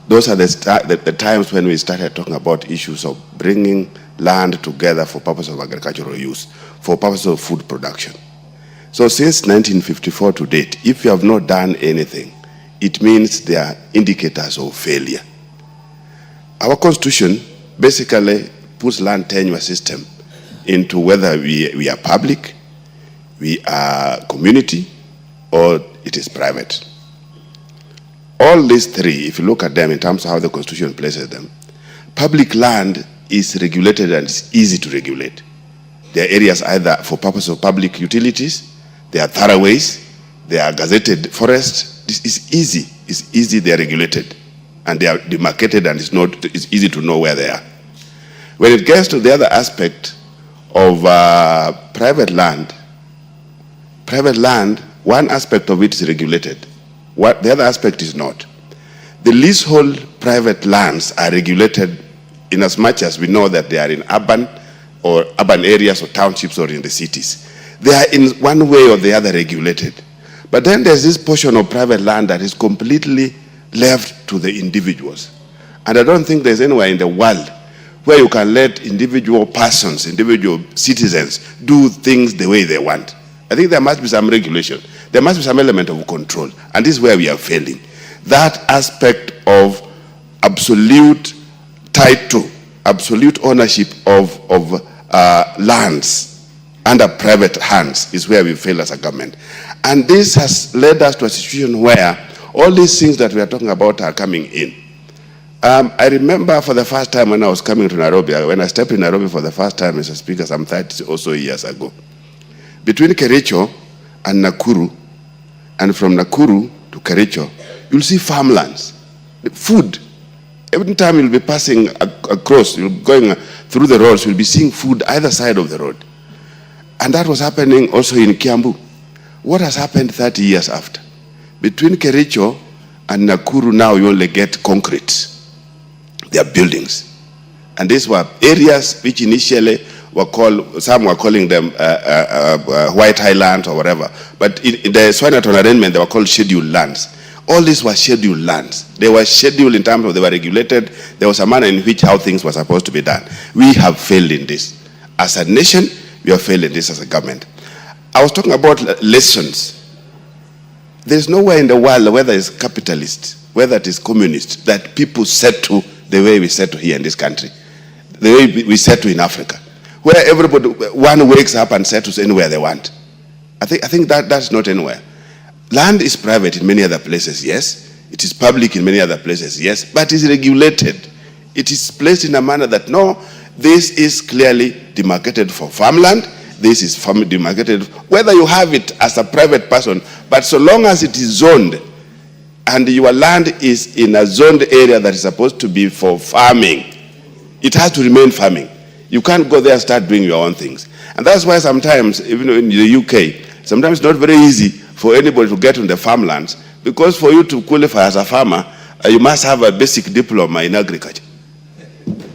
Those are the times when we started talking about issues of bringing land together for purpose of agricultural use, for purpose of food production. So since 1954 to date, if you have not done anything, it means there are indicators of failure. Our constitution basically puts land tenure system into whether we are public, we are community, or it is private. All these three, if you look at them in terms of how the Constitution places them, public land is regulated and it's easy to regulate. There are areas either for purpose of public utilities, there are thoroughways, there are gazetted forests. This is easy. It's easy, they are regulated. And they are demarcated and it's easy to know where they are. When it gets to the other aspect of private land, one aspect of it is regulated. The other aspect is not. The leasehold private lands are regulated in as much as we know that they are in urban areas or townships or in the cities. They are in one way or the other regulated. But then there's this portion of private land that is completely left to the individuals. And I don't think there's anywhere in the world where you can let individual persons, individual citizens do things the way they want. I think there must be some regulation. There must be some element of control. And this is where we are failing. That aspect of absolute title, absolute ownership of lands under private hands is where we fail as a government. And this has led us to a situation where all these things that we are talking about are coming in. I remember for the first time when I was coming to Nairobi, when I stepped in Nairobi for the first time, Mr. Speaker, some 30 or so years ago. Between Kericho and Nakuru, and from Nakuru to Kericho, you'll see farmlands, food. Every time you'll be passing across, you're going through the roads, you'll be seeing food either side of the road. And that was happening also in Kiambu. What has happened 30 years after? Between Kericho and Nakuru now you only get concrete. They are buildings. And these were areas which initially were called, some were calling them White Highlands or whatever. But in the Swainaton arrangement, they were called scheduled lands. All these were scheduled lands. They were scheduled in terms of they were regulated. There was a manner in which how things were supposed to be done. We have failed in this. As a nation, we have failed in this as a government. I was talking about lessons. There's nowhere in the world, whether it's capitalist, whether it is communist, that people settle the way we settle here in this country, the way we settle in Africa, where everybody, one wakes up and settles anywhere they want. I think that's not anywhere. Land is private in many other places, yes. It is public in many other places, yes. But it is regulated. It is placed in a manner that, no, this is clearly demarcated for farmland. This is demarcated, whether you have it as a private person, but so long as it is zoned, and your land is in a zoned area that is supposed to be for farming, it has to remain farming. You can't go there and start doing your own things. And that's why sometimes, even in the UK, sometimes it's not very easy for anybody to get on the farmlands, because for you to qualify as a farmer, you must have a basic diploma in agriculture.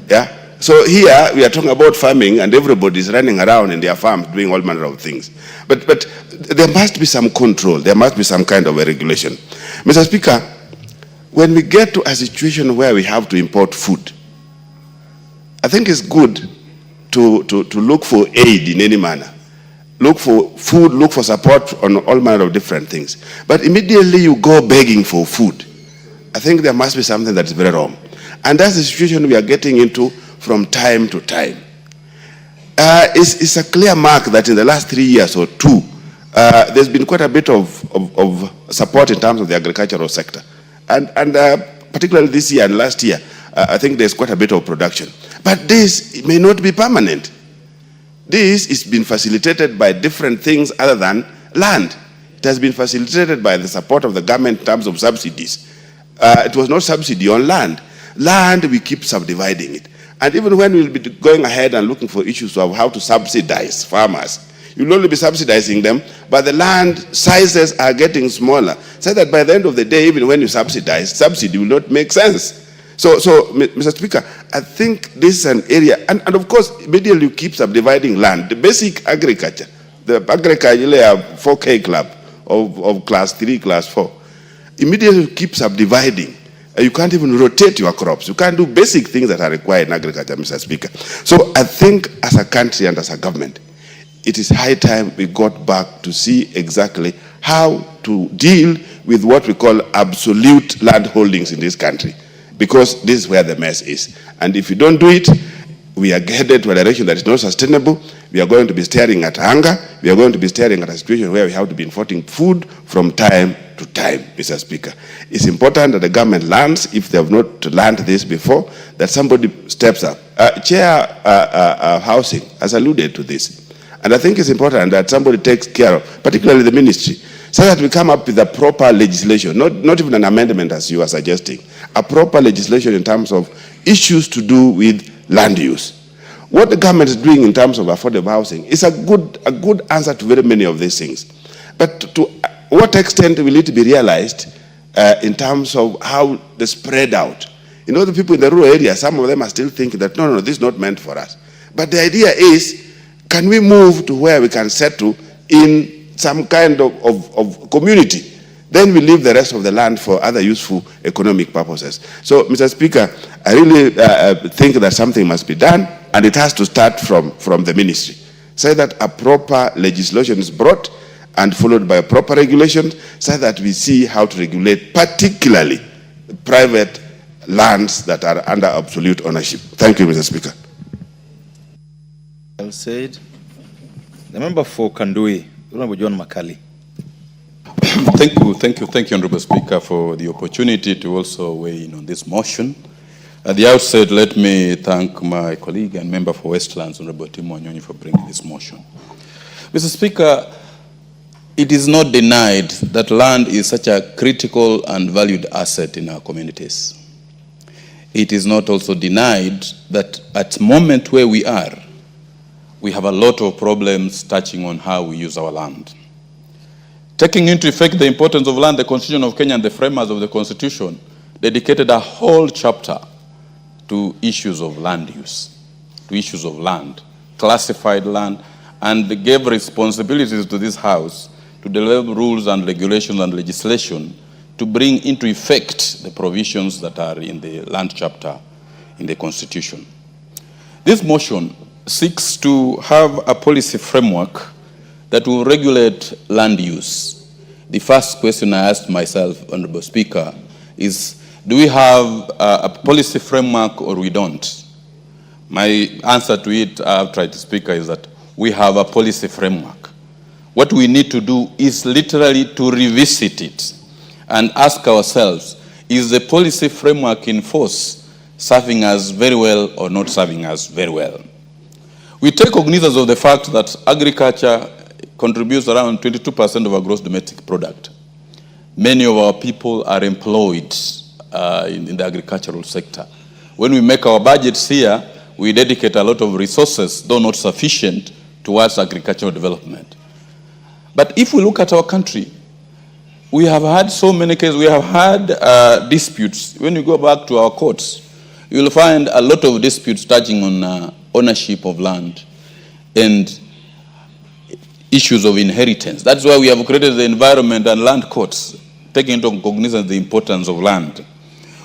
Yeah? So here, we are talking about farming, and everybody is running around in their farms doing all manner of things. But there must be some control. There must be some kind of a regulation. Mr. Speaker, when we get to a situation where we have to import food, I think it's good to look for aid in any manner. Look for food, look for support on all manner of different things. But immediately you go begging for food, I think there must be something that is very wrong. And that's the situation we are getting into from time to time. It's a clear mark that in the last 3 years or two, there's been quite a bit of support in terms of the agricultural sector. And particularly this year and last year, I think there's quite a bit of production. But this may not be permanent. This is been facilitated by different things other than land. It has been facilitated by the support of the government in terms of subsidies. It was not subsidy on land. Land, we keep subdividing it. And even when we'll be going ahead and looking for issues of how to subsidize farmers, you'll only be subsidizing them, but the land sizes are getting smaller. So that by the end of the day, even when you subsidize, subsidy will not make sense. So Mr. Speaker, I think this is an area, and of course, immediately you keep subdividing land. The basic agriculture, the agriculture 4K club of class 3, class 4, immediately you keep subdividing. You can't even rotate your crops. You can't do basic things that are required in agriculture, Mr. Speaker. So I think as a country and as a government, it is high time we got back to see exactly how to deal with what we call absolute land holdings in this country, because this is where the mess is. And if you don't do it, we are headed to a direction that is not sustainable. We are going to be staring at hunger. We are going to be staring at a situation where we have to be importing food from time to time, Mr. Speaker. It's important that the government learns, if they have not learned this before, that somebody steps up. Chair Housing has alluded to this. And I think it's important that somebody takes care of, particularly the ministry, so that we come up with a proper legislation, not even an amendment as you are suggesting, a proper legislation in terms of issues to do with land use. What the government is doing in terms of affordable housing is a good answer to very many of these things. But to what extent will it be realized in terms of how they spread out? You know, the people in the rural areas, some of them are still thinking that, no, this is not meant for us. But the idea is, can we move to where we can settle in some kind of community? Then we leave the rest of the land for other useful economic purposes. So, Mr. Speaker, I really think that something must be done, and it has to start from the ministry. So that a proper legislation is brought and followed by a proper regulation, so that we see how to regulate particularly private lands that are under absolute ownership. Thank you, Mr. Speaker. Well said. The member for Kandui, Honorable John Makali. Thank you, Honorable Speaker, for the opportunity to also weigh in on this motion. At the outset, let me thank my colleague and member for Westlands, Honorable Tim Wanyonyi, for bringing this motion. Mr. Speaker, it is not denied that land is such a critical and valued asset in our communities. It is not also denied that at the moment where we are, we have a lot of problems touching on how we use our land. Taking into effect the importance of land, the Constitution of Kenya and the framers of the Constitution dedicated a whole chapter to issues of land use, to issues of land, classified land, and they gave responsibilities to this House to develop rules and regulations and legislation to bring into effect the provisions that are in the land chapter in the Constitution. This motion seeks to have a policy framework that will regulate land use. The first question I asked myself, Honorable Speaker, is do we have a policy framework or we don't? My answer to it, I've tried to speak, is that we have a policy framework. What we need to do is literally to revisit it and ask ourselves, is the policy framework in force serving us very well or not serving us very well? We take cognizance of the fact that agriculture contributes around 22% of our gross domestic product. Many of our people are employed in the agricultural sector. When we make our budgets here, we dedicate a lot of resources, though not sufficient, towards agricultural development. But if we look at our country, we have had so many cases, we have had disputes. When you go back to our courts, you will find a lot of disputes touching on ownership of land and issues of inheritance. That's why we have created the environment and land courts, taking into cognizance the importance of land.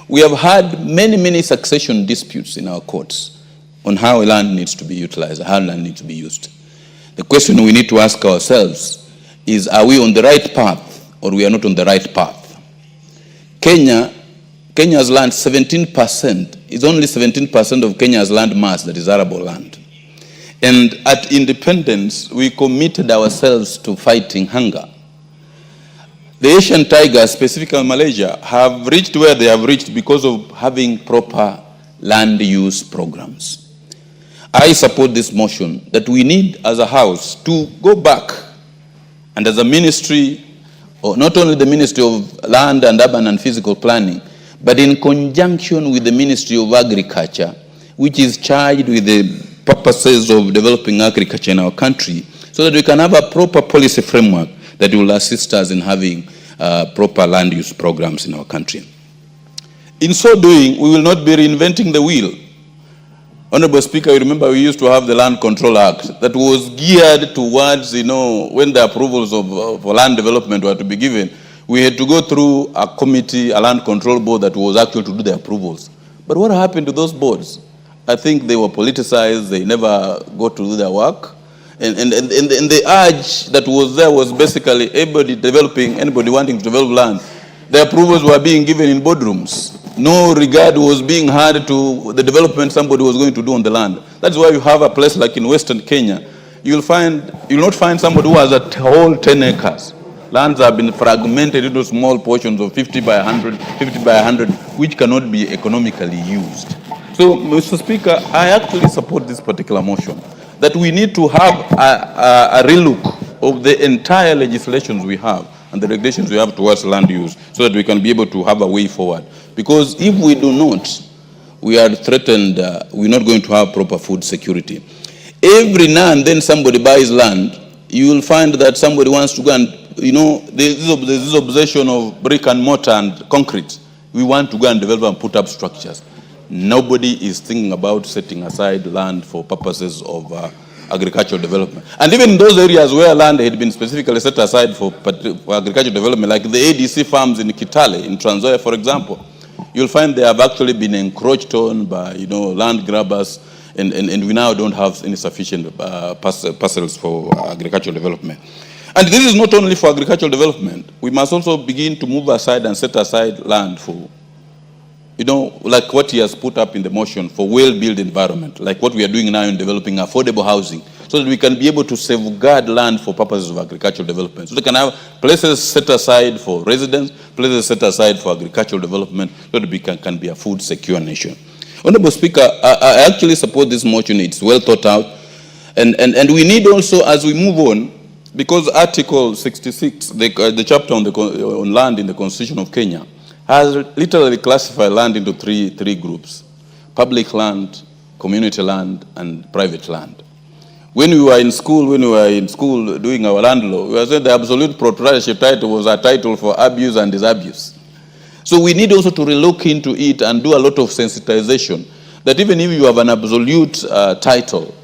We have had many succession disputes in our courts on how land needs to be utilized, how land needs to be used. The question we need to ask ourselves is, are we on the right path or we are not on the right path? Kenya's land, 17%, is only 17% of Kenya's land mass that is arable land. And at independence, we committed ourselves to fighting hunger. The Asian tigers, specifically Malaysia, have reached where they have reached because of having proper land use programs. I support this motion that we need as a House to go back and as a ministry, or not only the Ministry of Land and Urban and Physical Planning, but in conjunction with the Ministry of Agriculture, which is charged with the purposes of developing agriculture in our country, so that we can have a proper policy framework that will assist us in having proper land use programs in our country. In so doing, we will not be reinventing the wheel. Honorable Speaker, you remember we used to have the Land Control Act that was geared towards, when the approvals of land development were to be given, we had to go through a committee, a land control board that was actually to do the approvals. But what happened to those boards? I think they were politicized, they never got to do their work. And the urge that was there was basically anybody wanting to develop land, the approvals were being given in boardrooms. No regard was being had to the development somebody was going to do on the land. That's why you have a place like in Western Kenya, you'll not find somebody who has a whole 10 acres. Lands have been fragmented into small portions of 50 by 100, which cannot be economically used. So, Mr. Speaker, I actually support this particular motion, that we need to have a relook of the entire legislations we have and the regulations we have towards land use, so that we can be able to have a way forward. Because if we do not, we are threatened, we're not going to have proper food security. Every now and then somebody buys land, you will find that somebody wants to go and, there's this obsession of brick and mortar and concrete. We want to go and develop and put up structures. Nobody is thinking about setting aside land for purposes of agricultural development. And even in those areas where land had been specifically set aside for agricultural development, like the ADC farms in Kitale, in Trans Nzoia, for example, you'll find they have actually been encroached on by, land grabbers, and we now don't have any sufficient parcels for agricultural development. And this is not only for agricultural development. We must also begin to move aside and set aside land for, like what he has put up in the motion for well-built environment, like what we are doing now in developing affordable housing, so that we can be able to safeguard land for purposes of agricultural development. So they can have places set aside for residents, places set aside for agricultural development, so that we can be a food secure nation. Honorable Speaker, I actually support this motion. It's well thought out. And we need also, as we move on, because Article 66, the chapter on land in the Constitution of Kenya, has literally classified land into three groups: public land, community land, and private land. When we were in school doing our land law, we were saying the absolute proprietorship title was a title for abuse and disabuse. So we need also to relook into it and do a lot of sensitization, that even if you have an absolute title,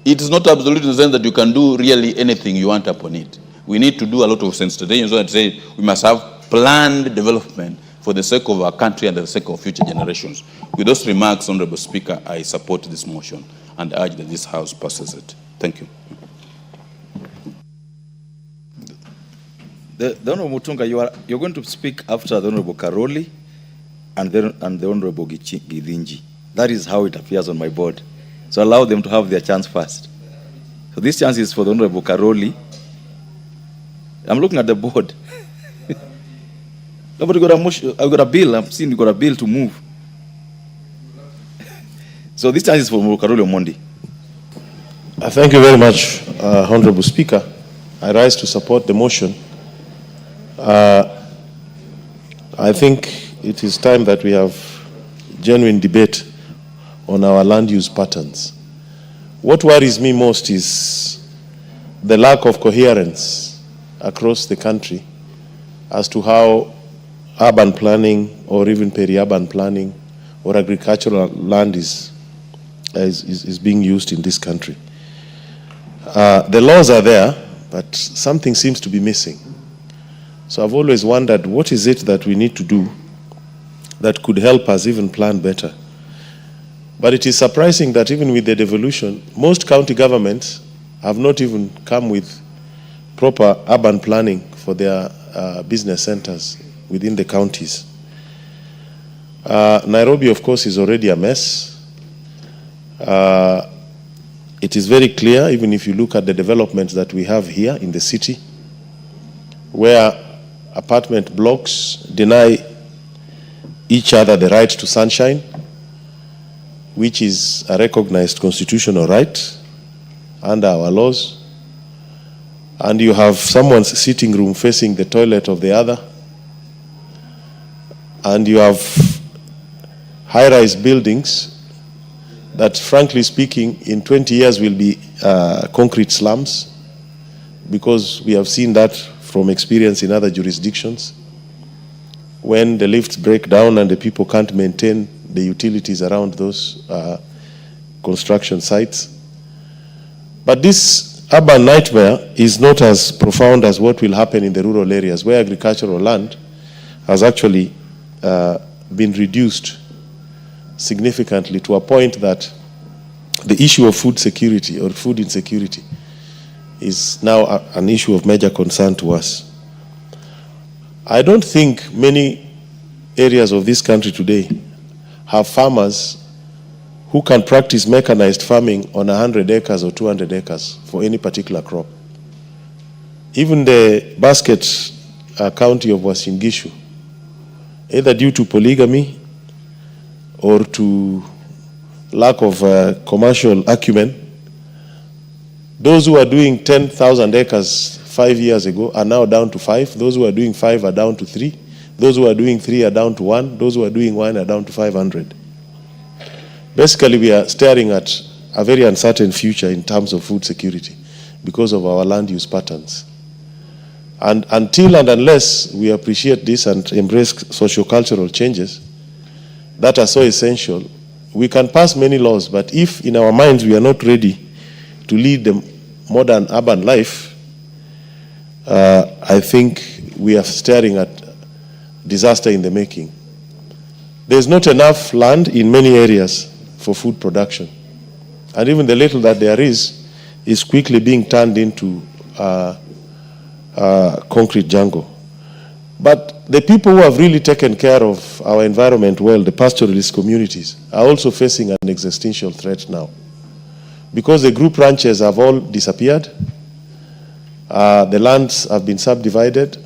it is not absolute in the sense that you can do really anything you want upon it. We need to do a lot of sensitization, so that say we must have planned development for the sake of our country and the sake of future generations. With those remarks, Honorable Speaker, I support this motion and urge that this House passes it. Thank you. The Honorable Mutunga, you're going to speak after the Honorable Karoli and the Honorable Githinji. That is how it appears on my board. So allow them to have their chance first. So this chance is for the Honorable Karoli. I'm looking at the board. Nobody got a motion. I've got a bill. I'm seeing you got a bill to move. So this chance is for Honorable Karoli Omondi. Thank you very much, Honorable Speaker. I rise to support the motion. I think it is time that we have genuine debate on our land use patterns. What worries me most is the lack of coherence across the country as to how urban planning or even peri-urban planning or agricultural land is being used in this country. The laws are there, but something seems to be missing. So I've always wondered, what is it that we need to do that could help us even plan better? But it is surprising that even with the devolution, most county governments have not even come with proper urban planning for their business centers within the counties. Nairobi, of course, is already a mess. It is very clear, even if you look at the developments that we have here in the city, where apartment blocks deny each other the right to sunshine, which is a recognized constitutional right under our laws. And you have someone's sitting room facing the toilet of the other. And you have high-rise buildings that, frankly speaking, in 20 years will be concrete slums, because we have seen that from experience in other jurisdictions. When the lifts break down and the people can't maintain the utilities around those construction sites. But this urban nightmare is not as profound as what will happen in the rural areas, where agricultural land has actually been reduced significantly to a point that the issue of food security or food insecurity is now an issue of major concern to us. I don't think many areas of this country today have farmers who can practice mechanized farming on 100 acres or 200 acres for any particular crop. Even the basket county of Uasin Gishu, either due to polygamy or to lack of commercial acumen, those who are doing 10,000 acres 5 years ago are now down to 5. Those who are doing 5 are down to 3. Those who are doing 3 are down to 1. Those who are doing 1 are down to 500. Basically, we are staring at a very uncertain future in terms of food security because of our land use patterns. And until and unless we appreciate this and embrace socio-cultural changes that are so essential, we can pass many laws, but if in our minds we are not ready to lead the modern urban life, I think we are staring at disaster in the making. There's not enough land in many areas for food production. And even the little that there is quickly being turned into concrete jungle. But the people who have really taken care of our environment well, the pastoralist communities, are also facing an existential threat now. because the group ranches have all disappeared. The lands have been subdivided.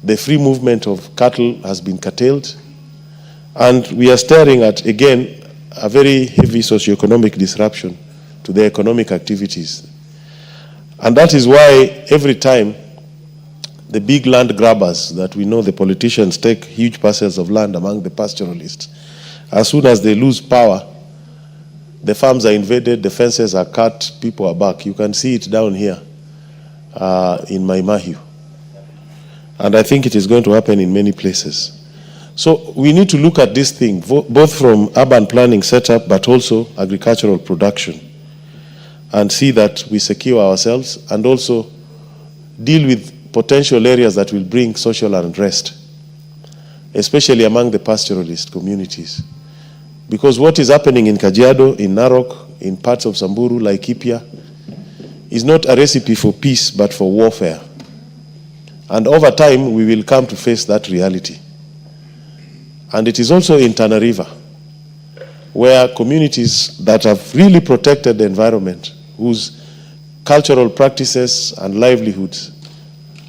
The free movement of cattle has been curtailed. And we are staring at, again, a very heavy socioeconomic disruption to their economic activities. And that is why every time the big land grabbers that we know, the politicians, take huge parcels of land among the pastoralists, as soon as they lose power, the farms are invaded, the fences are cut, people are back. You can see it down here in Maimahiu. And I think it is going to happen in many places. So we need to look at this thing, both from urban planning setup, but also agricultural production, and see that we secure ourselves and also deal with potential areas that will bring social unrest, especially among the pastoralist communities. Because what is happening in Kajiado, in Narok, in parts of Samburu, Laikipia, is not a recipe for peace, but for warfare. And over time, we will come to face that reality. And it is also in Tana River, where communities that have really protected the environment, whose cultural practices and livelihoods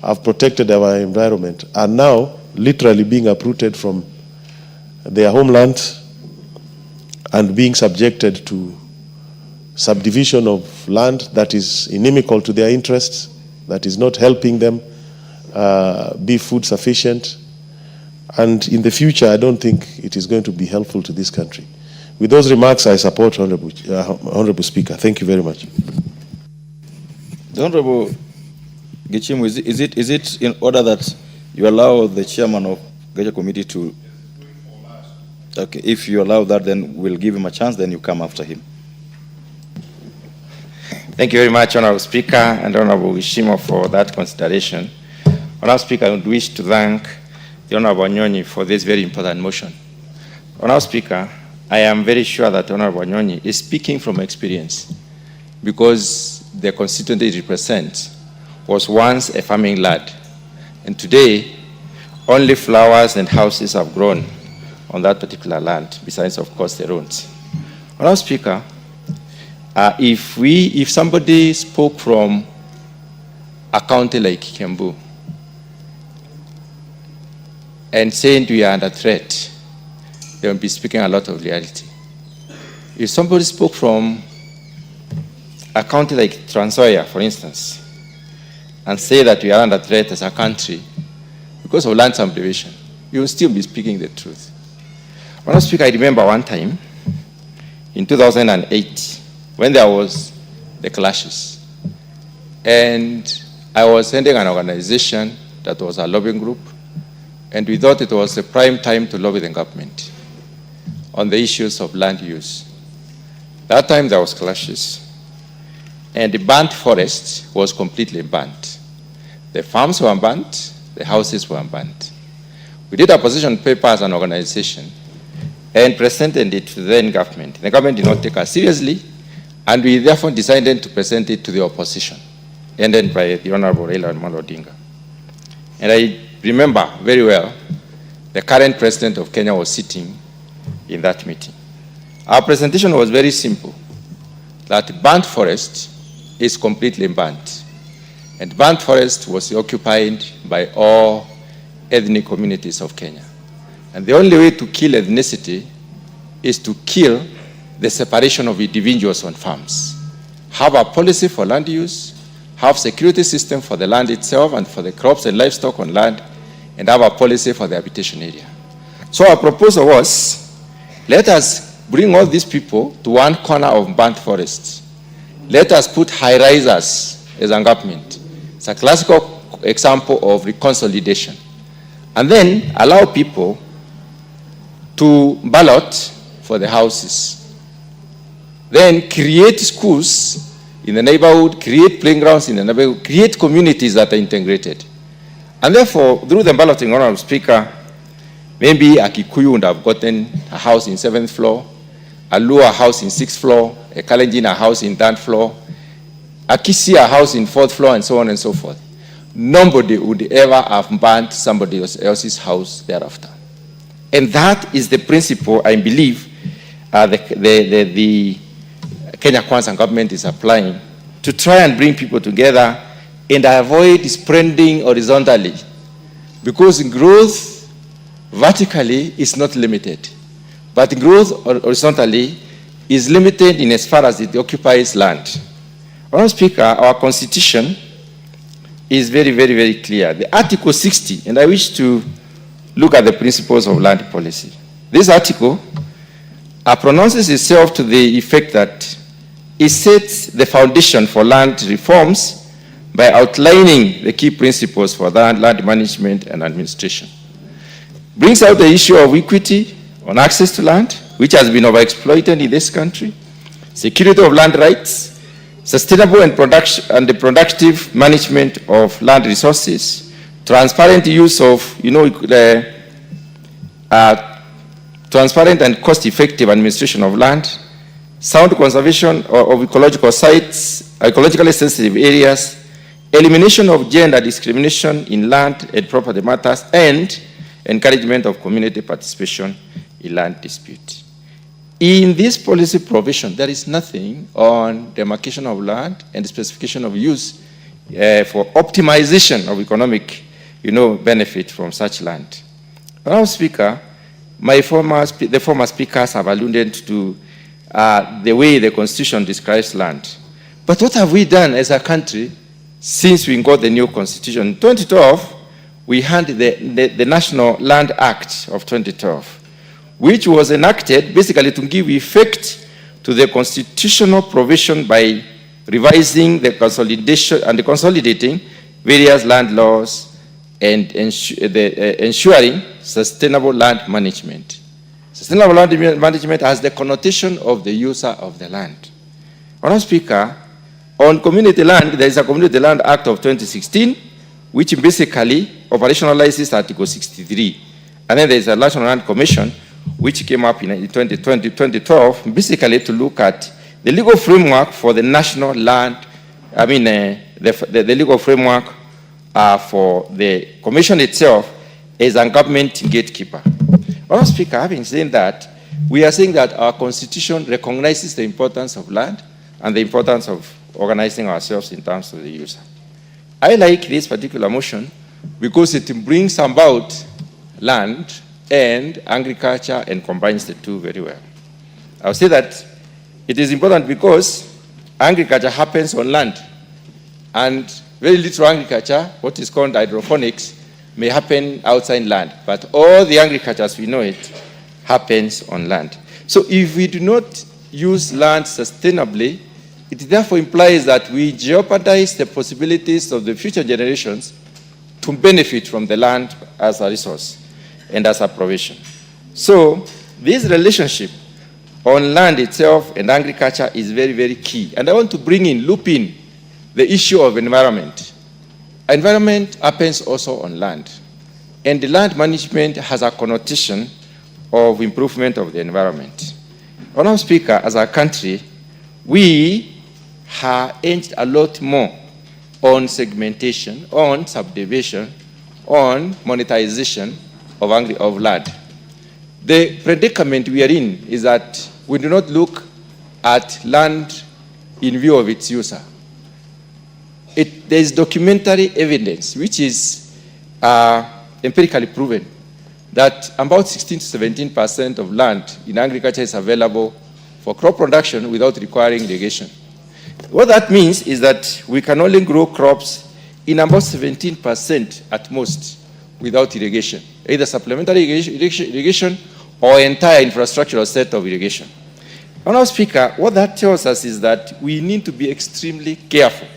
have protected our environment, are now literally being uprooted from their homeland and being subjected to subdivision of land that is inimical to their interests, that is not helping them be food sufficient. And in the future, I don't think it is going to be helpful to this country. With those remarks, I support Honorable Speaker. Thank you very much. The Honorable Gichimu, is it in order that you allow the chairman of the committee to... Okay, if you allow that, then we'll give him a chance, then you come after him. Thank you very much, Honorable Speaker and Honorable Gichimu, for that consideration. Honorable Speaker, I would wish to thank the Honorable Nyonyi for this very important motion. Honorable Speaker, I am very sure that Honorable Nyonyi is speaking from experience, because the constituency he represents was once a farming lad, and today only flowers and houses have grown on that particular land, besides, of course, the roads. Honorable Speaker, if somebody spoke from a county like Kiambu and saying we are under threat, they will be speaking a lot of reality. If somebody spoke from a county like Trans Nzoia, for instance, and say that we are under threat as a country because of land subdivision, you will still be speaking the truth. Honorable Speaker, I remember one time in 2008 when there was the clashes, and I was heading an organization that was a lobbying group, and we thought it was the prime time to lobby the government on the issues of land use. That time there was clashes, and the burnt forest was completely burnt. The farms were burnt, the houses were burnt. We did a position paper as an organization and presented it to the then government. The government did not take us seriously, and we therefore decided to present it to the opposition, ended by the Honorable Raila Amolo Odinga. And I remember very well, the current president of Kenya was sitting in that meeting. Our presentation was very simple, that burnt forest is completely burnt. And burnt forest was occupied by all ethnic communities of Kenya. And the only way to kill ethnicity is to kill the separation of individuals on farms. Have a policy for land use, have security system for the land itself and for the crops and livestock on land, and have a policy for the habitation area. So our proposal was, let us bring all these people to one corner of burnt forests. Let us put high-risers as a government. It's a classical example of reconsolidation. And then allow people to ballot for the houses. Then create schools in the neighborhood, create playgrounds in the neighborhood, create communities that are integrated. And therefore, through the balloting, Honorable Speaker, maybe a Kikuyu would have gotten a house in 7th floor, a Luo a house in 6th floor, a Kalenjin a house in 3rd floor, a Kisii a house in 4th floor, and so on and so forth. Nobody would ever have burnt somebody else's house thereafter. And that is the principle, I believe, the Kenya Kwanza government is applying to try and bring people together and avoid spreading horizontally, because growth vertically is not limited, but growth horizontally is limited in as far as it occupies land. Madam Speaker, our constitution is very, very, very clear. The Article 60, and I wish to look at the principles of land policy. This article pronounces itself to the effect that it sets the foundation for land reforms by outlining the key principles for land management and administration. Brings out the issue of equity on access to land, which has been overexploited in this country, security of land rights, sustainable and the productive management of land resources, transparent use of, transparent and cost-effective administration of land, sound conservation of ecological sites, ecologically sensitive areas, elimination of gender discrimination in land and property matters, and encouragement of community participation in land dispute. In this policy provision, there is nothing on demarcation of land and specification of use for optimization of economic, benefit from such land. Madam Speaker, the former speakers have alluded to the way the Constitution describes land. But what have we done as a country since we got the new Constitution? In 2012, we had the National Land Act of 2012, which was enacted basically to give effect to the constitutional provision by revising the consolidation and consolidating various land laws and ensuring sustainable land management. Sustainable land management has the connotation of the user of the land. Madam Speaker, on community land, there is a Community Land Act of 2016, which basically operationalizes Article 63. And then there is a National Land Commission, which came up in 2012, basically to look at the legal framework for the national land, the legal framework for the commission itself as a government gatekeeper. Madam Speaker, having said that, we are saying that our constitution recognizes the importance of land and the importance of organizing ourselves in terms of the user. I like this particular motion because it brings about land and agriculture and combines the two very well. I'll say that it is important because agriculture happens on land, and very little agriculture, what is called hydroponics, may happen outside land, but all the agriculture as we know it happens on land. So if we do not use land sustainably, it therefore implies that we jeopardize the possibilities of the future generations to benefit from the land as a resource and as a provision. So this relationship on land itself and agriculture is very, very key. And I want to loop in the issue of environment. Environment happens also on land. And the land management has a connotation of improvement of the environment. Madam Speaker, as a country, we have aimed a lot more on segmentation, on subdivision, on monetization of land. The predicament we are in is that we do not look at land in view of its user. There is documentary evidence, which is empirically proven, that about 16 to 17% of land in agriculture is available for crop production without requiring irrigation. What that means is that we can only grow crops in about 17% at most without irrigation, either supplementary irrigation or entire infrastructural set of irrigation. Madam Speaker, what that tells us is that we need to be extremely careful.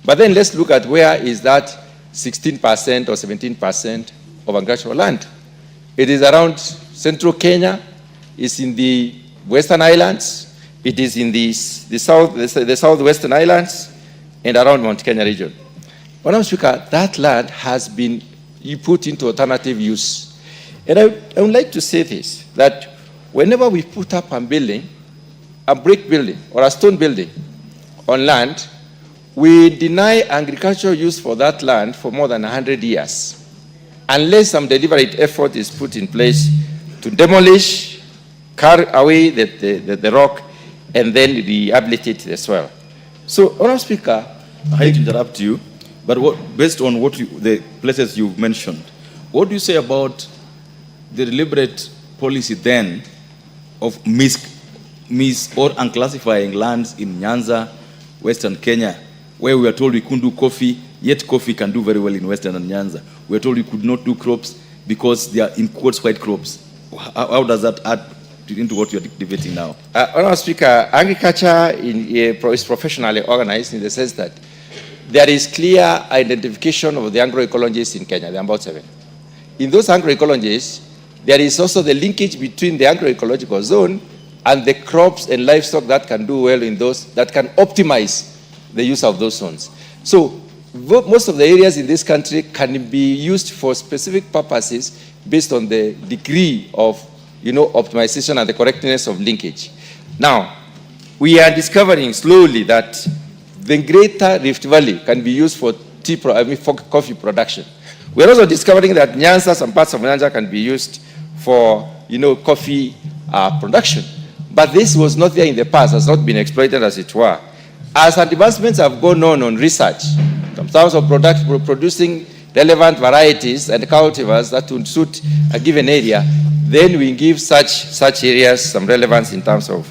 But then let's look at where is that 16% or 17% of agricultural land. It is around central Kenya, it's in the Western Islands, it is in the southwestern islands, and around Mount Kenya region. Madam Speaker, that land has been put into alternative use. And I would like to say this, that whenever we put up a building, a brick building or a stone building on land, we deny agricultural use for that land for more than 100 years, unless some deliberate effort is put in place to demolish, carry away the rock, and then rehabilitate the soil. So, Honourable Speaker, I hate to interrupt you, but based on the places you've mentioned, what do you say about the deliberate policy then of or unclassifying lands in Nyanza, Western Kenya, where we are told we couldn't do coffee, yet coffee can do very well in Western and Nyanza. We are told we could not do crops because they are, in quotes, white crops. How does that add into what you're debating now? Honourable Speaker, agriculture is professionally organized in the sense that there is clear identification of the agroecologists in Kenya. There are about 7. In those agroecologists, there is also the linkage between the agroecological zone and the crops and livestock that can do well in those, that can optimize the use of those zones. So most of the areas in this country can be used for specific purposes based on the degree of optimization and the correctness of linkage. Now, we are discovering slowly that the greater Rift Valley can be used for for coffee production. We are also discovering that Nyanza, some parts of Nyanza can be used for coffee production. But this was not there in the past, has not been exploited as it were. As advancements have gone on research, in terms of producing relevant varieties and cultivars that would suit a given area, then we give such areas some relevance in terms of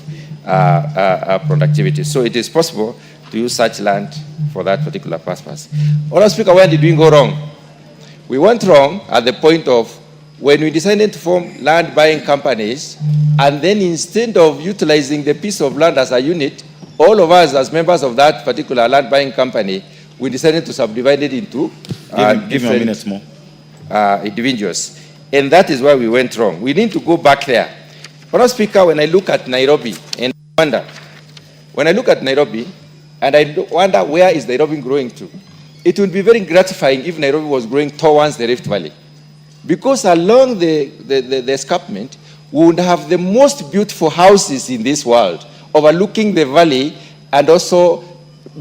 productivity. So it is possible to use such land for that particular purpose. Honourable Speaker, where did we go wrong? We went wrong at the point of when we decided to form land buying companies, and then instead of utilizing the piece of land as a unit, all of us as members of that particular land buying company, we decided to subdivide it into give me a minute more. Individuals. And that is why we went wrong. We need to go back there. Honourable Speaker, when I look at Nairobi and wonder, when I look at Nairobi and I wonder where is Nairobi growing to, it would be very gratifying if Nairobi was growing towards the Rift Valley. Because along the escarpment, we would have the most beautiful houses in this world, overlooking the valley and also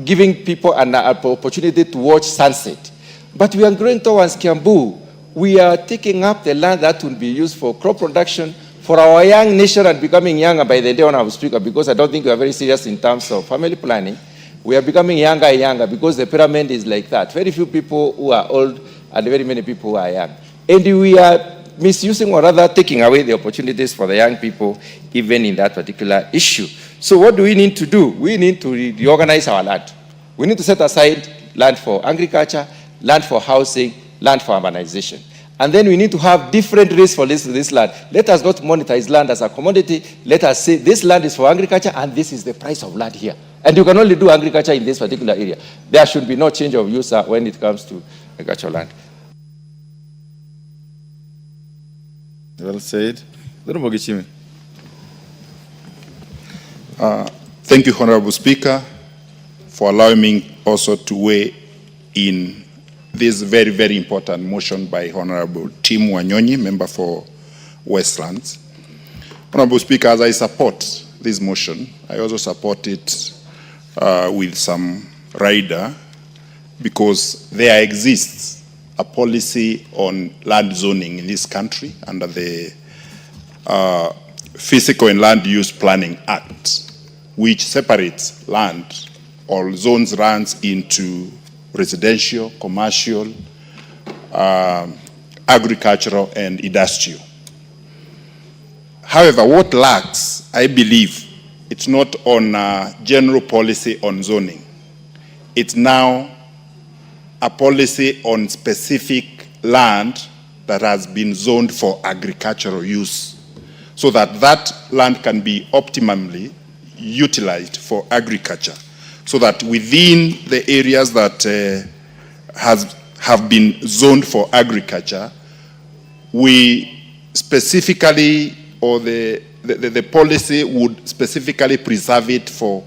giving people an opportunity to watch sunset. But we are growing towards Kiambu. We are taking up the land that will be used for crop production for our young nation and becoming younger by the day, Honourable Speaker, because I don't think we are very serious in terms of family planning. We are becoming younger and younger because the pyramid is like that. Very few people who are old and very many people who are young. And we are misusing or rather taking away the opportunities for the young people even in that particular issue. So what do we need to do? We need to reorganize our land. We need to set aside land for agriculture, land for housing, land for urbanization. And then we need to have different rates for this land. Let us not monetize land as a commodity. Let us say this land is for agriculture and this is the price of land here. And you can only do agriculture in this particular area. There should be no change of use when it comes to agricultural land. Well said. Thank you, Honourable Speaker, for allowing me also to weigh in this very, very important motion by Honourable Tim Wanyonyi, member for Westlands. Honourable Speaker, as I support this motion, I also support it with some rider because there exists a policy on land zoning in this country under the Physical and Land Use Planning Act, which separates land or zones runs into residential, commercial, agricultural, and industrial. However, what lacks, I believe, it's not on general policy on zoning. It's now a policy on specific land that has been zoned for agricultural use, so that that land can be optimally utilized for agriculture, so that within the areas that have been zoned for agriculture, we specifically, or the policy would specifically preserve it for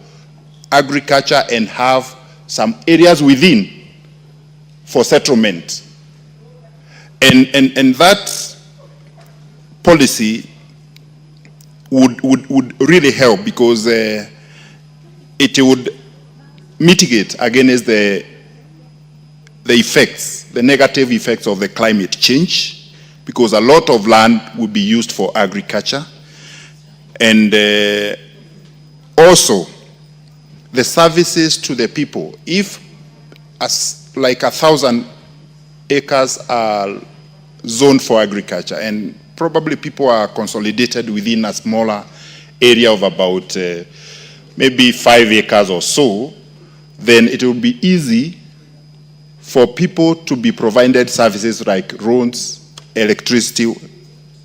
agriculture and have some areas within for settlement. And that policy would really help because it would mitigate against the effects, the negative effects of the climate change, because a lot of land would be used for agriculture. And Also, the services to the people. If like 1,000 acres are zoned for agriculture, and probably people are consolidated within a smaller area of about maybe 5 acres or so, then it will be easy for people to be provided services like roads, electricity,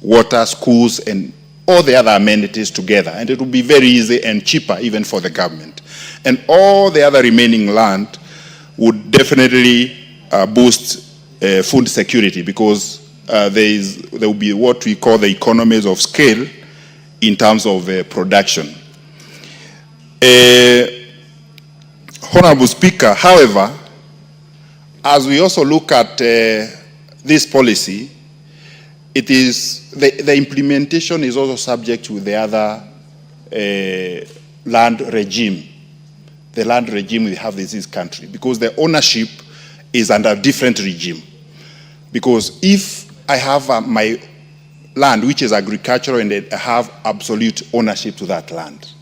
water, schools, and all the other amenities together. And it will be very easy and cheaper even for the government. And all the other remaining land would definitely boost food security, because there will be what we call the economies of scale in terms of production. Honorable Speaker, however, as we also look at this policy, it is the implementation is also subject to the other land regime. The land regime we have in this country, because the ownership is under a different regime. Because if I have my land, which is agricultural, and I have absolute ownership to that land,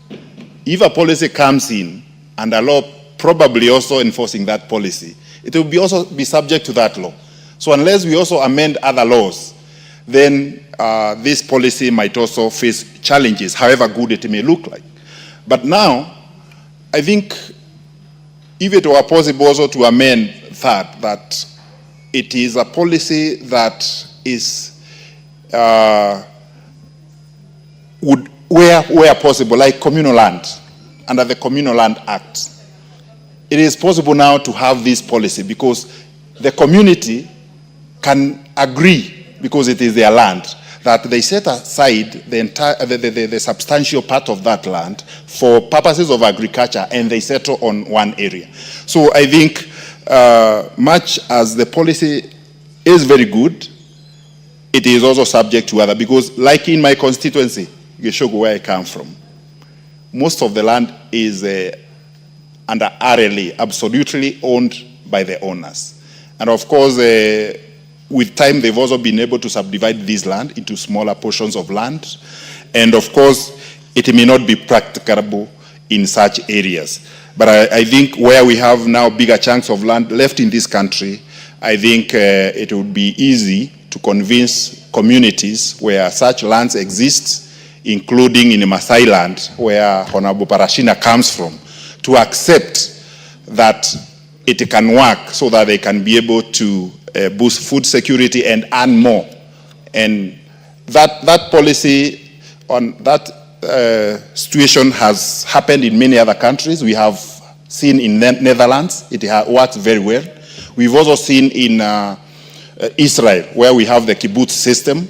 if a policy comes in and a law probably also enforcing that policy, it will also be subject to that law. So unless we also amend other laws, then this policy might also face challenges, however good it may look like. But now, I think if it were possible also to amend that it is a policy that is where possible, like communal land, under the Communal Land Act. It is possible now to have this policy because the community can agree, because it is their land, that they set aside the substantial part of that land for purposes of agriculture, and they settle on one area. So I think much as the policy is very good, it is also subject to other, because like in my constituency, Geshogo, where I come from, most of the land is under RLA, absolutely owned by the owners. And of course, with time, they've also been able to subdivide this land into smaller portions of land. And of course, it may not be practicable in such areas. But I think where we have now bigger chunks of land left in this country, I think it would be easy to convince communities where such lands exist, including in Maasai land, where Honorable Parashina comes from, to accept that it can work so that they can be able to boost food security and earn more. And that policy on that situation has happened in many other countries. We have seen in Netherlands, it works very well. We've also seen in Israel, where we have the kibbutz system,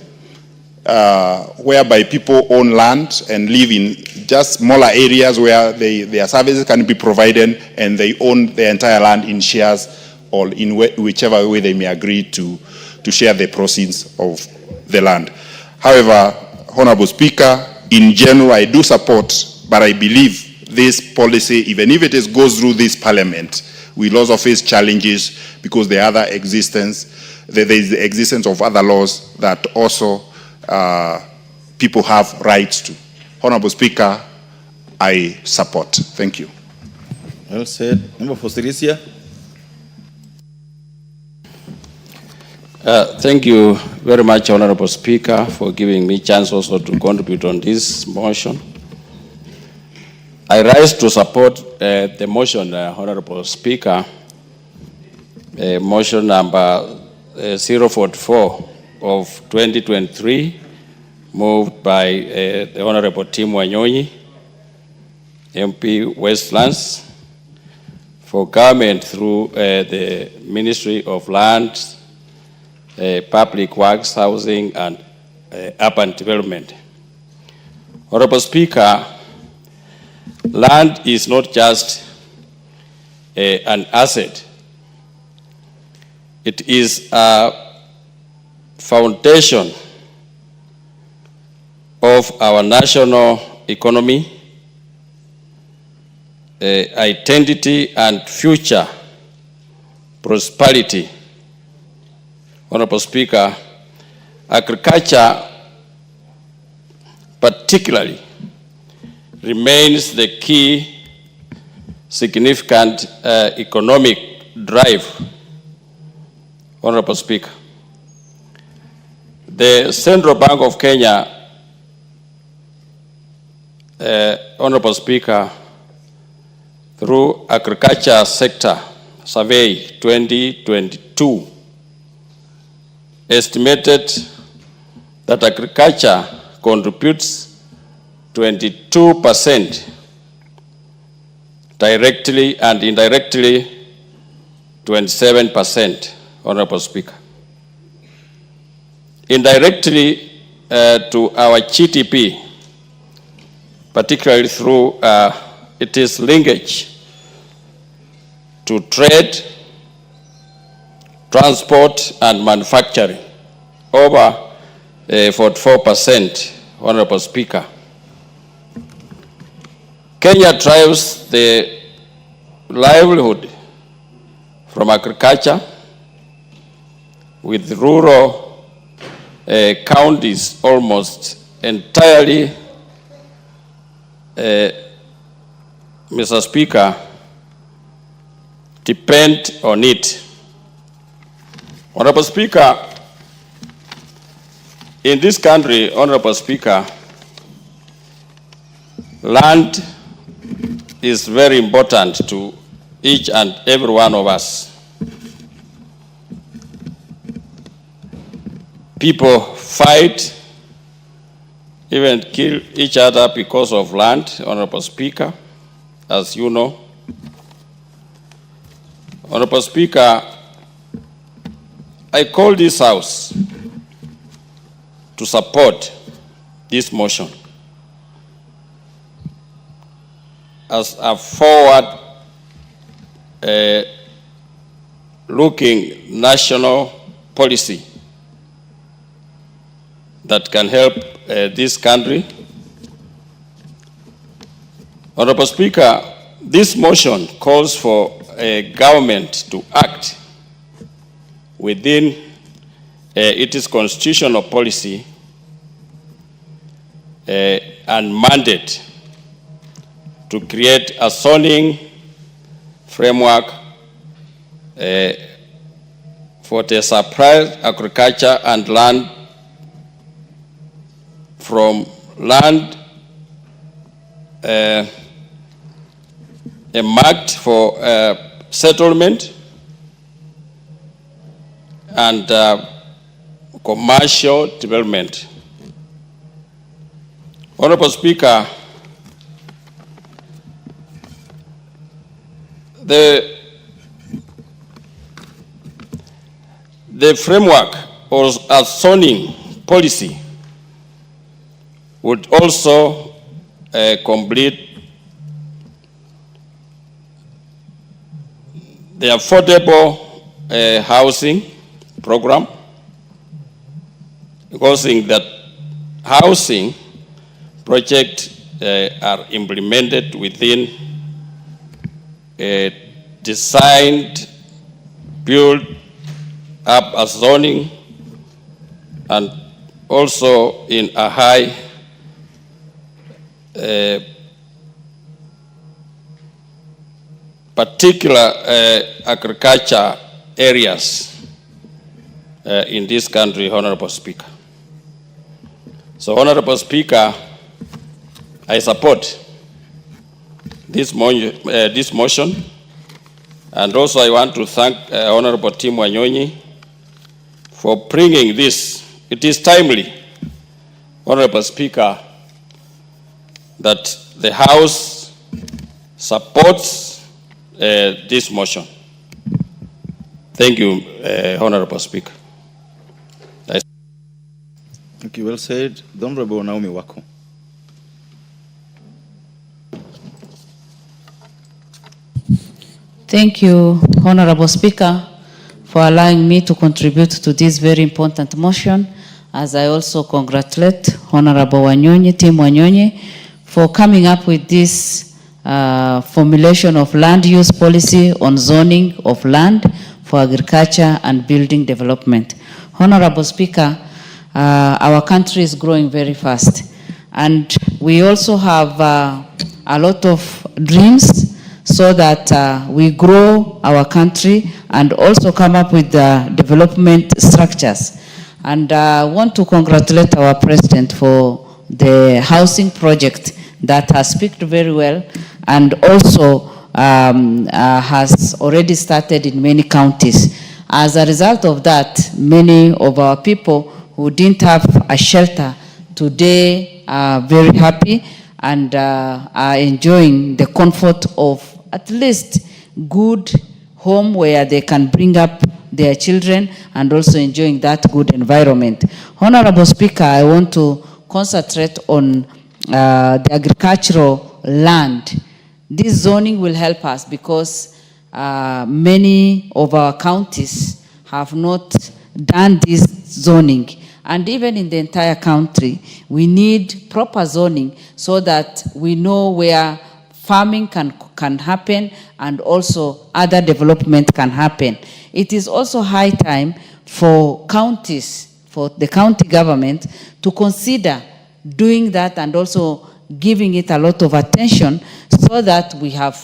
whereby people own land and live in just smaller areas where their services can be provided, and they own the entire land in shares, or in whichever way they may agree to share the proceeds of the land. However, Honorable Speaker, in general, I do support, but I believe this policy, even if it goes through this parliament, will also face challenges, because there is the existence of other laws that also people have rights to. Honorable Speaker, I support. Thank you. Well said. Member for Sirisia. Thank you very much, Honorable Speaker, for giving me a chance also to contribute on this motion. I rise to support the motion, Honorable Speaker, motion number 044 of 2023, moved by the Honorable Tim Wanyonyi, MP Westlands, for government through the Ministry of Land, Public Works, Housing, and Urban Development. Honorable Speaker, land is not just an asset. It is a foundation of our national economy, identity, and future prosperity. Honorable Speaker, agriculture particularly remains the key significant economic drive, Honorable Speaker. The Central Bank of Kenya, Honorable Speaker, through Agriculture Sector Survey 2022, estimated that agriculture contributes 22% directly and indirectly 27%, Honorable Speaker. Indirectly to our GDP, particularly through its linkage to trade, transport, and manufacturing, over 44%, Honorable Speaker. Kenya drives the livelihood from agriculture, with rural counties almost entirely, Mr. Speaker, depend on it. Honorable Speaker, in this country, Honorable Speaker, land is very important to each and every one of us. People fight, even kill each other because of land, Honorable Speaker, as you know. Honorable Speaker, I call this House to support this motion as a forward-looking national policy that can help this country. Honorable Speaker, this motion calls for a government to act within its constitutional policy and mandate to create a zoning framework for the surplus agriculture and land from land earmarked for settlement and commercial development. Honorable Speaker, the framework or a zoning policy would also complete the affordable housing program, causing that housing projects are implemented within a designed, built up a zoning, and also in a high particular agriculture areas in this country, Honorable Speaker. So, Honorable Speaker, I support this motion, and also I want to thank Honorable Tim Wanyonyi for bringing this. It is timely, Honorable Speaker, that the House supports this motion. Thank you, Honorable Speaker. Thank you. Well said. The Honorable Naomi Wako. Thank you, Honorable Speaker, for allowing me to contribute to this very important motion, as I also congratulate Honorable Wanyonyi, Tim Wanyonyi, for coming up with this formulation of land use policy on zoning of land for agriculture and building development. Honorable Speaker, our country is growing very fast, and we also have a lot of dreams so that we grow our country and also come up with development structures. And I want to congratulate our president for the housing project that has picked very well and also has already started in many counties. As a result of that, many of our people who didn't have a shelter today are very happy and are enjoying the comfort of at least good home where they can bring up their children and also enjoying that good environment. Honorable Speaker, I want to concentrate on the agricultural land. This zoning will help us because many of our counties have not done this zoning. And even in the entire country, we need proper zoning so that we know where farming can happen and also other development can happen. It is also high time for counties, for the county government to consider doing that and also giving it a lot of attention so that we have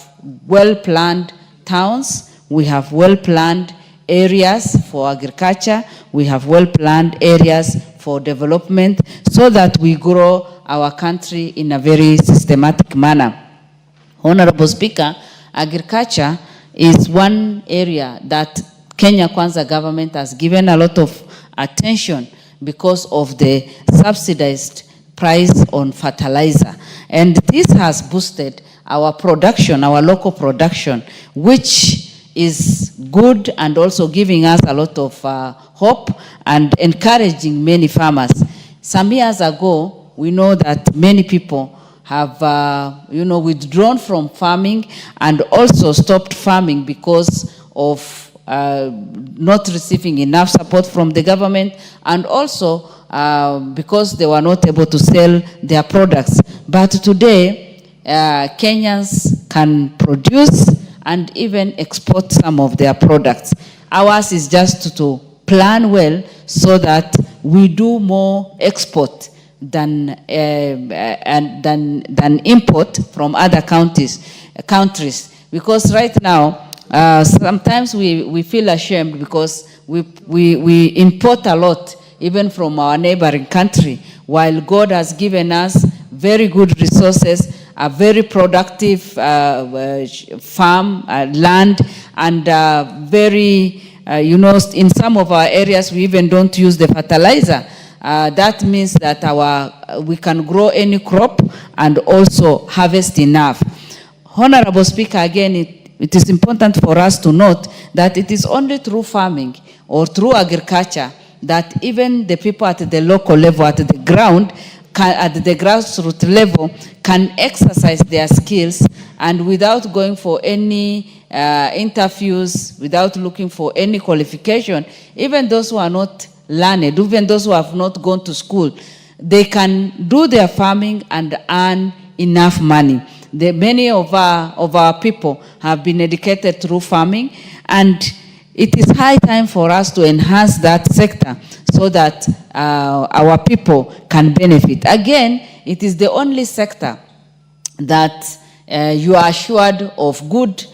well-planned towns, we have well-planned areas for agriculture, we have well-planned areas for development so that we grow our country in a very systematic manner. Honorable Speaker, agriculture is one area that Kenya Kwanza government has given a lot of attention because of the subsidized price on fertilizer. And this has boosted our production, our local production, which is good and also giving us a lot of hope and encouraging many farmers. Some years ago, we know that many people have withdrawn from farming and also stopped farming because of not receiving enough support from the government and also because they were not able to sell their products. But today, Kenyans can produce and even export some of their products. Ours is just to plan well so that we do more export than import from other countries. Because right now, sometimes we feel ashamed because we import a lot, even from our neighboring country, while God has given us very good resources, a very productive farm, land, and very, in some of our areas, we even don't use the fertilizer. That means that we can grow any crop and also harvest enough. Honorable Speaker, again, it is important for us to note that it is only through farming or through agriculture that even the people at the local level, at the ground, at the grassroots level, can exercise their skills and without going for any interviews, without looking for any qualification, even those who are not learned, even those who have not gone to school, they can do their farming and earn enough money. Many of our people have been educated through farming, and it is high time for us to enhance that sector so that our people can benefit. Again, it is the only sector that you are assured of good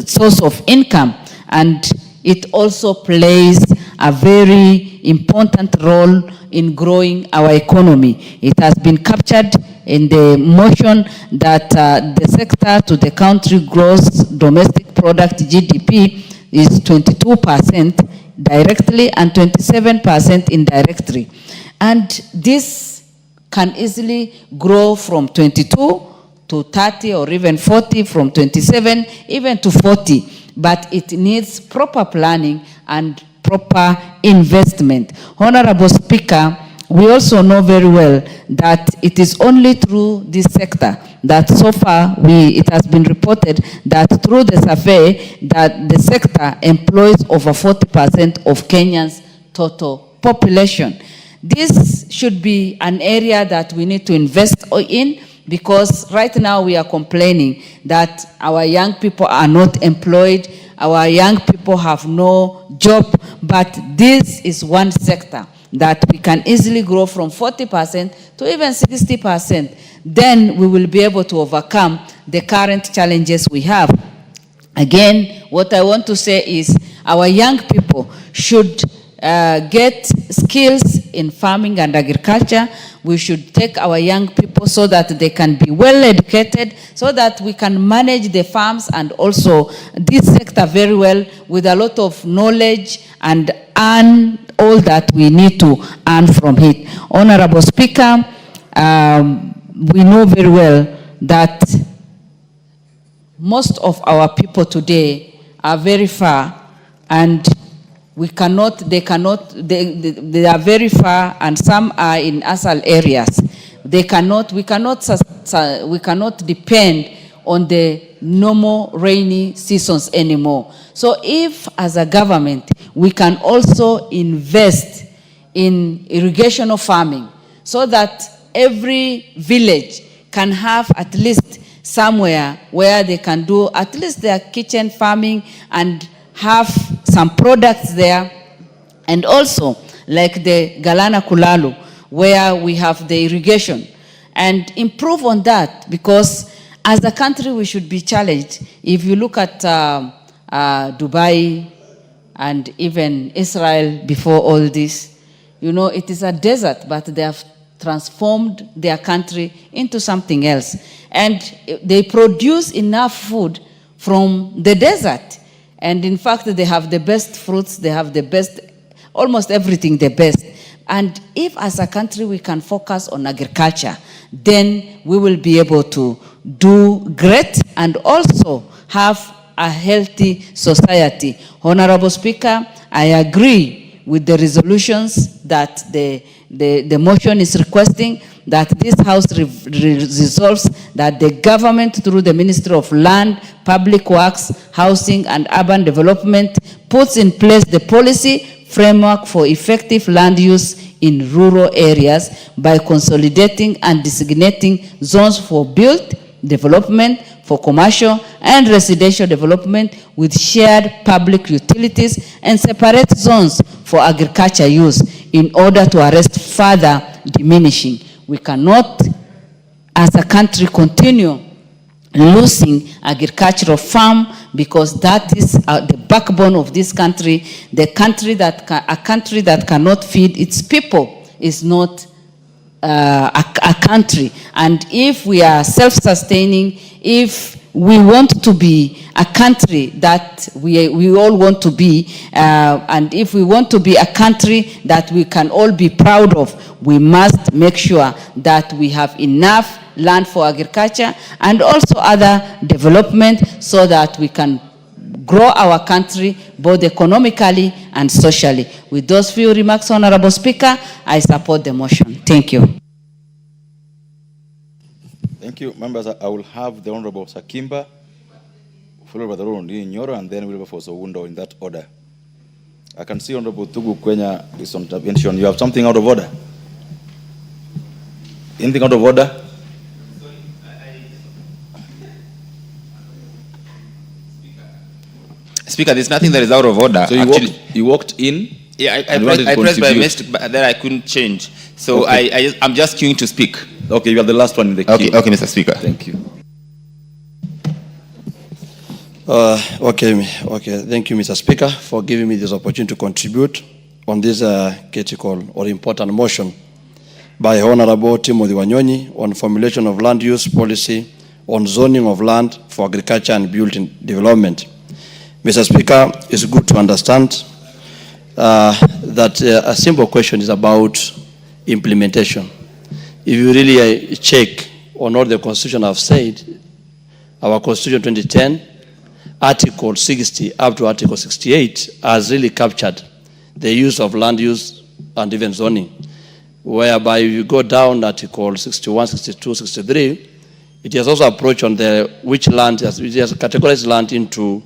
source of income, and it also plays a very important role in growing our economy. It has been captured in the motion that the sector to the country gross domestic product GDP is 22% directly and 27% indirectly. And this can easily grow from 22 to 30 or even 40, from 27 even to 40. But it needs proper planning and proper investment. Honorable Speaker, we also know very well that it is only through this sector that so far it has been reported that through the survey that the sector employs over 40% of Kenya's total population. This should be an area that we need to invest in, because right now we are complaining that our young people are not employed, our young people have no job, but this is one sector that we can easily grow from 40% to even 60%. then we will be able to overcome the current challenges we have. Again, what I want to say is our young people should get skills in farming and agriculture. We should take our young people so that they can be well educated, so that we can manage the farms and also this sector very well with a lot of knowledge and earn all that we need to earn from it. Honorable Speaker, we know very well that most of our people today are very far, and we cannot, they are very far, and some are in ASAL areas. We cannot depend on the normal rainy seasons anymore. So if, as a government, we can also invest in irrigation of farming, so that every village can have at least somewhere where they can do at least their kitchen farming and have some products there. And also like the Galana Kulalu, where we have the irrigation, and improve on that, because as a country we should be challenged. If you look at Dubai and even Israel before all this, you know, it is a desert, but they have transformed their country into something else. And they produce enough food from the desert. And in fact, they have the best fruits, they have the best, almost everything the best. And if as a country we can focus on agriculture, then we will be able to do great and also have a healthy society. Honorable Speaker, I agree with the resolutions that the motion is requesting, that this House resolves that the government, through the Ministry of Land, Public Works, Housing and Urban Development, puts in place the policy framework for effective land use in rural areas by consolidating and designating zones for built development, for commercial and residential development with shared public utilities, and separate zones for agriculture use in order to arrest further diminishing. We cannot, as a country, continue losing agricultural farm, because that is the backbone of this country. A country that cannot feed its people is not a country. And if we are self-sustaining, if we want to be a country that we all want to be, and if we want to be a country that we can all be proud of, we must make sure that we have enough land for agriculture and also other development, so that we can grow our country both economically and socially. With those few remarks, Honorable Speaker, I support the motion. Thank you. Thank you. Members, I will have the Honorable Sakimba, followed by the Honorable Nyoro, and then we'll go for Sowundo in that order. I can see Honorable Tugu Kwenya is on intervention. You have something out of order? Anything out of order? Speaker, there's nothing that is out of order. So you walked in? Yeah, I pressed by mistake, but then I couldn't change. So okay. I'm just queuing to speak. Okay, you are the last one in the queue. Okay, Mr. Speaker. Thank you. Okay. Thank you, Mr. Speaker, for giving me this opportunity to contribute on this critical or important motion by Honorable Timothy Wanyonyi on formulation of land use policy on zoning of land for agriculture and building development. Mr. Speaker, it's good to understand that a simple question is about implementation. If you really check on what the Constitution have said, our Constitution 2010, Article 60 up to Article 68 has really captured the use of land use and even zoning, whereby if you go down Article 61, 62, 63, it has also approached on the which land, it has categorized land into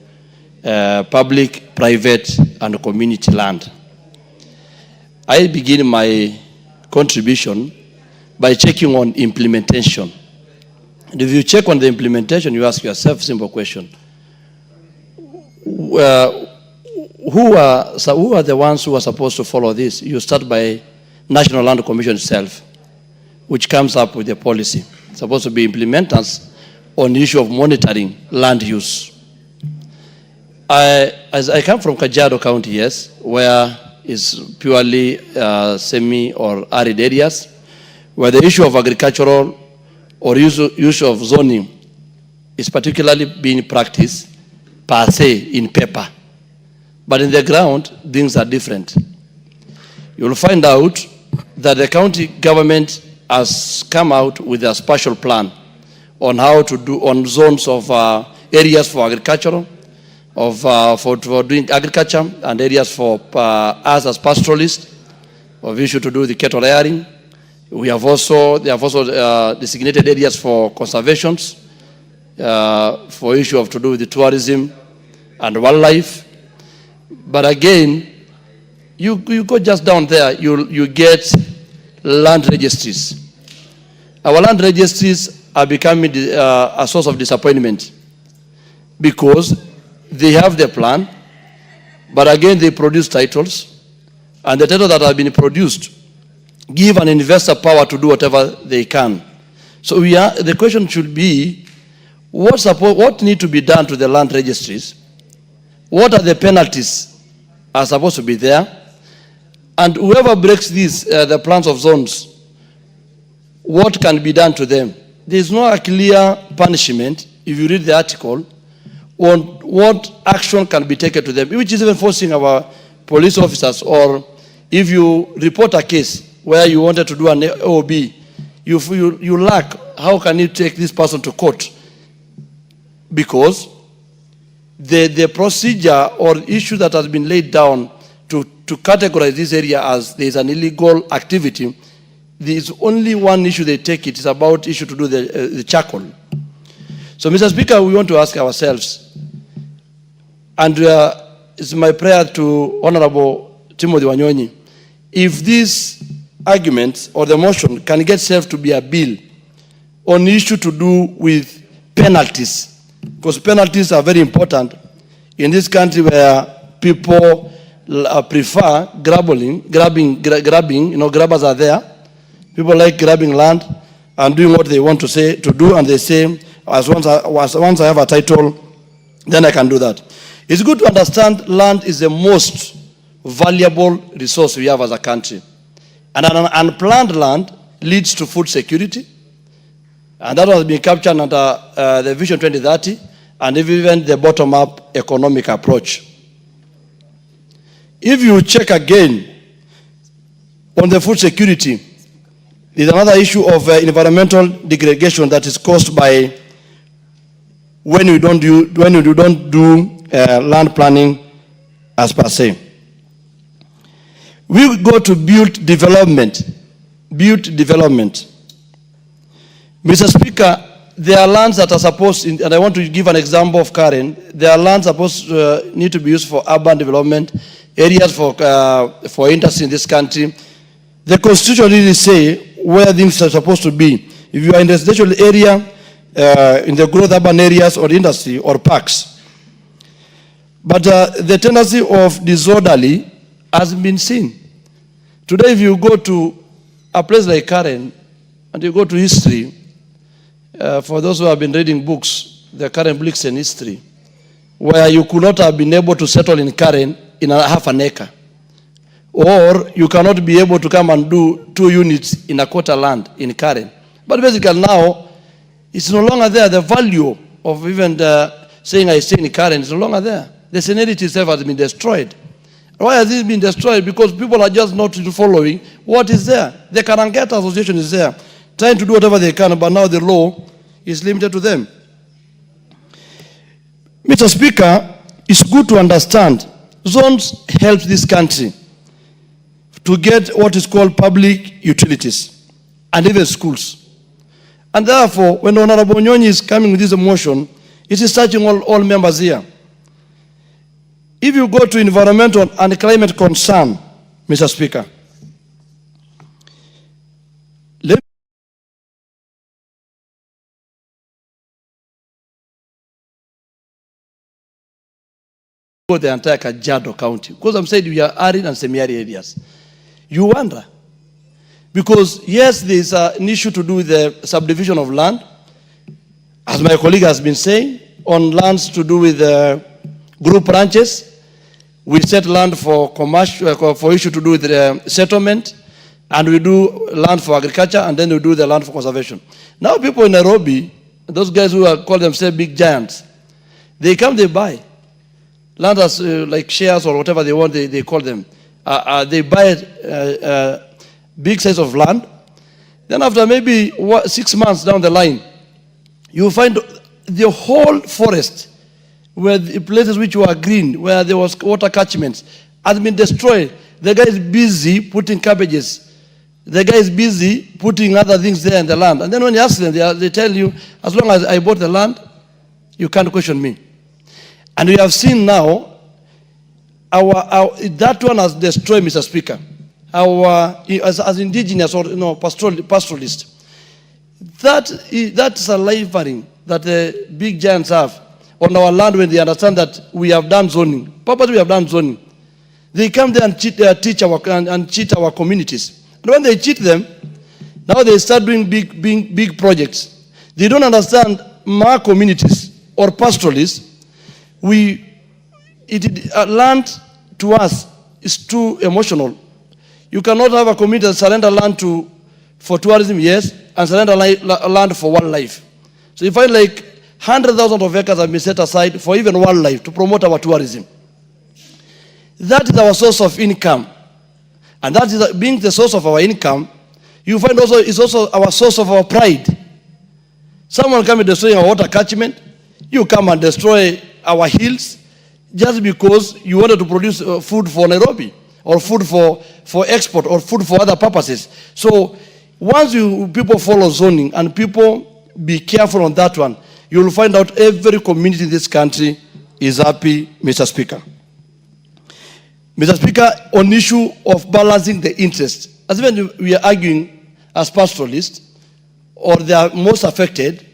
public, private, and community land. I begin my contribution by checking on implementation. And if you check on the implementation, you ask yourself a simple question. Who are the ones who are supposed to follow this? You start by National Land Commission itself, which comes up with a policy. supposed to be implementers on the issue of monitoring land use. As I come from Kajiado County, yes, where it's purely semi or arid areas, where the issue of agricultural or use of zoning is particularly being practiced per se in paper. But in the ground, things are different. You'll find out that the county government has come out with a special plan on how to do on zones of areas for agricultural, for doing agriculture, and areas for us as pastoralists, of issue to do with the cattle rearing. They have also designated areas for conservations, for issue of to do with the tourism and wildlife. But again, you go just down there, you get land registries. Our land registries are becoming a source of disappointment because they have the plan, but again they produce titles, and the titles that have been produced give an investor power to do whatever they can. So the question should be, what needs to be done to the land registries? What are the penalties are supposed to be there? And whoever breaks these, the plans of zones, what can be done to them? There is no clear punishment, if you read the article, on what action can be taken to them, which is even forcing our police officers, or if you report a case where you wanted to do an OB, you lack, how can you take this person to court? Because the procedure or issue that has been laid down to categorize this area as there is an illegal activity, there is only one issue they take. It is about issue to do the charcoal. So, Mr. Speaker, we want to ask ourselves, and it's my prayer to Honorable Timothy Wanyonyi, if this argument or the motion can get served to be a bill on issue to do with penalties, because penalties are very important in this country where people prefer grabbing, grabbers are there. People like grabbing land and doing what they want to do, and they say, once I have a title, then I can do that. It's good to understand land is the most valuable resource we have as a country. And an unplanned land leads to food security. And that has been captured under the Vision 2030 and even the bottom-up economic approach. If you check again on the food security, there's another issue of environmental degradation that is caused by when you don't do land planning as per se. We go to build development. Mr. Speaker, there are lands that are supposed, and I want to give an example of Karen, there are lands supposed to need to be used for urban development, areas for industry in this country. The Constitution really say where things are supposed to be. If you are in the residential area, in the growth urban areas or industry or parks. But the tendency of disorderly has been seen. Today, if you go to a place like Karen, and you go to history, for those who have been reading books, the Karen Blixen history, where you could not have been able to settle in Karen in half an acre. Or you cannot be able to come and do 2 units in a quarter land in Karen. But basically now, it's no longer there. The value of even saying I stay in Karen is no longer there. The senility itself has been destroyed. Why has it been destroyed? Because people are just not following what is there. The Karangeta Association is there, trying to do whatever they can, but now the law is limited to them. Mr. Speaker, it's good to understand zones help this country to get what is called public utilities and even schools. And therefore, when Honorable Nyonyi is coming with this motion, it is touching all members here. If you go to environmental and climate concern, Mr. Speaker, let me go the entire Kajiado County, because I'm saying we are arid and semi-arid areas. You wonder, Because yes, there's an issue to do with the subdivision of land, as my colleague has been saying, on lands to do with group ranches. We set land for commercial, for issue to do with the settlement, and we do land for agriculture, and then we do the land for conservation. Now people in Nairobi, those guys who call themselves big giants, they come, they buy land as like shares or whatever they want, they call them. They buy big size of land. Then after maybe 6 months down the line, you find the whole forest, where the places which were green, where there was water catchments, has been destroyed. The guy is busy putting cabbages. The guy is busy putting other things there in the land. And then when you ask them, they tell you, as long as I bought the land, you can't question me. And we have seen now, that one has destroyed, Mr. Speaker, as indigenous or pastoralists. That's a laboring that the big giants have on our land when they understand that we have done zoning. Purposely we have done zoning. They come there and cheat our communities. And when they cheat them, now they start doing big projects. They don't understand my communities or pastoralists. Land to us is too emotional. You cannot have a community that surrender land for tourism, yes, and surrender land for wildlife. So you find like 100,000 of acres have been set aside for even wildlife to promote our tourism. That is our source of income. And that is being the source of our income, you find also is also our source of our pride. Someone come and destroy our water catchment, you come and destroy our hills just because you wanted to produce food for Nairobi or food for export or food for other purposes. So once people follow zoning and people be careful on that one, you will find out every community in this country is happy, Mr. Speaker. Mr. Speaker, on issue of balancing the interest, as when we are arguing as pastoralists, or they are most affected,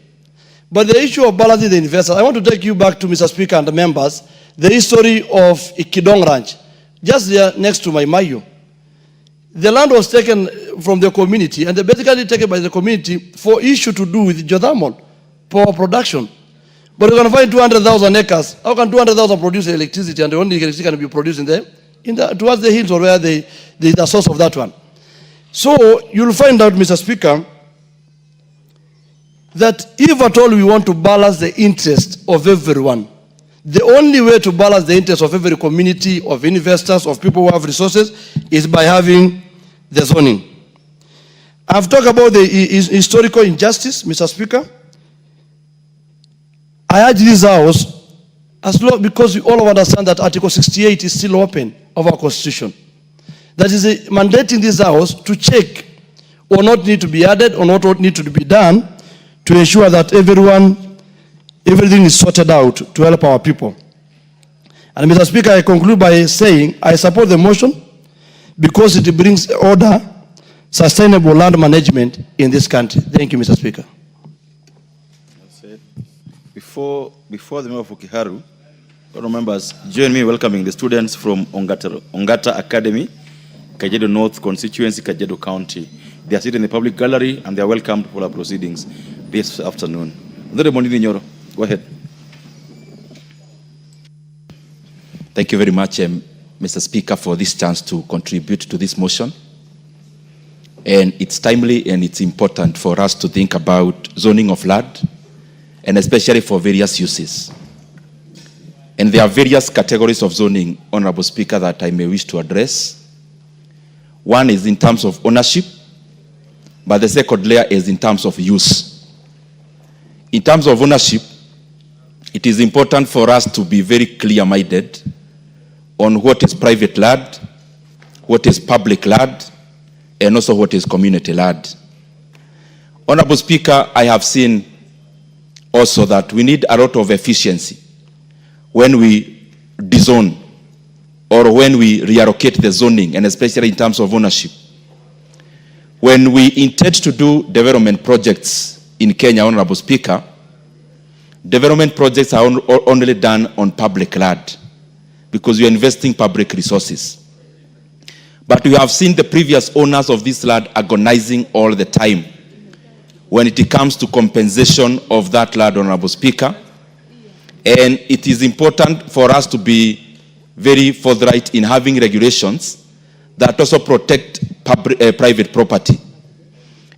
but the issue of balancing the investors, I want to take you back to, Mr. Speaker and the members, the history of Ikidong Ranch, just there next to my Mayo. The land was taken from the community, and basically taken by the community for issue to do with geothermal power production. But you're going to find 200,000 acres. How can 200,000 produce electricity, and the only electricity can be produced towards the hills or where the source of that one? So you'll find out, Mr. Speaker, that if at all we want to balance the interest of everyone, the only way to balance the interest of every community, of investors, of people who have resources, is by having the zoning. I've talked about the historical injustice, Mr. Speaker. I urge this House, because we all understand that Article 68 is still open of our Constitution, that is mandating this House to check what not need to be added or what need to be done to ensure that everything is sorted out to help our people. And Mr. Speaker, I conclude by saying I support the motion because it brings order, sustainable land management in this country. Thank you, Mr. Speaker. Before the member for Kiharu, honourable members, join me in welcoming the students from Ongata Academy, Kajedo North Constituency, Kajedo County. They are sitting in the public gallery and they are welcomed for our proceedings this afternoon. Go ahead. Thank you very much, Mr. Speaker, for this chance to contribute to this motion. And it's timely and it's important for us to think about zoning of land, and especially for various uses. And there are various categories of zoning, Honorable Speaker, that I may wish to address. One is in terms of ownership, but the second layer is in terms of use. In terms of ownership, it is important for us to be very clear-minded on what is private land, what is public land, and also what is community land. Honorable Speaker, I have seen also that we need a lot of efficiency when we dezone or when we reallocate the zoning, and especially in terms of ownership. When we intend to do development projects in Kenya, Honorable Speaker, development projects are only done on public land because we are investing public resources. But we have seen the previous owners of this land agonizing all the time when it comes to compensation of that land, Honorable Speaker. And it is important for us to be very forthright in having regulations that also protect private property.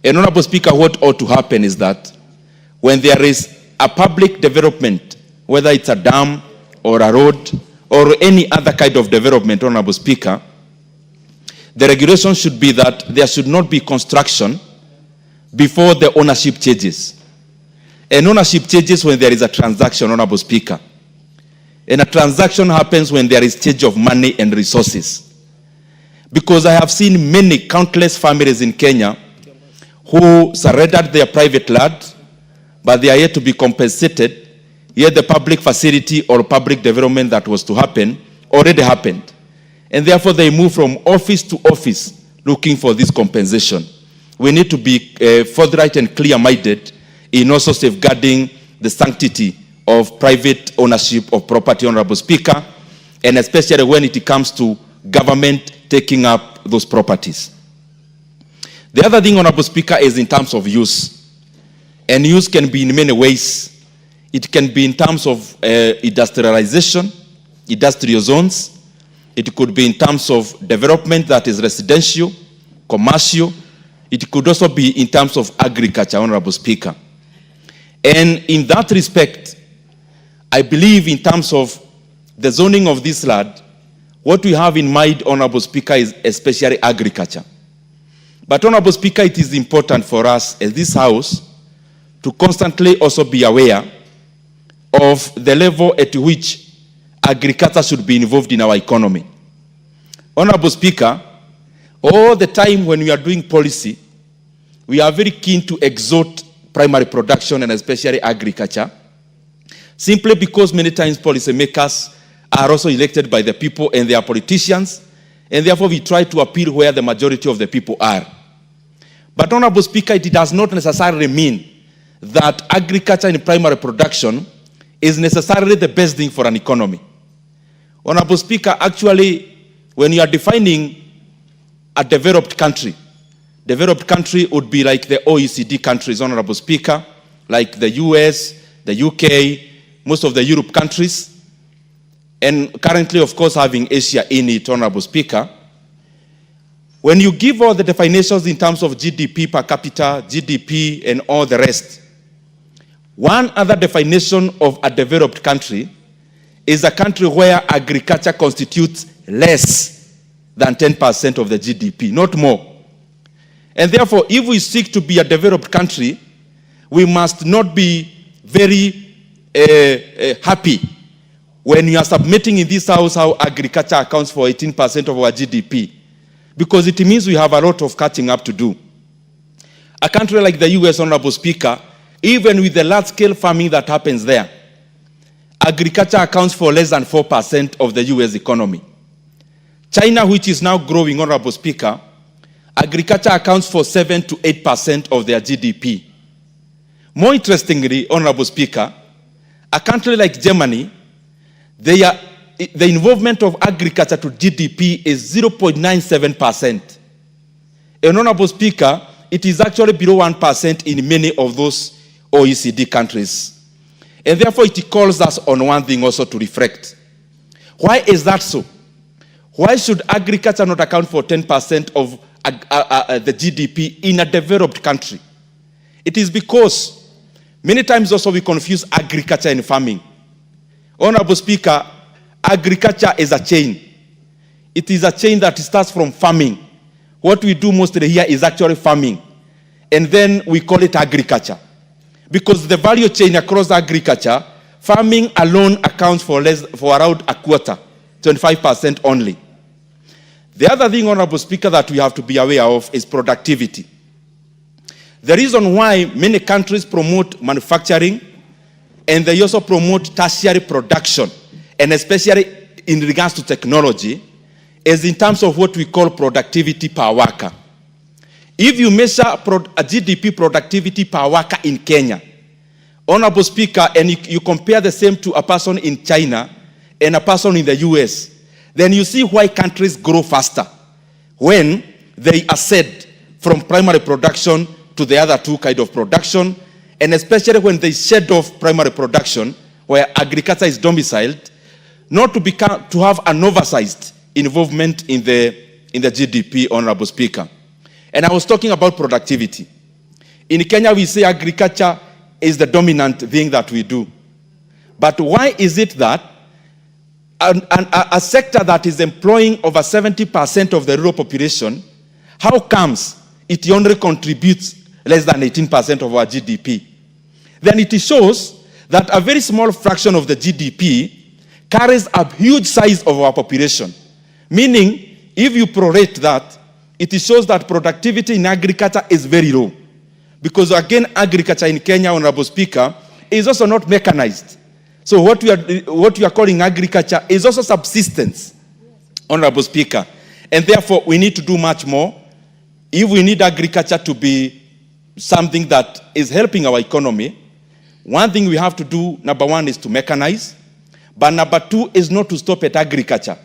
And Honorable Speaker, what ought to happen is that when there is a public development, whether it's a dam or a road or any other kind of development, Honorable Speaker, the regulation should be that there should not be construction before the ownership changes. And ownership changes when there is a transaction, Honorable Speaker. And a transaction happens when there is change of money and resources. Because I have seen many, countless families in Kenya who surrendered their private land, but they are yet to be compensated, yet the public facility or public development that was to happen already happened. And therefore they move from office to office looking for this compensation. We need to be forthright and clear-minded in also safeguarding the sanctity of private ownership of property, Honorable Speaker, and especially when it comes to government taking up those properties. The other thing, Honorable Speaker, is in terms of use. And use can be in many ways. It can be in terms of industrialization, industrial zones. It could be in terms of development that is residential, commercial. It could also be in terms of agriculture, Honorable Speaker. And in that respect, I believe in terms of the zoning of this land, what we have in mind, Honorable Speaker, is especially agriculture. But Honorable Speaker, it is important for us as this House to constantly also be aware of the level at which agriculture should be involved in our economy. Honorable Speaker, all the time when we are doing policy, we are very keen to exhort primary production and especially agriculture, simply because many times policymakers are also elected by the people and they are politicians, and therefore we try to appeal where the majority of the people are. But Honorable Speaker, it does not necessarily mean that agriculture and primary production is necessarily the best thing for an economy. Honorable Speaker, actually, when you are defining a developed country would be like the OECD countries, Honorable Speaker, like the US, the UK, most of the Europe countries, and currently, of course, having Asia in it, Honorable Speaker. When you give all the definitions in terms of GDP per capita, GDP, and all the rest, one other definition of a developed country is a country where agriculture constitutes less than 10% of the GDP, not more. And therefore, if we seek to be a developed country, we must not be very happy when you are submitting in this House how agriculture accounts for 18% of our GDP, because it means we have a lot of catching up to do. A country like the US, Honorable Speaker, even with the large-scale farming that happens there, agriculture accounts for less than 4% of the US economy. China, which is now growing, Honorable Speaker, agriculture accounts for 7 to 8% of their GDP. More interestingly, Honorable Speaker, a country like Germany, the involvement of agriculture to GDP is 0.97%. And Honorable Speaker, it is actually below 1% in many of those OECD countries. And therefore, it calls us on one thing also to reflect. Why is that so? Why should agriculture not account for 10% of the GDP in a developed country? It is because many times also we confuse agriculture and farming. Honorable Speaker, agriculture is a chain. It is a chain that starts from farming. What we do mostly here is actually farming. And then we call it agriculture. Because the value chain across agriculture, farming alone accounts for around a quarter, 25% only. The other thing, Honorable Speaker, that we have to be aware of is productivity. The reason why many countries promote manufacturing and they also promote tertiary production, and especially in regards to technology, is in terms of what we call productivity per worker. If you measure a GDP productivity per worker in Kenya, Honorable Speaker, and you compare the same to a person in China and a person in the US, then you see why countries grow faster. when they ascend from primary production to the other two kind of production, and especially when they shed off primary production, where agriculture is domiciled, not to have an oversized involvement in the GDP, Honorable Speaker. And I was talking about productivity. In Kenya, we say agriculture is the dominant thing that we do. But why is it that a sector that is employing over 70% of the rural population, how comes it only contributes less than 18% of our GDP? Then it shows that a very small fraction of the GDP carries a huge size of our population. Meaning, if you prorate that, it shows that productivity in agriculture is very low. Because again, agriculture in Kenya, Honorable Speaker, is also not mechanized. So what we are calling agriculture is also subsistence, Honorable Speaker. And therefore, we need to do much more. If we need agriculture to be something that is helping our economy, one thing we have to do, number one, is to mechanize. But number two is not to stop at agriculture.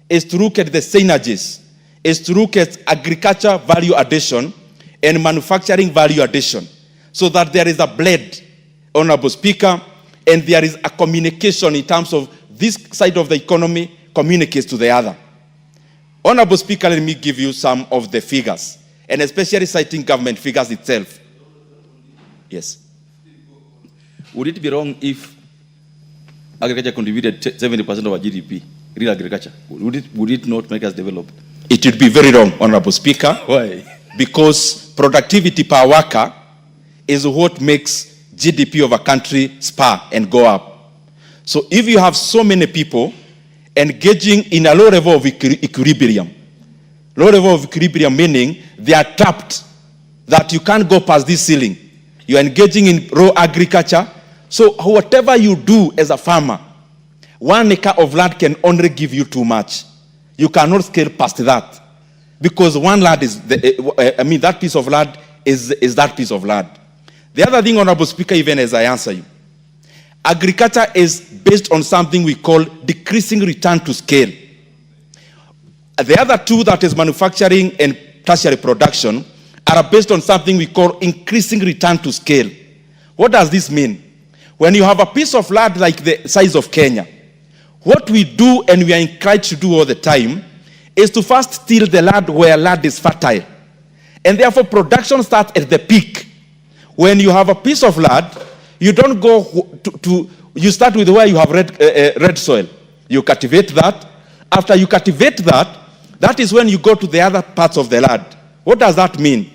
Is to look at the synergies. Is to look at agriculture value addition and manufacturing value addition. So that there is a blend, Honorable Speaker, and there is a communication in terms of this side of the economy communicates to the other. Honorable Speaker, let me give you some of the figures, and especially citing government figures itself. Yes. Would it be wrong if agriculture contributed 70% of our GDP, real agriculture? Would it not make us develop? It would be very wrong, Honorable Speaker. Why? Because productivity per worker is what makes GDP of a country spur and go up. So if you have so many people engaging in a low level of equilibrium, low level of equilibrium meaning they are trapped, that you can't go past this ceiling. You are engaging in raw agriculture. So whatever you do as a farmer, 1 acre of land can only give you too much. You cannot scale past that. Because one land is, that piece of land is that piece of land. The other thing, Honorable Speaker, even as I answer you, agriculture is based on something we call decreasing return to scale. The other two, that is manufacturing and tertiary production, are based on something we call increasing return to scale. What does this mean? When you have a piece of land like the size of Kenya, what we do and we are encouraged to do all the time is to first till the land where land is fertile. And therefore production starts at the peak. When you have a piece of land, you don't go you start with where you have red soil. You cultivate that. After you cultivate that, that is when you go to the other parts of the land. What does that mean?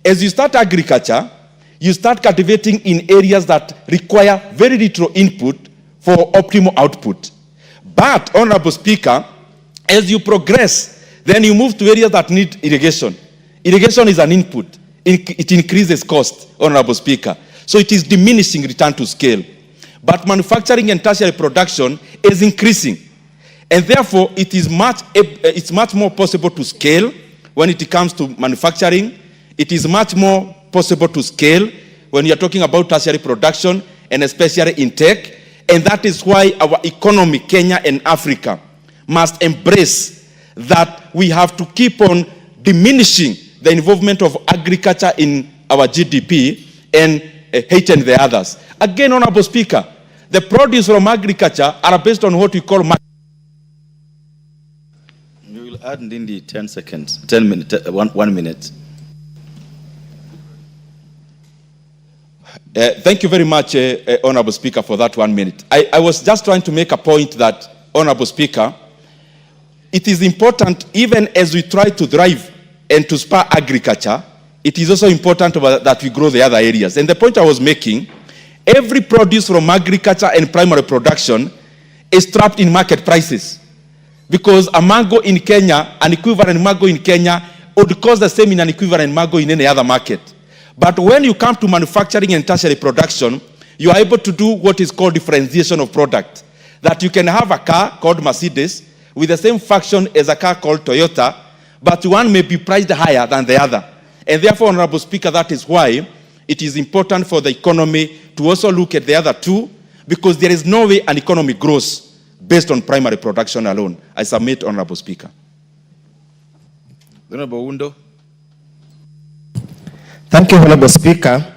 As you start agriculture, you start cultivating in areas that require very little input for optimal output. But, Honorable Speaker, as you progress, then you move to areas that need irrigation. Irrigation is an input. It increases cost, Honorable Speaker. So it is diminishing return to scale. But manufacturing and tertiary production is increasing. And therefore, it's much more possible to scale when it comes to manufacturing. It is much more possible to scale when you're talking about tertiary production, and especially in tech. And that is why our economy, Kenya and Africa, must embrace that we have to keep on diminishing the involvement of agriculture in our GDP and hating the others. Again, Honorable Speaker, the produce from agriculture are based on what we call You will add in the 10 seconds, 10 minutes, 1 minute. Thank you very much, Honorable Speaker, for that 1 minute. I was just trying to make a point that, Honorable Speaker, it is important, even as we try to drive and to spur agriculture, it is also important that we grow the other areas. And the point I was making, every produce from agriculture and primary production is trapped in market prices. Because a mango in Kenya, an equivalent mango in Kenya, would cost the same in an equivalent mango in any other market. But when you come to manufacturing and tertiary production, you are able to do what is called differentiation of product. That you can have a car called Mercedes with the same function as a car called Toyota, but one may be priced higher than the other. And therefore, Honorable Speaker, that is why it is important for the economy to also look at the other two, because there is no way an economy grows based on primary production alone. I submit, Honorable Speaker. The Honorable Undo. Thank you, Honorable Speaker.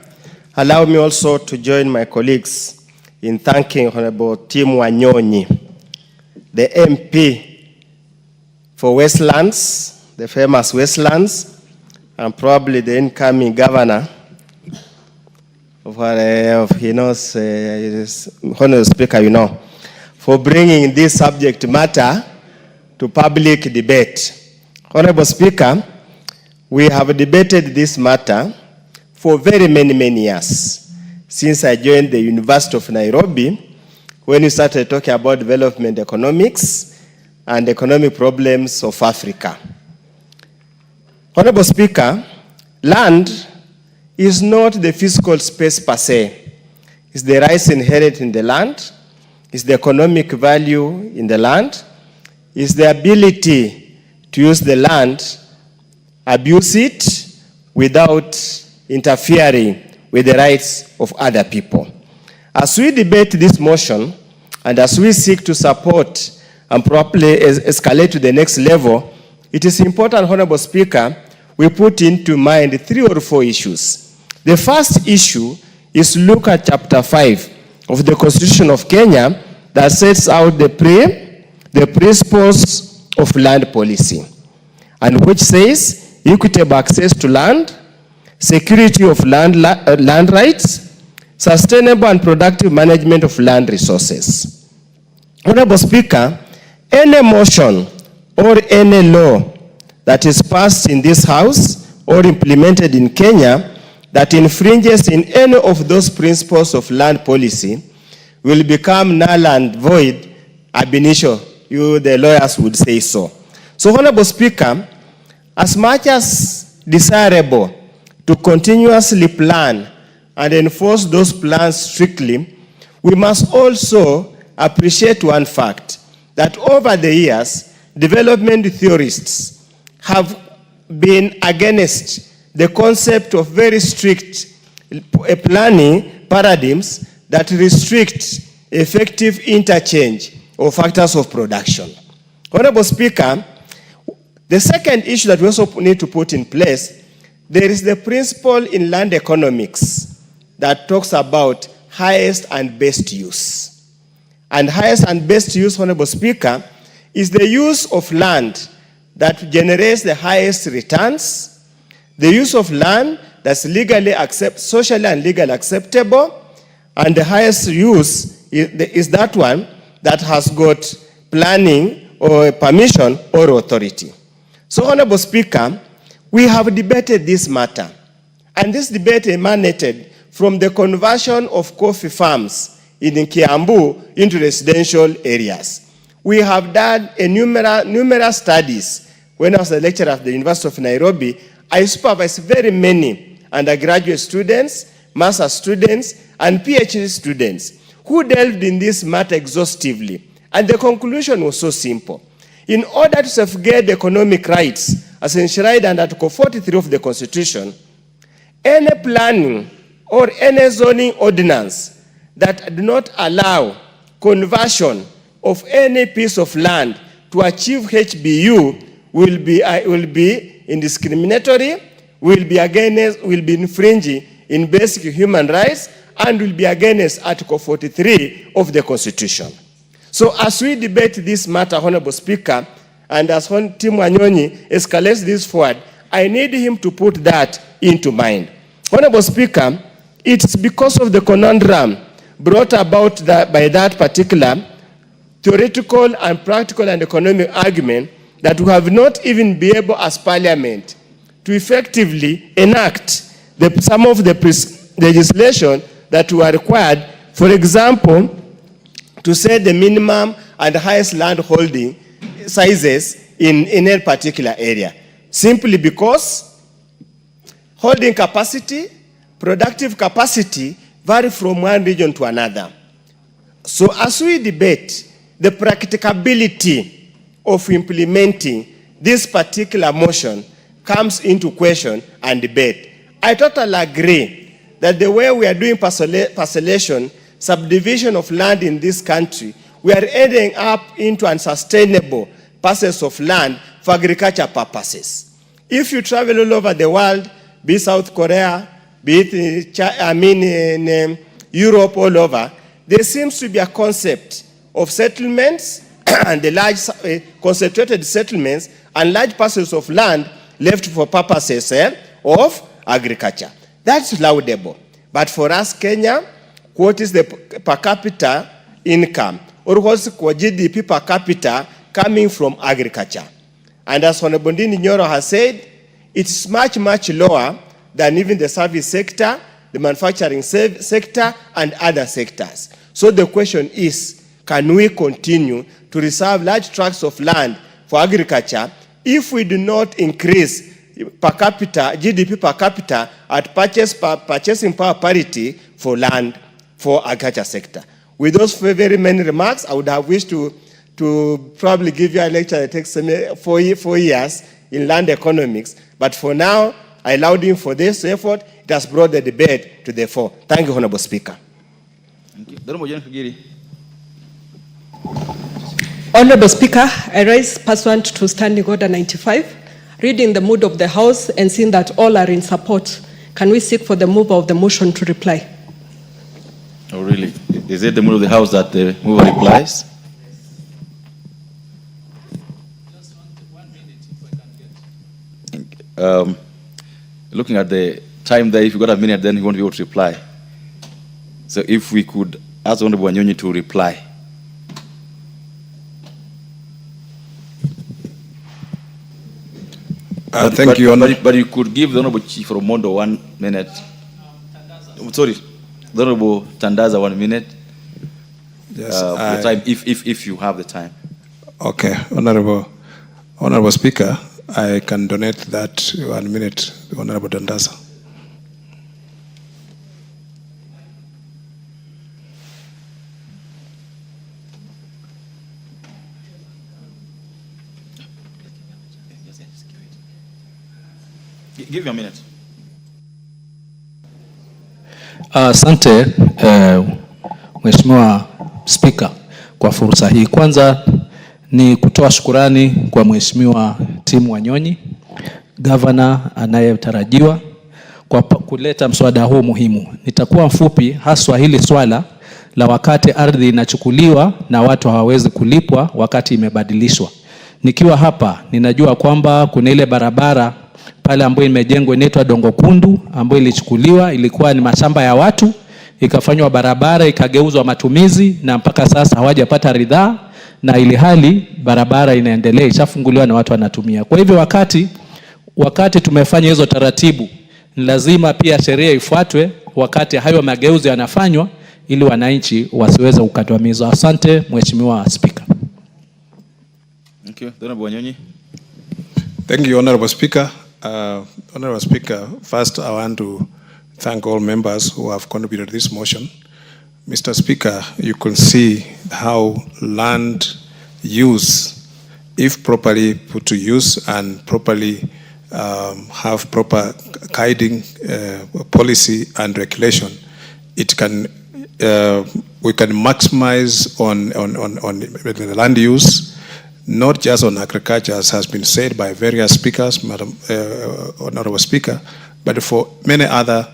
Allow me also to join my colleagues in thanking Honorable Tim Wanyonyi, the MP for Westlands, the famous Westlands, and probably the incoming governor of Honorable Speaker, for bringing this subject matter to public debate. Honorable Speaker, we have debated this matter for very many years, since I joined the University of Nairobi, when we started talking about development economics and economic problems of Africa. Honorable Speaker, land is not the physical space per se. It's the rights inherent in the land, it's the economic value in the land, it's the ability to use the land, abuse it without interfering with the rights of other people. As we debate this motion, and as we seek to support and properly escalate to the next level, it is important, Honorable Speaker, we put into mind 3 or 4 issues. The first issue is look at Chapter 5 of the Constitution of Kenya that sets out the principles of land policy, and which says equitable access to land, security of land rights, sustainable and productive management of land resources. Honorable Speaker, any motion or any law that is passed in this House or implemented in Kenya that infringes in any of those principles of land policy will become null and void ab initio. You, the lawyers, would say so. So, Honorable Speaker, as much as desirable to continuously plan and enforce those plans strictly, we must also appreciate one fact, that over the years, development theorists have been against the concept of very strict planning paradigms that restrict effective interchange of factors of production. Honorable Speaker, the second issue that we also need to put in place, there is the principle in land economics that talks about highest and best use. And highest and best use, Honorable Speaker, is the use of land that generates the highest returns, the use of land that's socially and legally acceptable, and the highest use is that one that has got planning or permission or authority. So, Honorable Speaker, we have debated this matter, and this debate emanated from the conversion of coffee farms in Kiambu into residential areas. We have done numerous studies. When I was a lecturer at the University of Nairobi, I supervised very many undergraduate students, master's students, and PhD students who delved in this matter exhaustively. And the conclusion was so simple. In order to safeguard economic rights, as enshrined under Article 43 of the Constitution, any planning or any zoning ordinance that do not allow conversion of any piece of land to achieve HBU will be indiscriminatory, will be infringing in basic human rights, and will be against Article 43 of the Constitution. So as we debate this matter, Honorable Speaker, and as Tim Wanyonyi escalates this forward, I need him to put that into mind. Honorable Speaker, it's because of the conundrum brought about by that particular theoretical and practical and economic argument that we have not even been able as Parliament to effectively enact some of the legislation that were required, for example, to set the minimum and highest land holding sizes in a particular area. Simply because holding capacity, productive capacity vary from one region to another. So as we debate the practicability of implementing this particular motion comes into question and debate. I totally agree that the way we are doing parcellation, subdivision of land in this country, we are ending up into unsustainable parcels of land for agriculture purposes. If you travel all over the world, be it South Korea, be it in Europe, all over, there seems to be a concept of settlements and the large concentrated settlements and large parcels of land left for purposes of agriculture. That's laudable. But for us, Kenya, what is the per capita income? Or what's the GDP per capita coming from agriculture? And as Honorable Ndini Nyoro has said, it's much, much lower than even the service sector, the manufacturing sector, and other sectors. So the question is, can we continue to reserve large tracts of land for agriculture if we do not increase per capita, GDP per capita at purchasing power parity for land for agriculture sector? With those very many remarks, I would have wished to probably give you a lecture that takes 4 years in land economics. But for now, I allowed him for this effort. It has brought the debate to the fore. Thank you, Honorable Speaker. Thank you. Honorable Speaker, I rise pursuant to Standing Order 95, reading the mood of the House and seeing that all are in support. Can we seek for the mover of the motion to reply? Oh, really? Is it the mood of the House that the mover replies? Looking at the time there, if you got a minute, then he won't be able to reply. So if we could ask Honorable Wanyonyi to reply. Thank you, Honorable. But you could give the Honorable Chief Romondo 1 minute. Sorry, the Honorable Tandaza 1 minute. Yes, for time, if you have the time. Okay, Honorable Speaker, I can donate that 1 minute to Honorable Tandaza. Give you a minute. Asante Mheshimiwa Spika kwa fursa hii. Kwanza ni kutoa shukurani kwa Mheshimiwa Tim Wanyonyi, Governor anayetarajiwa kwa kuleta mswada huu muhimu. Nitakuwa mfupi, haswa hili swala la wakati ardhi inachukuliwa na watu hawawezi kulipwa wakati imebadilishwa. Nikiwa hapa ninajua kwamba kuna ile barabara pale ambayo imejengwa inaitwa Dongo Kundu, ambayo ilichukuliwa, ilikuwa ni mashamba ya watu, ikafanywa barabara, ikageuzwa matumizi, na mpaka sasa hawajapata ridhaa, na ili hali barabara inaendelea, ishafunguliwa na watu wanatumia. Kwa hivyo wakati tumefanya hizo taratibu, ni lazima pia sheria ifuatwe wakati hayo mageuzi yanafanywa, ili wananchi wasiweze kukandamizwa. Asante Mheshimiwa Speaker. Thank you. Honorable Wanyonyi. Thank you, Honorable Speaker. Honorable Speaker, first I want to thank all members who have contributed to this motion. Mr. Speaker, you can see how land use, if properly put to use and properly have proper guiding policy and regulation, it can we can maximize on the land use, not just on agriculture, as has been said by various speakers, Madam Honorable Speaker, but for many other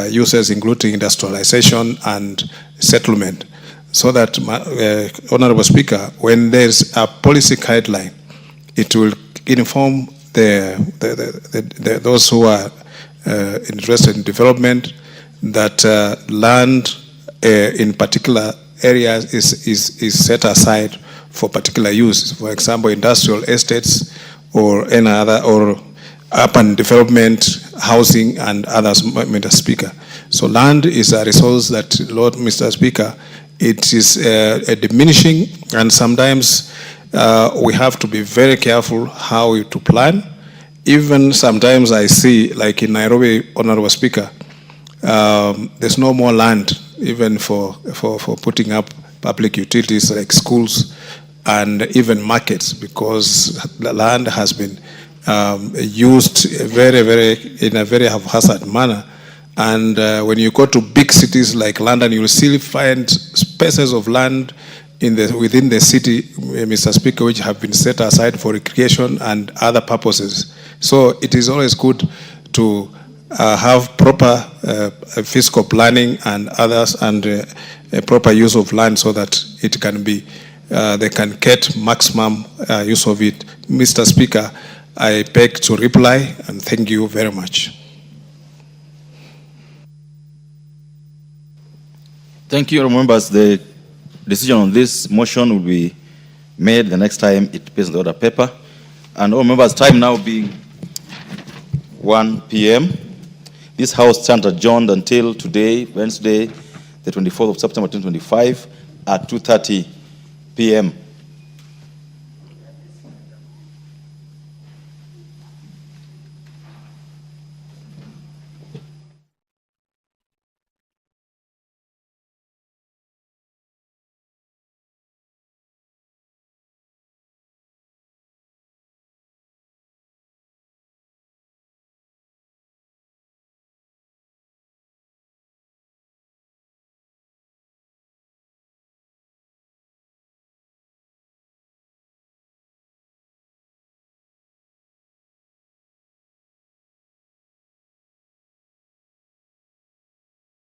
uses, including industrialization and settlement. So that, Honorable Speaker, when there's a policy guideline, it will inform those who are interested in development that land in particular areas is set aside for particular use. For example, industrial estates or any other, or urban development, housing, and others, Mr. Speaker. So land is a resource that, Lord, Mr. Speaker, it is diminishing, and sometimes we have to be very careful how to plan. Even sometimes I see, like in Nairobi, Honorable Speaker, there's no more land even for putting up public utilities like schools and even markets, because the land has been used in a very haphazard manner. And when you go to big cities like London, you will still find spaces of land within the city, Mr. Speaker, which have been set aside for recreation and other purposes. So it is always good to have proper fiscal planning and others, and a proper use of land so that it can be, they can get maximum use of it. Mr. Speaker, I beg to reply and thank you very much. Thank you, members. The decision on this motion will be made the next time it appears in the order paper. And all members, time now being 1 p.m. This House stands adjourned until today, Wednesday, the 24th of September 2025 at 2:30 p.m.